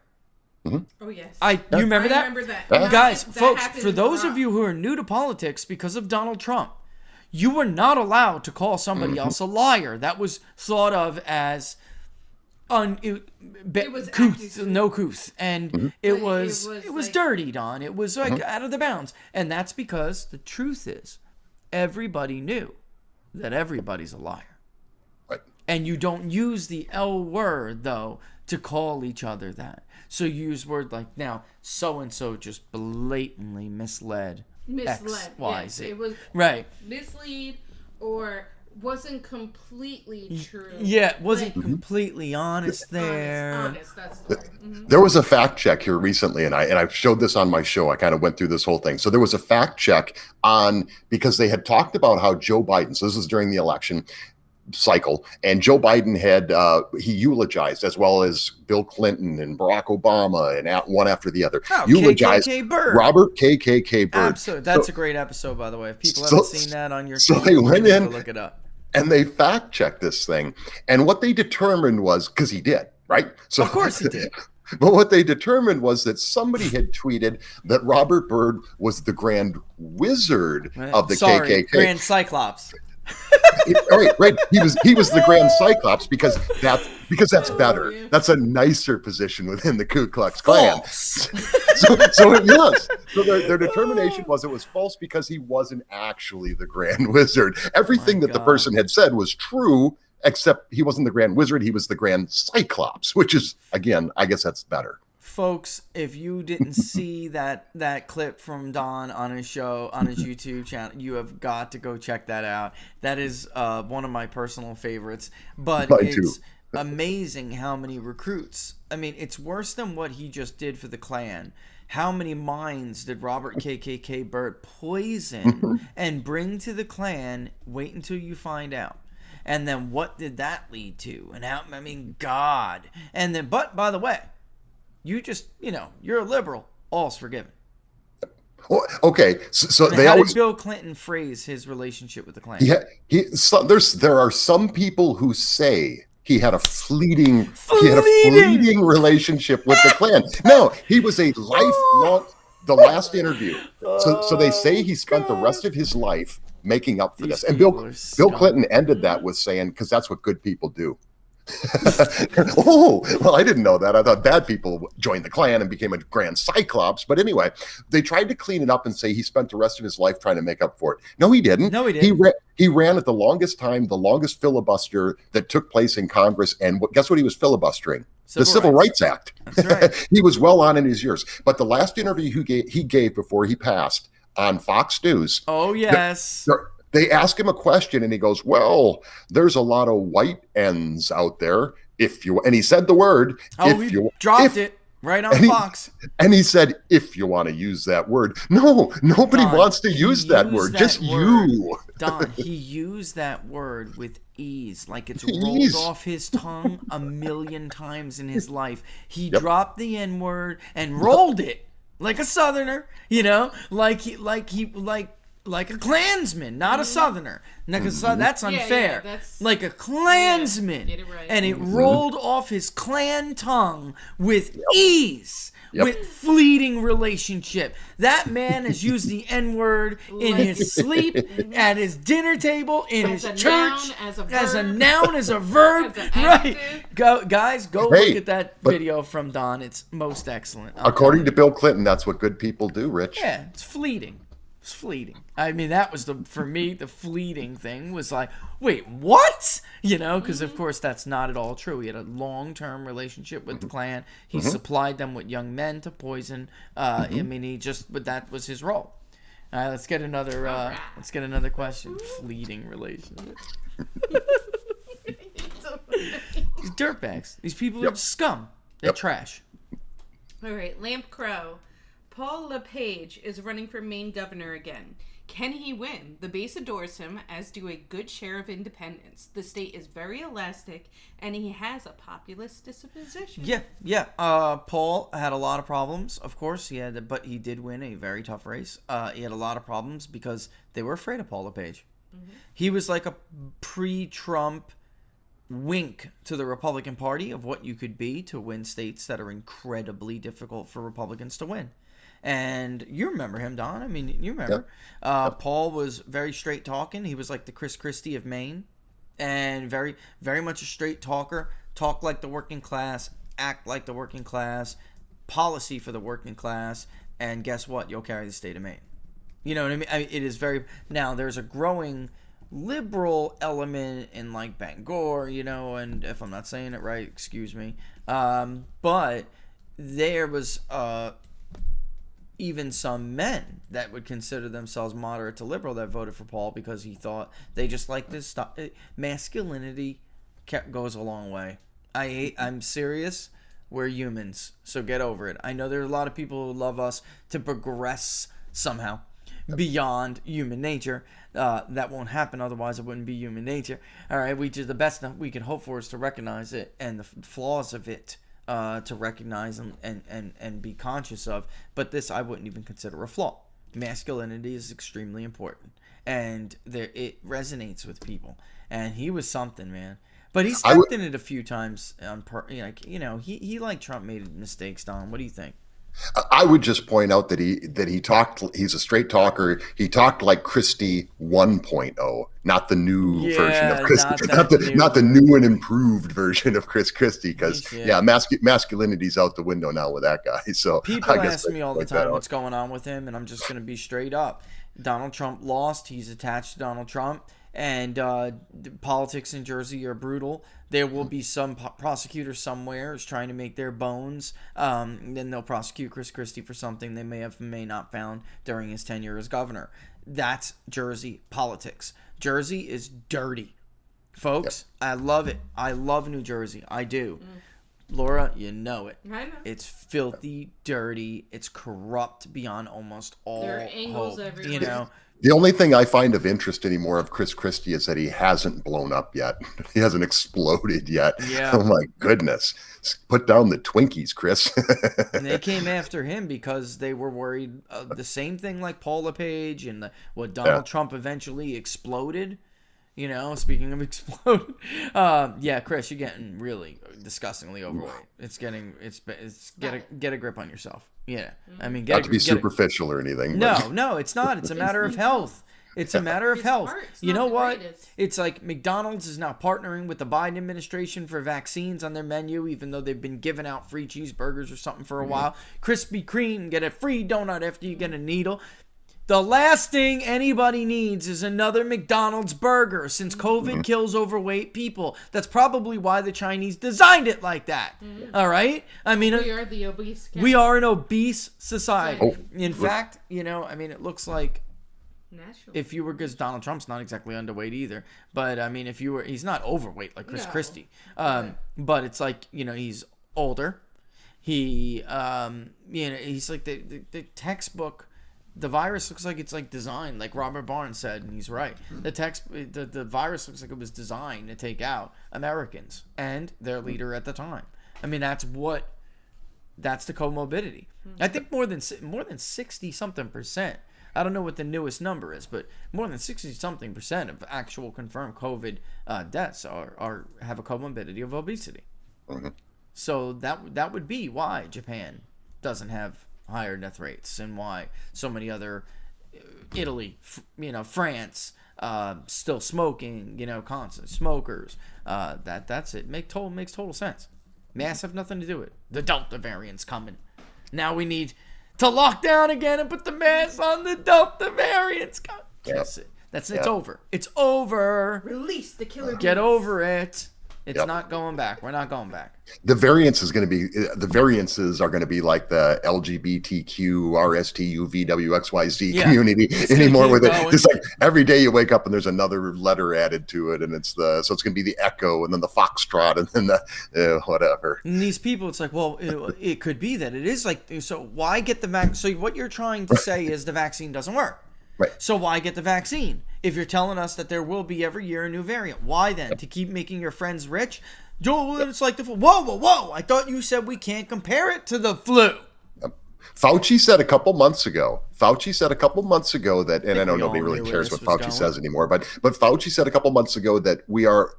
[SPEAKER 6] Mm-hmm.
[SPEAKER 4] Oh yes.
[SPEAKER 3] You remember that?
[SPEAKER 4] Remember that.
[SPEAKER 3] Guys, folks, for those of you who are new to politics because of Donald Trump, you were not allowed to call somebody else a liar. That was thought of as couth, and it was dirtied on. It was like out of the bounds, and that's because the truth is, everybody knew that everybody's a liar,
[SPEAKER 6] right?
[SPEAKER 3] And you don't use the L word though to call each other that. So you use words like, now so and so just blatantly misled X, Y,
[SPEAKER 4] yes.
[SPEAKER 3] Z.
[SPEAKER 4] It was
[SPEAKER 3] right.
[SPEAKER 4] Mislead or wasn't completely true.
[SPEAKER 3] Yeah, wasn't completely honest there.
[SPEAKER 4] Honest, that's the word. Mm-hmm.
[SPEAKER 6] There was a fact check here recently, and I showed this on my show. I kind of went through this whole thing. So there was a fact check because they had talked about how Joe Biden, so this was during the election cycle, and Joe Biden had he eulogized, as well as Bill Clinton and Barack Obama, and one after the other, eulogized
[SPEAKER 3] KKK Byrd.
[SPEAKER 6] Robert KKK Byrd.
[SPEAKER 3] Absolutely, that's a great episode, by the way. If people haven't seen that on your channel,
[SPEAKER 6] they went in,
[SPEAKER 3] look it up,
[SPEAKER 6] and they fact checked this thing, and what they determined was, because he did, right? So
[SPEAKER 3] of course he did.
[SPEAKER 6] But what they determined was that somebody had tweeted that Robert Byrd was the grand wizard of the KKK.
[SPEAKER 3] Grand Cyclops.
[SPEAKER 6] right. He was the Grand Cyclops because that's better. Yeah. That's a nicer position within the Ku Klux Klan. So yes. So their determination was it was false because he wasn't actually the Grand Wizard. Everything that the person had said was true, except he wasn't the Grand Wizard. He was the Grand Cyclops, which is, again, I guess that's better.
[SPEAKER 3] Folks, if you didn't see that clip from Don on his show, on his YouTube channel, you have got to go check that out. That is one of my personal favorites. But it's amazing how many recruits. I mean, it's worse than what he just did for the Klan. How many minds did Robert KKK Byrd poison and bring to the Klan? Wait until you find out. And then what did that lead to? And how, I mean, God. And then, but by the way, you just, you're a liberal. All's forgiven.
[SPEAKER 6] Well, okay, so
[SPEAKER 3] how did Bill Clinton phrase his relationship with the Klan?
[SPEAKER 6] Yeah, there are some people who say he had a fleeting relationship with the Klan. No, he was a lifelong. The last interview. So they say he spent the rest of his life making up for this. And Bill Clinton ended that with saying, because that's what good people do. Oh, well, I didn't know that. I thought bad people joined the Klan and became a Grand Cyclops. But anyway, they tried to clean it up and say he spent the rest of his life trying to make up for it. No, he didn't. He ran at the longest time, the longest filibuster that took place in Congress. And guess what he was filibustering? The Civil Rights Act.
[SPEAKER 3] That's right.
[SPEAKER 6] He was well on in his years. But the last interview he gave before he passed on Fox News.
[SPEAKER 3] Oh, yes.
[SPEAKER 6] They ask him a question and he goes, well, there's a lot of white ends out there. And he said the word.
[SPEAKER 3] Dropped it right on Fox.
[SPEAKER 6] And he said, if you want to use that word. No, nobody wants to use that word. Just you.
[SPEAKER 3] Don, he used that word with ease, like it's rolled off his tongue a million times in his life. He dropped the N word and rolled it like a Southerner, like a Klansman, not a Southerner. Because that's unfair. That's like a Klansman. Get it right. And it rolled off his Klan tongue with ease. With fleeting relationship. That man has used the N-word in his sleep, at his dinner table, in his church, as a noun, as a verb. Right. Look at that video from Don. It's most excellent.
[SPEAKER 6] According to Bill Clinton, that's what good people do, Rich.
[SPEAKER 3] Yeah, it's fleeting. It's fleeting. I mean, that was for me, the fleeting thing was like, wait, what? Because of course that's not at all true. He had a long-term relationship with the Klan. He supplied them with young men to poison. I mean, but that was his role. All right, let's get another question. Fleeting relationship. These dirtbags. These people are scum. They're trash.
[SPEAKER 4] All right, Lamp Crow. Paul LePage is running for Maine governor again. Can he win? The base adores him, as do a good share of independents. The state is very elastic, and he has a populist disposition.
[SPEAKER 3] Yeah. Paul had a lot of problems, of course. But he did win a very tough race. He had a lot of problems because they were afraid of Paul LePage. Mm-hmm. He was like a pre-Trump wink to the Republican Party of what you could be to win states that are incredibly difficult for Republicans to win. And you remember him, Don. I mean, you remember. Yep. Paul was very straight talking. He was like the Chris Christie of Maine, and very, very much a straight talker. Talk like the working class, act like the working class, policy for the working class, and guess what? You'll carry the state of Maine. You know what I mean? It is very... Now, there's a growing liberal element in like Bangor, you know, and if I'm not saying it right, excuse me. But there was... even some men that would consider themselves moderate to liberal that voted for Paul because he thought they just like this stuff. Masculinity goes a long way. I'm serious. We're humans, so get over it. I know there's a lot of people who love us to progress somehow beyond human nature. That won't happen, otherwise it wouldn't be human nature. All right, the best we can hope for is to recognize it and the flaws of it. To recognize and be conscious of, but this I wouldn't even consider a flaw. Masculinity is extremely important, and it resonates with people. And he was something, man. But he stepped in it a few times. He like Trump made mistakes. Don, what do you think?
[SPEAKER 6] I would just point out that he talked. He's a straight talker. He talked like Christie 1.0, not the new version of Christie, not the new and improved version of Chris Christie. Because masculinity's out the window now with that guy. So
[SPEAKER 3] people ask me all the time what's going on with him, and I'm just going to be straight up. Donald Trump lost. He's attached to Donald Trump. And politics in Jersey are brutal. There will be some prosecutor somewhere is trying to make their bones. Then they'll prosecute Chris Christie for something they may not found during his tenure as governor. That's Jersey politics. Jersey is dirty, folks. Yep. I love it. I love New Jersey. I do. Laura, you know it.
[SPEAKER 4] I know.
[SPEAKER 3] It's filthy, dirty. It's corrupt beyond almost all
[SPEAKER 4] there are angles
[SPEAKER 3] hope.
[SPEAKER 4] Everywhere.
[SPEAKER 3] You know.
[SPEAKER 6] The only thing I find of interest anymore of Chris Christie is that he hasn't blown up yet. He hasn't exploded yet.
[SPEAKER 3] Yeah.
[SPEAKER 6] Oh my goodness. Put down the Twinkies, Chris.
[SPEAKER 3] And they came after him because they were worried the same thing like Paul LePage and what Donald Trump eventually exploded. You know, speaking of explode, Chris, you're getting really disgustingly overweight. Get a grip on yourself. Yeah, I mean,
[SPEAKER 6] not to be superficial or anything.
[SPEAKER 3] No, it's not. It's a matter of health. It's a matter of health. You know what? It's like McDonald's is now partnering with the Biden administration for vaccines on their menu, even though they've been giving out free cheeseburgers or something for a while. Krispy Kreme, get a free donut after you get a needle. The last thing anybody needs is another McDonald's burger since COVID kills overweight people. That's probably why the Chinese designed it like that. All right? I mean,
[SPEAKER 4] we are the obese country.
[SPEAKER 3] We are an obese society. In fact, it looks like if you were, because Donald Trump's not exactly underweight either, but I mean, if you were, he's not overweight like Chris Christie. But it's like, he's older. He, he's like the textbook. The virus looks like it's like designed, like Robert Barnes said, and he's right. The virus looks like it was designed to take out Americans and their leader at the time. I mean, that's the comorbidity. I think more than 60-something%. I don't know what the newest number is, but more than 60-something% of actual confirmed COVID deaths have a comorbidity of obesity. Mm-hmm. So that would be why Japan doesn't have higher death rates and why so many other Italy, France, still smoking, constant smokers. That's it. Makes total sense. Masks have nothing to do with it. The Delta variant's coming. Now we need to lock down again and put the mask on. The Delta variant's coming. That's it. It's over. It's over.
[SPEAKER 4] Release the killer bees.
[SPEAKER 3] Get over it. It's not going back. We're not going back.
[SPEAKER 6] The variances are going to be like the LGBTQ, RSTU, VWXYZ community anymore. With it, it's like every day you wake up and there's another letter added to it, and it's going to be the Echo, and then the Foxtrot, and then the whatever.
[SPEAKER 3] And these people, it's like, well, it could be that it is like. So why get the vaccine? So what you're trying to say is the vaccine doesn't work.
[SPEAKER 6] Right.
[SPEAKER 3] So why get the vaccine? If you're telling us that there will be every year a new variant, why then? To keep making your friends rich? Joel, it's like the flu. Whoa. I thought you said we can't compare it to the flu.
[SPEAKER 6] Fauci said a couple months ago that, and I know nobody really cares what Fauci says anymore, but Fauci said a couple months ago that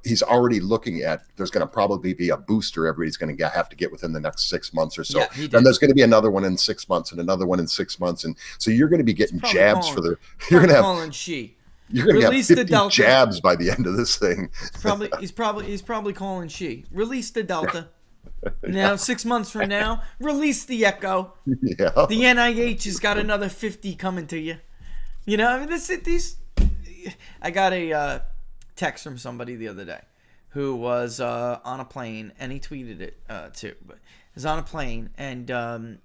[SPEAKER 6] he's already looking at, there's going to probably be a booster everybody's going to have to get within the next 6 months or so.
[SPEAKER 3] Yeah,
[SPEAKER 6] then there's going to be another one in 6 months and another one in 6 months. And so you're going to be getting jabs you're going to have 50 jabs by the end of this thing.
[SPEAKER 3] He's probably calling Xi. Release the Delta. Now, 6 months from now, release the Echo.
[SPEAKER 6] Yeah.
[SPEAKER 3] The NIH has got another 50 coming to you. You know, I mean, I got a text from somebody the other day who was on a plane, and he tweeted it too. But he was on a plane, and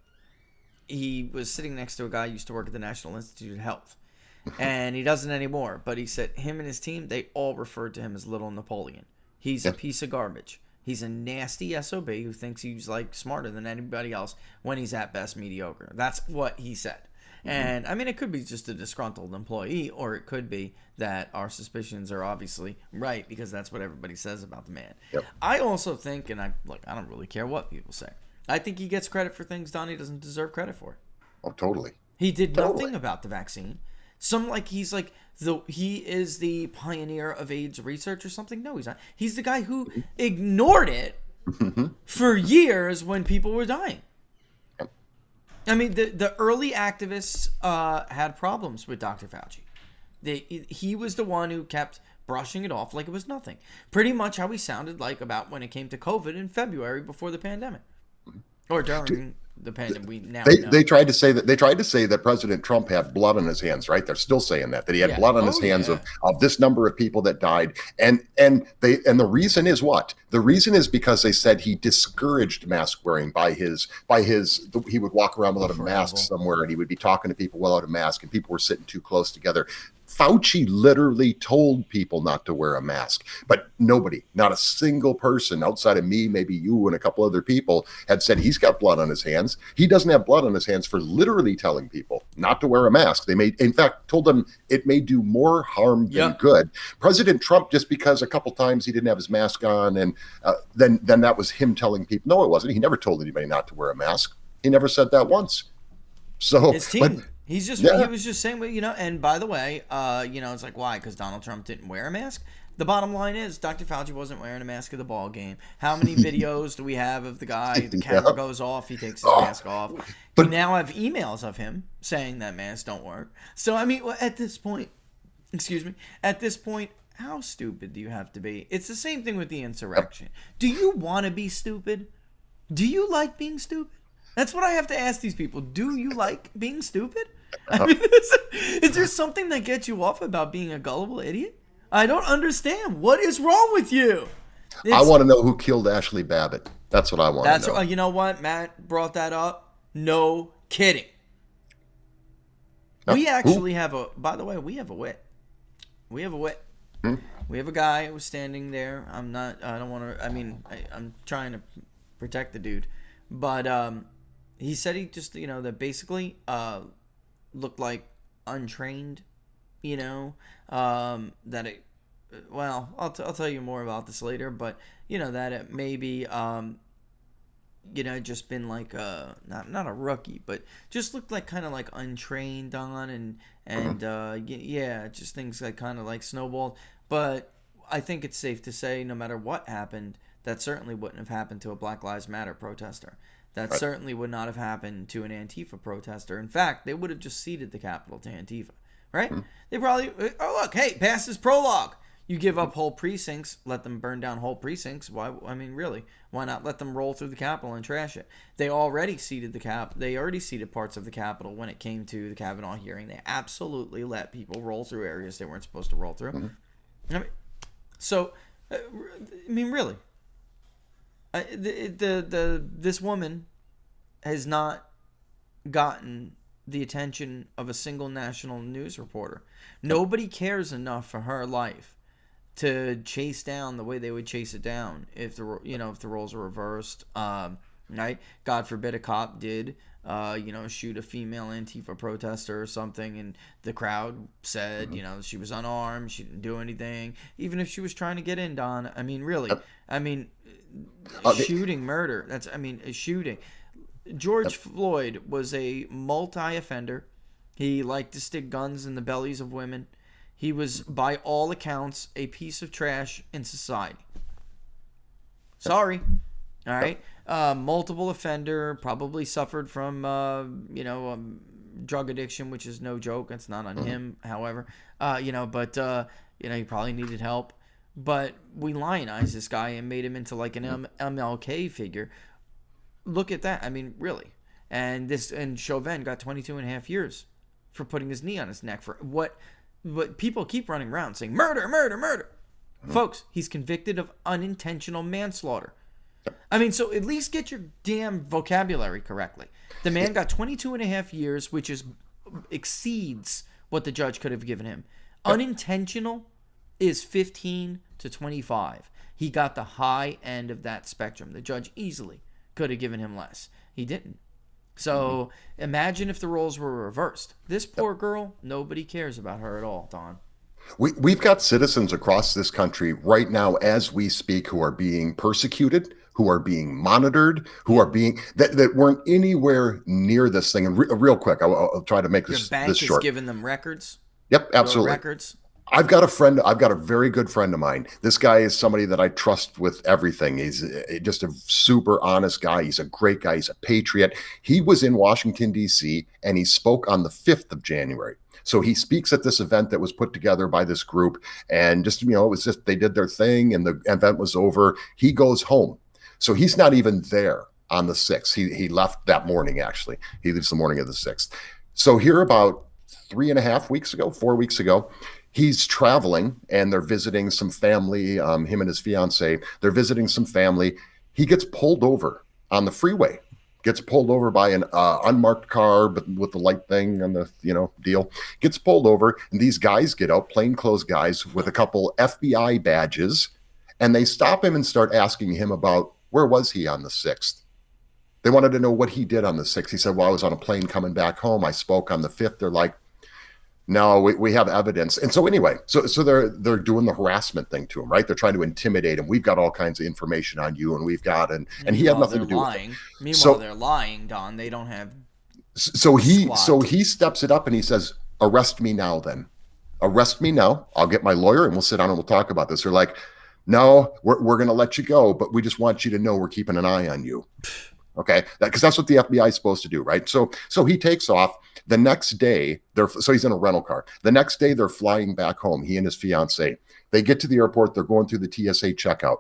[SPEAKER 3] he was sitting next to a guy who used to work at the National Institute of Health. And he doesn't anymore. But he said him and his team, they all referred to him as Little Napoleon. He's a piece of garbage. He's a nasty SOB who thinks he's like smarter than anybody else when he's at best mediocre. That's what he said. And I mean, it could be just a disgruntled employee, or it could be that our suspicions are obviously right because that's what everybody says about the man.
[SPEAKER 6] Yep.
[SPEAKER 3] I also think, and I don't really care what people say. I think he gets credit for things Donnie doesn't deserve credit for.
[SPEAKER 6] Oh, totally.
[SPEAKER 3] He did nothing about the vaccine. He is the pioneer of AIDS research or something. No, he's not. He's the guy who ignored it for years when people were dying. I mean, the early activists had problems with Dr. Fauci. He was the one who kept brushing it off like it was nothing. Pretty much how he sounded like about when it came to COVID in February before the pandemic. Or during the pandemic.
[SPEAKER 6] They tried to say that President Trump had blood on his hands, right? They're still saying that he had blood on his hands of this number of people that died. And the reason is what? The reason is because they said he discouraged mask wearing by his he would walk around without a mask somewhere, and he would be talking to people without a mask, and people were sitting too close together. Fauci literally told people not to wear a mask, but nobody, not a single person outside of me, maybe you and a couple other people, had said he's got blood on his hands. He doesn't have blood on his hands for literally telling people not to wear a mask. In fact, told them it may do more harm than good. President Trump, just because a couple times he didn't have his mask on, and then that was him telling people, no, it wasn't. He never told anybody not to wear a mask. He never said that once. So
[SPEAKER 3] his team. He was just saying, you know, and by the way, you know, it's like, why? Because Donald Trump didn't wear a mask? The bottom line is Dr. Fauci wasn't wearing a mask at the ball game. How many videos do we have of the guy, the camera goes off, he takes his mask off. But we now have emails of him saying that masks don't work. So, I mean, at this point, how stupid do you have to be? It's the same thing with the insurrection. Do you want to be stupid? Do you like being stupid? That's what I have to ask these people. Do you like being stupid? I mean, is there something that gets you off about being a gullible idiot? I don't understand. What is wrong with you?
[SPEAKER 6] I want to know who killed Ashley Babbitt. That's what I want to know.
[SPEAKER 3] You know what? Matt brought that up. No kidding. We actually have a, by the way, we have a wit. We have a wit. We have a guy who was standing there. I'm trying to protect the dude. But he said he just, you know, that basically looked like untrained, you know, that it, well, I'll tell you more about this later, but, you know, that it maybe, you know, just been like not a rookie, but just looked like kind of like untrained on and just things like kind of like snowballed. But I think it's safe to say no matter what happened, that certainly wouldn't have happened to a Black Lives Matter protester. That certainly would not have happened to an Antifa protester. In fact, they would have just ceded the Capitol to Antifa, right? They probably, oh, look, hey, pass this prologue. You give up whole precincts, let them burn down whole precincts. Why? I mean, really, why not let them roll through the Capitol and trash it? They already ceded They already ceded parts of the Capitol when it came to the Kavanaugh hearing. They absolutely let people roll through areas they weren't supposed to roll through. I mean, so, I mean, really. This woman has not gotten the attention of a single national news reporter. Nobody cares enough for her life to chase down the way they would chase it down if the roles are reversed. right? God forbid a cop did, shoot a female Antifa protester or something, and the crowd said, she was unarmed, she didn't do anything, even if she was trying to get in, Don. I mean, really. I mean, shooting, murder. A shooting. George Floyd was a multi-offender. He liked to stick guns in the bellies of women. He was, by all accounts, a piece of trash in society. Sorry. All right. Multiple offender, probably suffered from, drug addiction, which is no joke. It's not on him, however. He probably needed help. But we lionized this guy and made him into like an MLK figure. Look at that. I mean, really. And Chauvin got 22 and a half years for putting his knee on his neck for what people keep running around saying, murder, murder, murder. Folks, he's convicted of unintentional manslaughter. I mean, so at least get your damn vocabulary correctly. The man got 22 and a half years, which exceeds what the judge could have given him. Unintentional is 15 to 25. He got the high end of that spectrum. The judge easily could have given him less. He didn't. So imagine if the roles were reversed. This poor girl, nobody cares about her at all, Don.
[SPEAKER 6] We've got citizens across this country right now as we speak who are being persecuted, who are being monitored, who are being that weren't anywhere near this thing. And real quick, I'll try to make this short.
[SPEAKER 3] Your bank is giving them records?
[SPEAKER 6] Yep, absolutely.
[SPEAKER 3] Records?
[SPEAKER 6] I've got a very good friend of mine. This guy is somebody that I trust with everything. He's just a super honest guy. He's a great guy. He's a patriot. He was in Washington, D.C., and he spoke on the 5th of January. So he speaks at this event that was put together by this group. And just, it was just, they did their thing and the event was over. He goes home. So he's not even there on the 6th. He left that morning, actually. He leaves the morning of the 6th. So here about 4 weeks ago, he's traveling and they're visiting some family, him and his fiance. They're visiting some family. He gets pulled over on the freeway, gets pulled over by an unmarked car, but with the light thing on the, deal, gets pulled over. And these guys get out, plainclothes guys with a couple FBI badges, and they stop him and start asking him about where was he on the 6th. They wanted to know what he did on the 6th. He said, well, I was on a plane coming back home. I spoke on the 5th. They're like, no, we have evidence. And so anyway, so they're doing the harassment thing to him, right? They're trying to intimidate him. We've got all kinds of information on you, and and he had nothing to do with it.
[SPEAKER 3] Meanwhile, they're lying, Don. They don't have.
[SPEAKER 6] So he steps it up and he says, "Arrest me now, then. Arrest me now. I'll get my lawyer and we'll sit down and we'll talk about this." They're like, "No, we're going to let you go, but we just want you to know we're keeping an eye on you." Okay, because that's what the FBI is supposed to do, right? So he takes off. The next day, he's in a rental car. The next day, they're flying back home, he and his fiance. They get to the airport. They're going through the TSA checkout.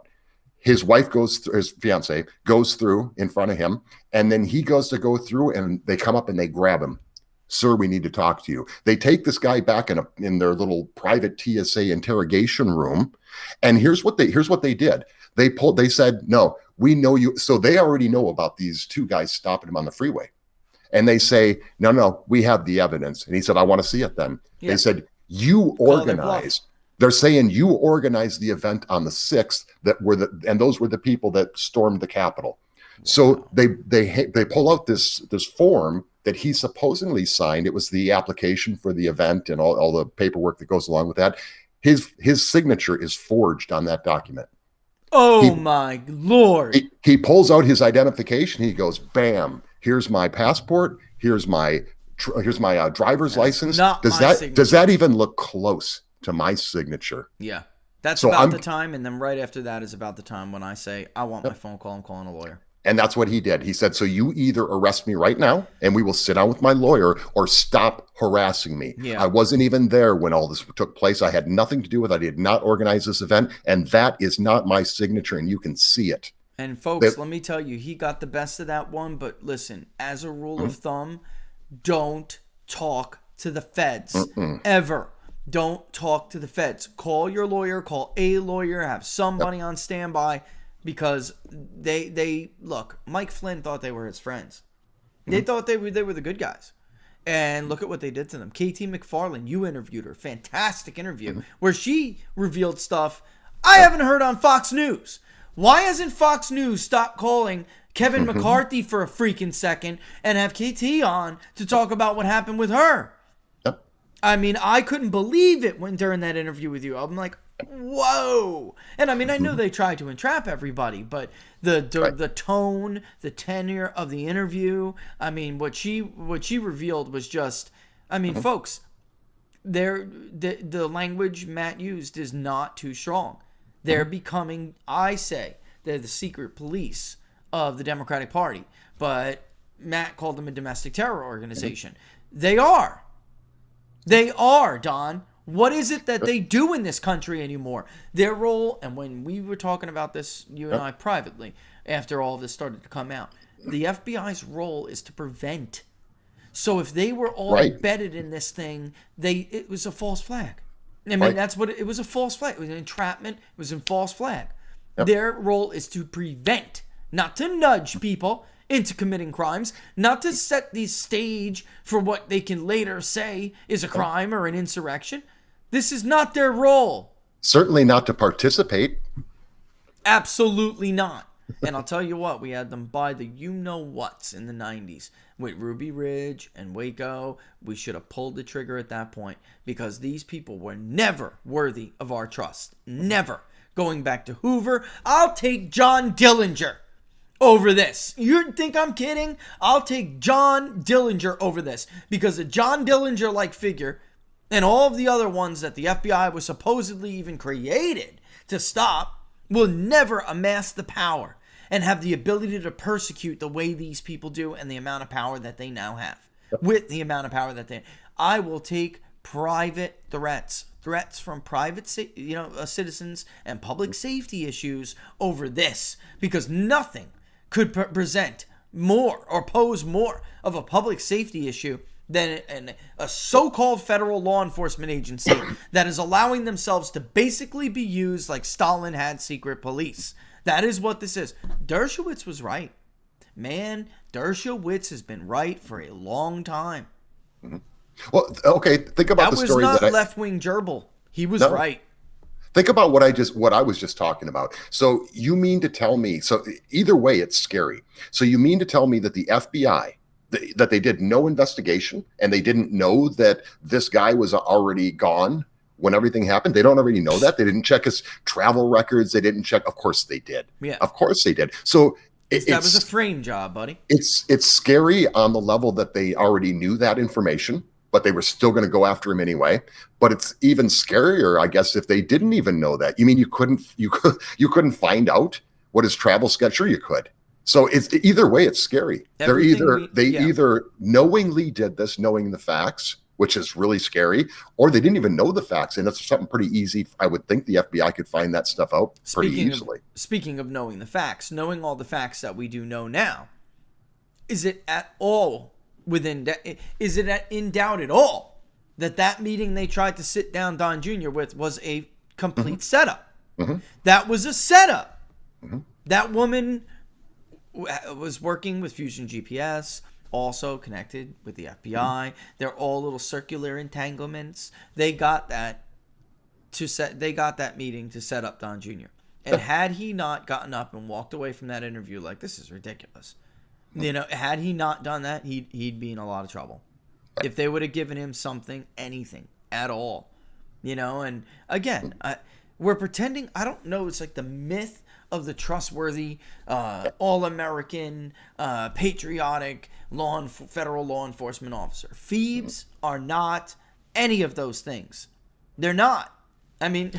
[SPEAKER 6] His wife his fiance goes through in front of him, and then he goes to go through, and they come up and they grab him. "Sir, we need to talk to you." They take this guy back in their little private TSA interrogation room, and here's what they did. They said, "No, we know you." So they already know about these two guys stopping him on the freeway. And they say, no, we have the evidence. And he said, "I want to see it then." Yeah. They said, "You organized." They're saying you organized the event on the 6th and those were the people that stormed the Capitol. Wow. So they pull out this form that he supposedly signed. It was the application for the event and all the paperwork that goes along with that. His signature is forged on that document.
[SPEAKER 3] Oh my Lord.
[SPEAKER 6] He pulls out his identification. He goes, bam, here's my passport. Here's my driver's license. Does that even look close to my signature?
[SPEAKER 3] Yeah. That's about the time. And then right after that is about the time when I say, I want my phone call. I'm calling a lawyer.
[SPEAKER 6] And that's what he did. He said, "So you either arrest me right now and we will sit down with my lawyer, or stop harassing me." Yeah. I wasn't even there when all this took place. I had nothing to do with it. I did not organize this event. And that is not my signature. And you can see it.
[SPEAKER 3] And folks, let me tell you, he got the best of that one. But listen, as a rule of thumb, don't talk to the feds ever. Don't talk to the feds. Call your lawyer, call a lawyer, have somebody on standby. Because they look, Mike Flynn thought they were his friends. They thought they were the good guys. And look at what they did to them. Katie McFarland, you interviewed her. Fantastic interview. Where she revealed stuff I haven't heard on Fox News. Why hasn't Fox News stopped calling Kevin McCarthy for a freaking second and have KT on to talk about what happened with her.
[SPEAKER 6] Yep.
[SPEAKER 3] I mean, I couldn't believe it when during that interview with you. I'm like, whoa. And I mean, I know they tried to entrap everybody, but the tone, the tenor of the interview, I mean, what she revealed was just, I mean, folks, the language Matt used is not too strong. They're becoming, I say, they're the secret police of the Democratic Party, but Matt called them a domestic terror organization. They are, Don. What is it that they do in this country anymore? Their role, and when we were talking about this, you and I privately, after all of this started to come out, the FBI's role is to prevent. So if they were all embedded in this thing, it was a false flag. I mean, that's what it was, a false flag. It was an entrapment. It was a false flag. Yep. Their role is to prevent, not to nudge people into committing crimes, not to set the stage for what they can later say is a crime or an insurrection. This is not their role.
[SPEAKER 6] Certainly not to participate.
[SPEAKER 3] Absolutely not. And I'll tell you what, we had them buy the you-know-whats in the 90s. With Ruby Ridge and Waco, we should have pulled the trigger at that point because these people were never worthy of our trust. Never. Going back to Hoover, I'll take John Dillinger over this. You think I'm kidding? I'll take John Dillinger over this because a John Dillinger-like figure and all of the other ones that the FBI was supposedly even created to stop will never amass the power and have the ability to persecute the way these people do and the amount of power that they now have. With the amount of power that they have. I will take private threats from private citizens and public safety issues over this because nothing could present more or pose more of a public safety issue than a so-called federal law enforcement agency that is allowing themselves to basically be used like Stalin had secret police. That is what this is. Dershowitz was right. Man, Dershowitz has been right for a long time.
[SPEAKER 6] Mm-hmm. Well, okay, think about the story
[SPEAKER 3] that was not left-wing gerbil. He was right.
[SPEAKER 6] Think about what I was just talking about. So you mean to tell me, so either way, it's scary. So you mean to tell me that the FBI, that they did no investigation and they didn't know that this guy was already gone when everything happened? They don't already know that? They didn't check his travel records. They didn't check. Of course they did.
[SPEAKER 3] Yeah.
[SPEAKER 6] Of course they did. So
[SPEAKER 3] that was a frame job, buddy.
[SPEAKER 6] It's scary on the level that they already knew that information, but they were still going to go after him anyway. But it's even scarier, I guess, if they didn't even know that. You mean you couldn't find out what his travel schedule? Sure, you could. So it's either way, it's scary. They either knowingly did this, knowing the facts, which is really scary, or they didn't even know the facts, and that's something pretty easy. I would think the FBI could find that stuff out pretty easily.
[SPEAKER 3] Speaking of knowing the facts, knowing all the facts that we do know now, is it at all in doubt at all that meeting they tried to sit down Don Jr. with was a complete setup? Mm-hmm. That was a setup. Mm-hmm. That woman was working with Fusion GPS, also connected with the FBI. Mm-hmm. They're all little circular entanglements. They got that meeting to set up Don Jr. And had he not gotten up and walked away from that interview like, this is ridiculous, had he not done that, he'd be in a lot of trouble. If they would have given him something, anything at all, and again, we're pretending. I don't know. It's like the myth of the trustworthy, all-American, patriotic federal law enforcement officer. Phoebes are not any of those things. They're not. I mean,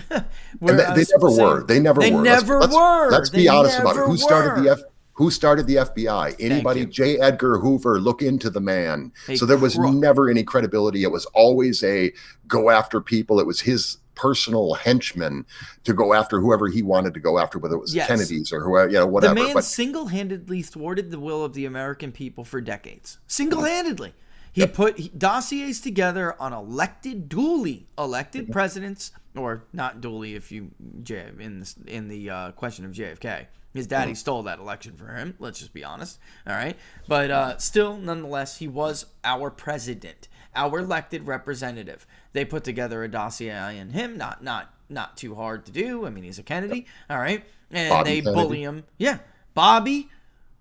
[SPEAKER 6] they never were. They never were. Let's be honest about it. Who started the FBI? Anybody? J. Edgar Hoover. Look into the man. So there was never any credibility. It was always a go after people. It was his personal henchmen to go after whoever he wanted to go after, whether it was the Kennedys or whoever, whatever.
[SPEAKER 3] The man single-handedly thwarted the will of the American people for decades. Single-handedly. He put dossiers together on duly elected presidents, or not duly if you in the question of JFK. His daddy stole that election for him. Let's just be honest. All right. But still, nonetheless, he was our president, our elected representative. They put together a dossier on him. Not too hard to do. I mean, he's a Kennedy. All right. And Bobby they bully him. Yeah. Bobby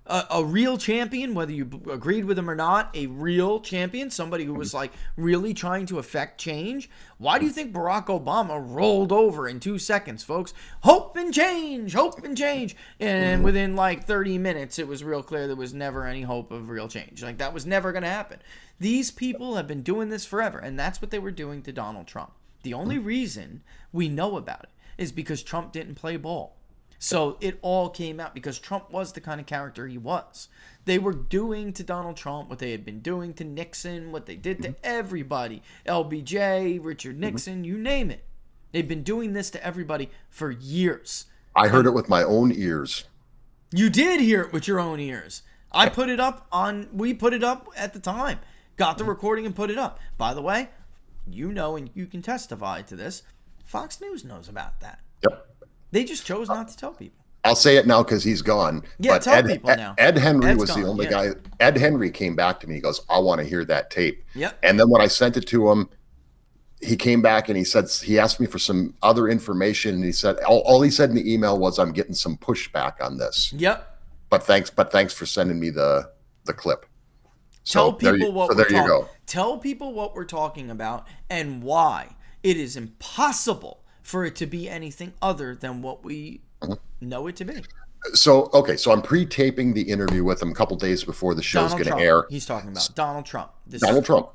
[SPEAKER 3] A real champion, whether you agreed with him or not, a real champion, somebody who was like really trying to affect change. Why do you think Barack Obama rolled over in 2 seconds, folks? Hope and change, hope and change. And within like 30 minutes, it was real clear there was never any hope of real change. Like that was never going to happen. These people have been doing this forever, and that's what they were doing to Donald Trump. The only reason we know about it is because Trump didn't play ball. So it all came out because Trump was the kind of character he was. They were doing to Donald Trump what they had been doing to Nixon, what they did to everybody. LBJ, Richard Nixon, you name it. They've been doing this to everybody for years.
[SPEAKER 6] I heard it with my own ears.
[SPEAKER 3] You did hear it with your own ears. We put it up at the time. Got the recording and put it up. By the way, you know, and you can testify to this, Fox News knows about that.
[SPEAKER 6] Yep.
[SPEAKER 3] They just chose not to tell people.
[SPEAKER 6] I'll say it now because he's gone.
[SPEAKER 3] Yeah,
[SPEAKER 6] but
[SPEAKER 3] tell people now.
[SPEAKER 6] Ed Henry
[SPEAKER 3] Ed's
[SPEAKER 6] was
[SPEAKER 3] gone,
[SPEAKER 6] the only guy. Ed Henry came back to me. He goes, I want to hear that tape.
[SPEAKER 3] Yep.
[SPEAKER 6] And then when I sent it to him, he came back and he said, he asked me for some other information. And he said, all he said in the email was, I'm getting some pushback on this.
[SPEAKER 3] Yep.
[SPEAKER 6] But thanks for sending me the clip.
[SPEAKER 3] Tell people Tell people what we're talking about and why it is impossible for it to be anything other than what we know it to be.
[SPEAKER 6] So I'm pre-taping the interview with him a couple days before the show's going to air.
[SPEAKER 3] He's talking about Donald Trump.
[SPEAKER 6] Trump,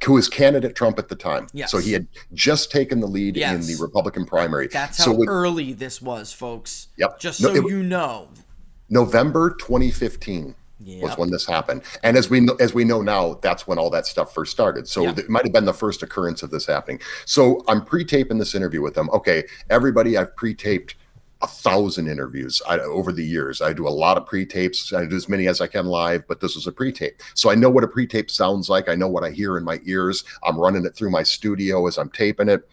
[SPEAKER 6] who was candidate Trump at the time.
[SPEAKER 3] Yes.
[SPEAKER 6] So he had just taken the lead in the Republican primary.
[SPEAKER 3] That's how early this was, folks.
[SPEAKER 6] Yep.
[SPEAKER 3] Just so you know.
[SPEAKER 6] November 2015 was when this happened. And as we know now, that's when all that stuff first started. So it might have been the first occurrence of this happening. So I'm pre-taping this interview with them. Okay, everybody, I've pre-taped 1,000 interviews over the years. I do a lot of pre-tapes. I do as many as I can live, but this was a pre-tape. So I know what a pre-tape sounds like. I know what I hear in my ears. I'm running it through my studio as I'm taping it.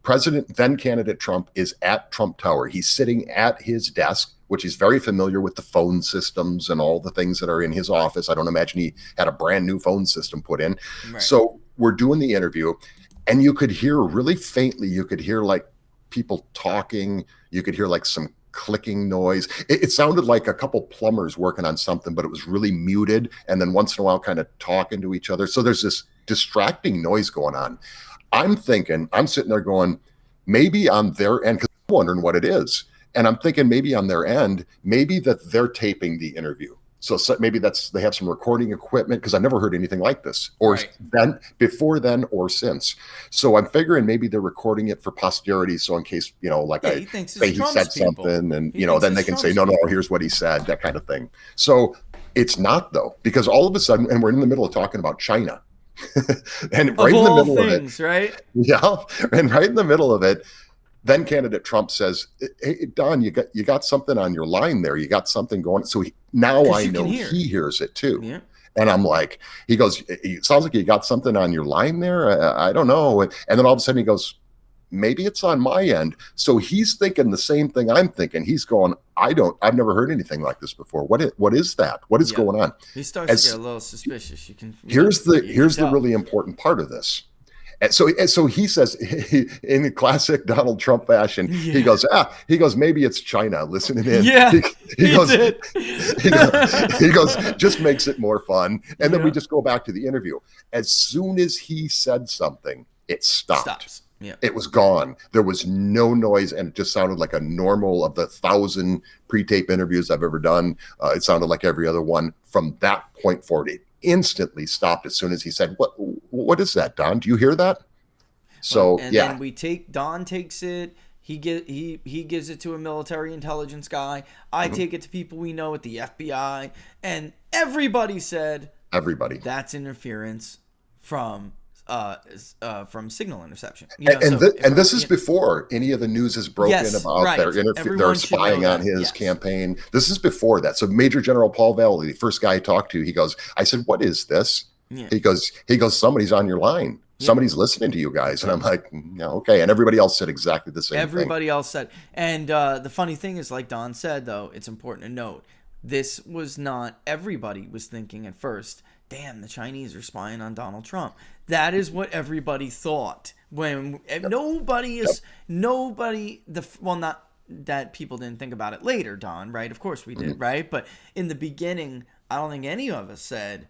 [SPEAKER 6] President, then candidate Trump, is at Trump Tower. He's sitting at his desk, which he's very familiar with the phone systems and all the things that are in his office. I don't imagine he had a brand new phone system put in. Right. So we're doing the interview, and you could hear really faintly, you could hear like people talking. You could hear like some clicking noise. It sounded like a couple plumbers working on something, but it was really muted. And then once in a while kind of talking to each other. So there's this distracting noise going on. I'm sitting there going, maybe on their end, because I'm wondering what it is. And I'm thinking maybe on their end, maybe that they're taping the interview. So maybe they have some recording equipment, because I never heard anything like this, or before then or since. So I'm figuring maybe they're recording it for posterity. So in case, I say he said something, and then they can say, no, here's what he said, that kind of thing. So it's not, though, because all of a sudden, and we're in the middle of talking about China. And right in the middle of it,
[SPEAKER 3] right?
[SPEAKER 6] Yeah, and right in the middle of it, then candidate Trump says, "Hey, Don, you got something on your line there. You got something going." So now I know he hears it too. Yeah. And I'm like, he goes, "It sounds like you got something on your line there. I don't know." And then all of a sudden he goes, "Maybe it's on my end." So he's thinking the same thing I'm thinking. He's going, I've never heard anything like this before. What is that? What is going on?
[SPEAKER 3] He starts to get a little suspicious.
[SPEAKER 6] Here's the really important part of this. And so he says, in classic Donald Trump fashion, he goes, maybe it's China listening in.
[SPEAKER 3] Yeah,
[SPEAKER 6] he goes, just makes it more fun. And then we just go back to the interview. As soon as he said something, it stopped. Yeah. It was gone. There was no noise, and it just sounded like a normal of the 1,000 pre-tape interviews I've ever done. It sounded like every other one. From that point forward, it instantly stopped as soon as he said, "What is that, Don? Do you hear that?" So
[SPEAKER 3] then Don takes it. He gives it to a military intelligence guy. I take it to people we know at the FBI, and everybody said, that's interference from signal interception.
[SPEAKER 6] This is before any of the news is broken about they're spying on his campaign. This is before that. So Major General Paul Valley, the first guy I talked to, he goes, I said, "What is this?" Yeah. He goes, somebody's on your line. Yeah. Somebody's listening to you guys. And I'm like, no, okay. And everybody else said exactly the same thing.
[SPEAKER 3] Everybody else said. And the funny thing is, like Don said, though, it's important to note, this was not everybody was thinking at first, damn, the Chinese are spying on Donald Trump. That is what everybody thought. When that people didn't think about it later, Don, right? Of course we did, right? But in the beginning, I don't think any of us said,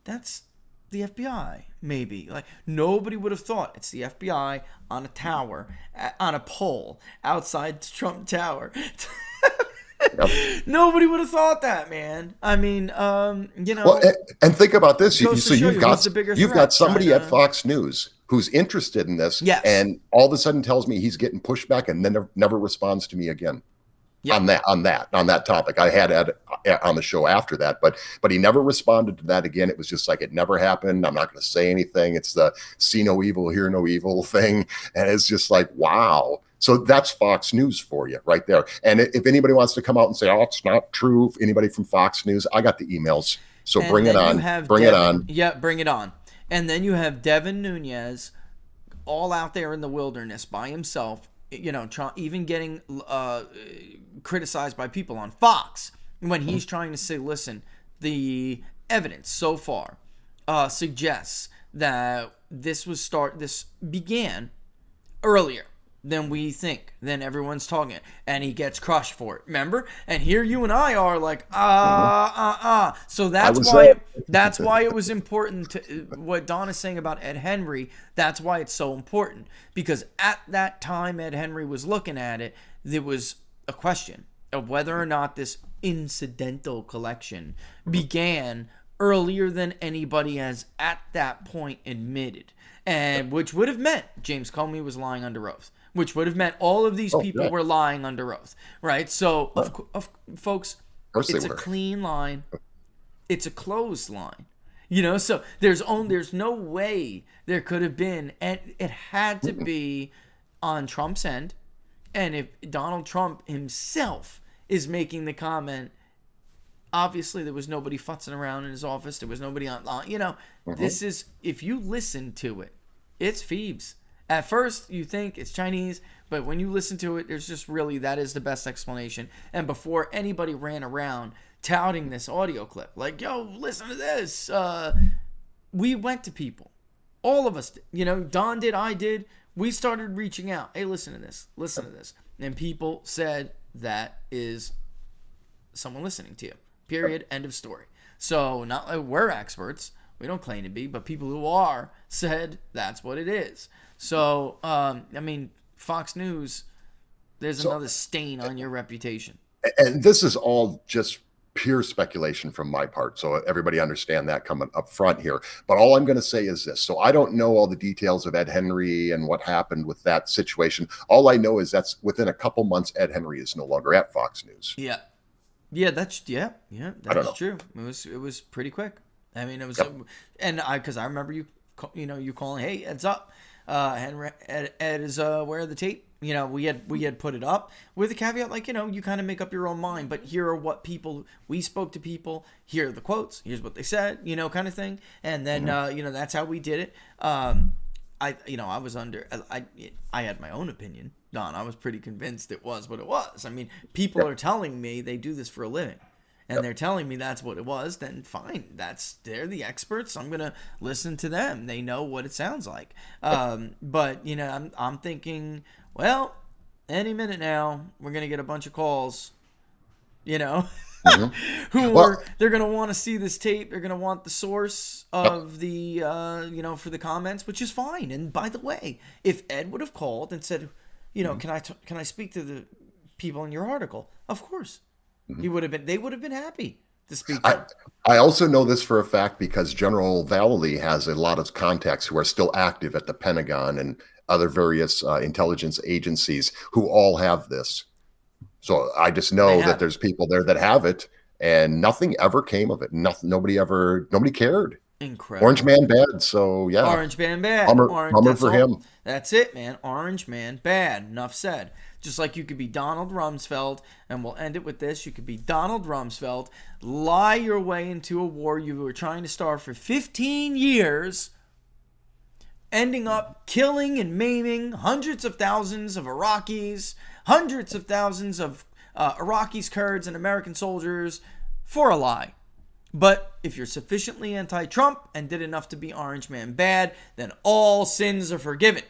[SPEAKER 3] that's the FBI, maybe. Like, nobody would have thought it's the FBI on a tower, on a pole, outside the Trump Tower. Yep. Nobody would have thought that, man. I mean,
[SPEAKER 6] Well, and think about this. So you've got somebody at Fox News who's interested in this, and all of a sudden tells me he's getting pushback, and then never responds to me again. Yep. on that topic. I had Ed on the show after that, but he never responded to that again. It was just like, it never happened. I'm not going to say anything. It's the see no evil, hear no evil thing. And it's just like, wow. So that's Fox News for you right there. And if anybody wants to come out and say, oh, it's not true, anybody from Fox News, I got the emails. So bring it on. Bring it on.
[SPEAKER 3] Yeah, bring it on. And then you have Devin Nunes all out there in the wilderness by himself, even getting criticized by people on Fox when he's trying to say, listen, the evidence so far suggests that this began earlier than we think, than everyone's talking, and he gets crushed for it. Remember? And here you and I are like, So that's why it was important to what Don is saying about Ed Henry. That's why it's so important, because at that time Ed Henry was looking at it, there was a question of whether or not this incidental collection began earlier than anybody has at that point admitted, and which would have meant James Comey was lying under oath, which would have meant all of these people were lying under oath, right? So, folks, it's a clean line. It's a closed line. So there's no way there could have been, and it had to be on Trump's end. And if Donald Trump himself is making the comment, obviously there was nobody futzing around in his office. There was nobody on, this is, if you listen to it, it's Phoebes. At first, you think it's Chinese, but when you listen to it, there's just really, that is the best explanation. And before anybody ran around touting this audio clip, like, yo, listen to this, we went to people. All of us did. Don did, I did. We started reaching out. Hey, listen to this. Listen to this. And people said, that is someone listening to you. Period. End of story. So, not like we're experts. We don't claim to be, but people who are said that's what it is. So, Fox News, there's another stain on your reputation.
[SPEAKER 6] And this is all just pure speculation from my part, so everybody understand that coming up front here. But all I'm going to say is this. So I don't know all the details of Ed Henry and what happened with that situation. All I know is that's within a couple months, Ed Henry is no longer at Fox News.
[SPEAKER 3] Yeah, that's true. It was pretty quick. I mean, it was, and because I remember you calling, hey, Ed's up. Ed is aware of the tape. We had put it up with a caveat, like, you kind of make up your own mind, but here are what we spoke to people, here are the quotes, here's what they said, kind of thing. And then, that's how we did it. I had my own opinion, Don. I was pretty convinced it was what it was. I mean, people are telling me they do this for a living. And they're telling me that's what it was, then fine. They're the experts. I'm going to listen to them. They know what it sounds like. But, I'm thinking, well, any minute now, we're going to get a bunch of calls, they're going to want to see this tape. They're going to want the source of the, for the comments, which is fine. And by the way, if Ed would have called and said, can I speak to the people in your article? Of course. They would have been happy to speak to him.
[SPEAKER 6] I also know this for a fact because General Vallely has a lot of contacts who are still active at the Pentagon and other various intelligence agencies who all have this. So I just know that there's people there that have it, and nothing ever came of it. Nobody cared.
[SPEAKER 3] Incredible.
[SPEAKER 6] Orange Man bad. So yeah.
[SPEAKER 3] Orange Man bad.
[SPEAKER 6] Hummer for him.
[SPEAKER 3] That's it, man. Orange Man bad. Enough said. Just like you could be Donald Rumsfeld, and we'll end it with this. You could be Donald Rumsfeld, lie your way into a war you were trying to start for 15 years, ending up killing and maiming hundreds of thousands of Iraqis, hundreds of thousands of Iraqis, Kurds, and American soldiers for a lie. But if you're sufficiently anti-Trump and did enough to be Orange Man bad, then all sins are forgiven.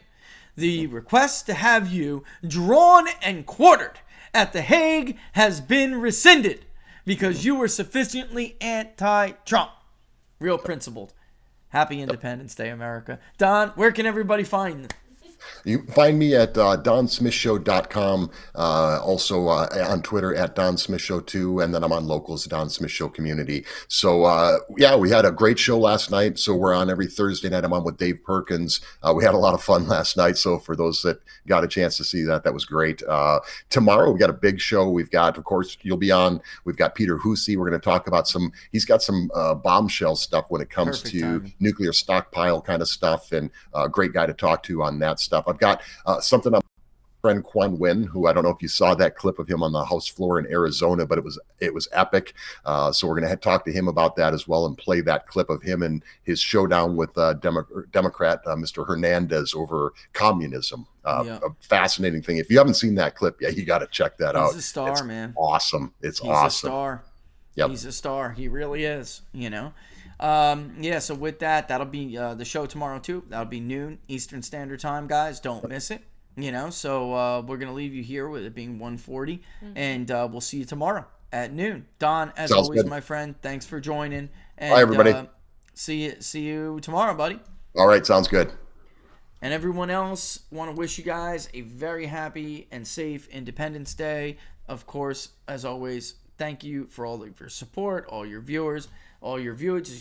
[SPEAKER 3] The request to have you drawn and quartered at The Hague has been rescinded because you were sufficiently anti-Trump. Real principled. Happy Independence Day, America. Don, where can everybody find you?
[SPEAKER 6] You can find me at DonSmithShow.com, also on Twitter at DonSmithShow2, and then I'm on Locals, Don Smith Show Community. So, we had a great show last night, so we're on every Thursday night. I'm on with Dave Perkins. We had a lot of fun last night, so for those that got a chance to see that, that was great. Tomorrow, we got a big show. We've got, of course, you'll be on. We've got Peter Hussey. We're going to talk about he's got some bombshell stuff when it comes to nuclear stockpile kind of stuff, and a great guy to talk to on that stuff. I've got something on my friend Quan Nguyen, who I don't know if you saw that clip of him on the House floor in Arizona, but it was epic. So we're going to talk to him about that as well and play that clip of him and his showdown with Democrat Mr. Hernandez over communism. A fascinating thing. If you haven't seen that clip yet, you got to check that out.
[SPEAKER 3] He's a star,
[SPEAKER 6] it's
[SPEAKER 3] man.
[SPEAKER 6] Awesome. He's awesome.
[SPEAKER 3] A star.
[SPEAKER 6] Yep.
[SPEAKER 3] He's a star. He really is, so with that, that'll be the show tomorrow too. That'll be noon Eastern Standard Time, guys. Don't miss it. So we're gonna leave you here with it being 1:40, and we'll see you tomorrow at noon. Don, as
[SPEAKER 6] Sounds
[SPEAKER 3] always,
[SPEAKER 6] good.
[SPEAKER 3] my friend, thanks for joining. And,
[SPEAKER 6] bye, everybody.
[SPEAKER 3] See you tomorrow, buddy.
[SPEAKER 6] All right, sounds good.
[SPEAKER 3] And everyone else, want to wish you guys a very happy and safe Independence Day. Of course, as always, thank you for all of your support, all your viewers,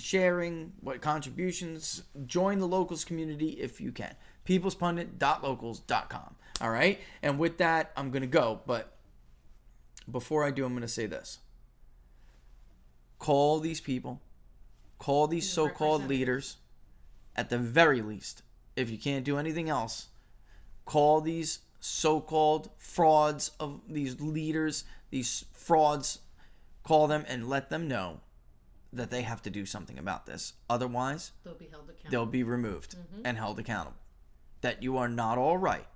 [SPEAKER 3] sharing, what contributions. Join the Locals community if you can. peoplespundit.locals.com. All right? And with that, I'm going to go. But before I do, I'm going to say this. Call these people. Call these so-called leaders. At the very least, if you can't do anything else, call these so-called frauds of these leaders, these frauds, call them and let them know that they have to do something about this. Otherwise,
[SPEAKER 4] they'll be held accountable.
[SPEAKER 3] They'll be removed and held accountable. That you are not all right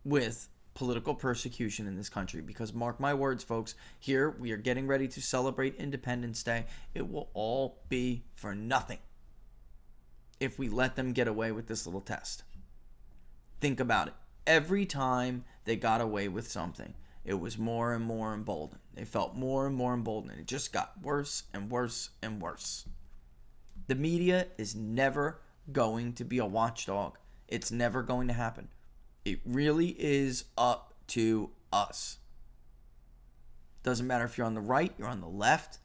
[SPEAKER 3] with political persecution in this country. Because mark my words, folks, here we are getting ready to celebrate Independence Day. It will all be for nothing if we let them get away with this little test. Think about it. Every time they got away with something, it was more and more emboldened. They felt more and more emboldened. It just got worse and worse and worse. The media is never going to be a watchdog. It's never going to happen. It really is up to us. Doesn't matter if you're on the right, you're on the left.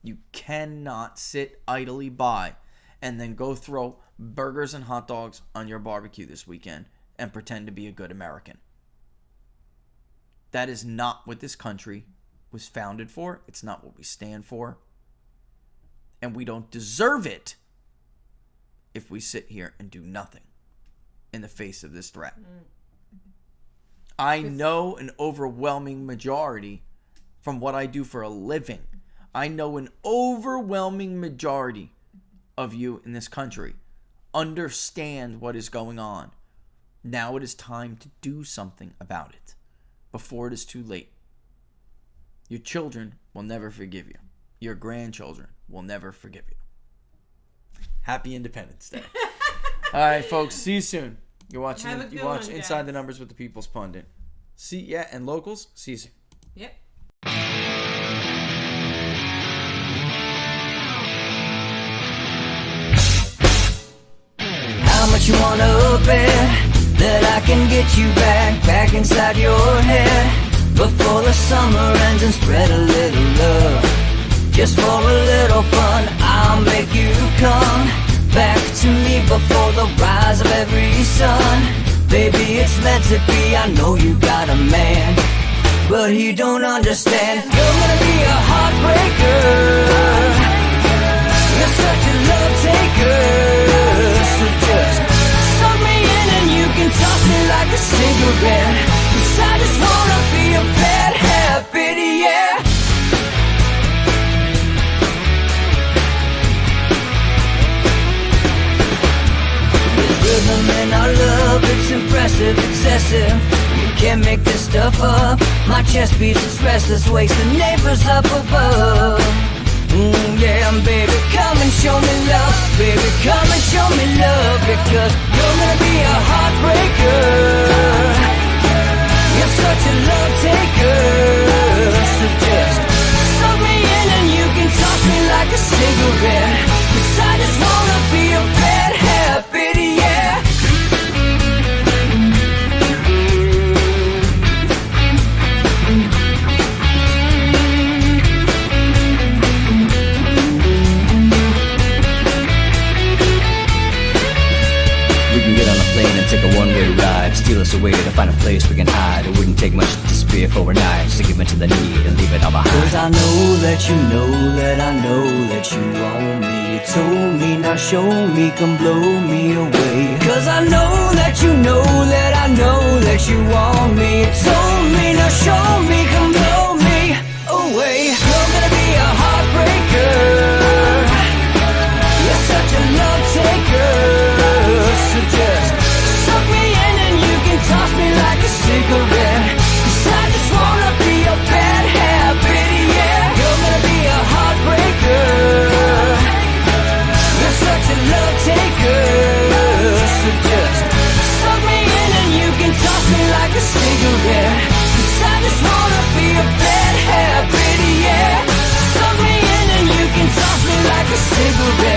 [SPEAKER 3] You cannot sit idly by and then go throw burgers and hot dogs on your barbecue this weekend and pretend to be a good American. That is not what this country was founded for. It's not what we stand for. And we don't deserve it if we sit here and do nothing in the face of this threat. I know an overwhelming majority from what I do for a living. I know an overwhelming majority of you in this country understand what is going on. Now it is time to do something about it before it is too late. Your children will never forgive you. Your grandchildren will never forgive you. Happy Independence Day. All right, folks. See you soon. You watch Inside the Numbers with the People's Pundit. And Locals. See you soon.
[SPEAKER 4] Yep.
[SPEAKER 1] How much you wanna bet that I can get you back inside your head before the summer ends and spread a little love. Just for a little fun, I'll make you come back to me before the rise of every sun. Baby, it's meant to be, I know you got a man, but he don't understand. You're gonna be a heartbreaker. You're such a love taker. So just suck me in and you can toss me like a cigarette. 'Cause I just wanna be a bad habit, yeah. Rhythm in our love, it's impressive, excessive. You can't make this stuff up. My chest beats, it's restless, wakes the neighbors up above. Yeah, baby, come and show me love. Baby, come and show me love. Because you're gonna be a heartbreaker. You're such a love taker.
[SPEAKER 2] place we can hide. It wouldn't take much to spear for a night, just to give in to the need and leave it all behind.
[SPEAKER 1] Cause I know that you know that I know that you want me. You told me, now show me, come blow me away. Cause I know that you know that I know that you want me. You told me, now show me, come blow me away. You're gonna be a heartbreaker. You're such a love taker. So just suck me in and you can toss me like a cigarette. Cause I just wanna be your bad habit, yeah. You're gonna be a heartbreaker. You're such a love taker. So just suck me in and you can toss me like a cigarette. Cause I just wanna be your bad habit, yeah. Suck me in and you can toss me like a cigarette.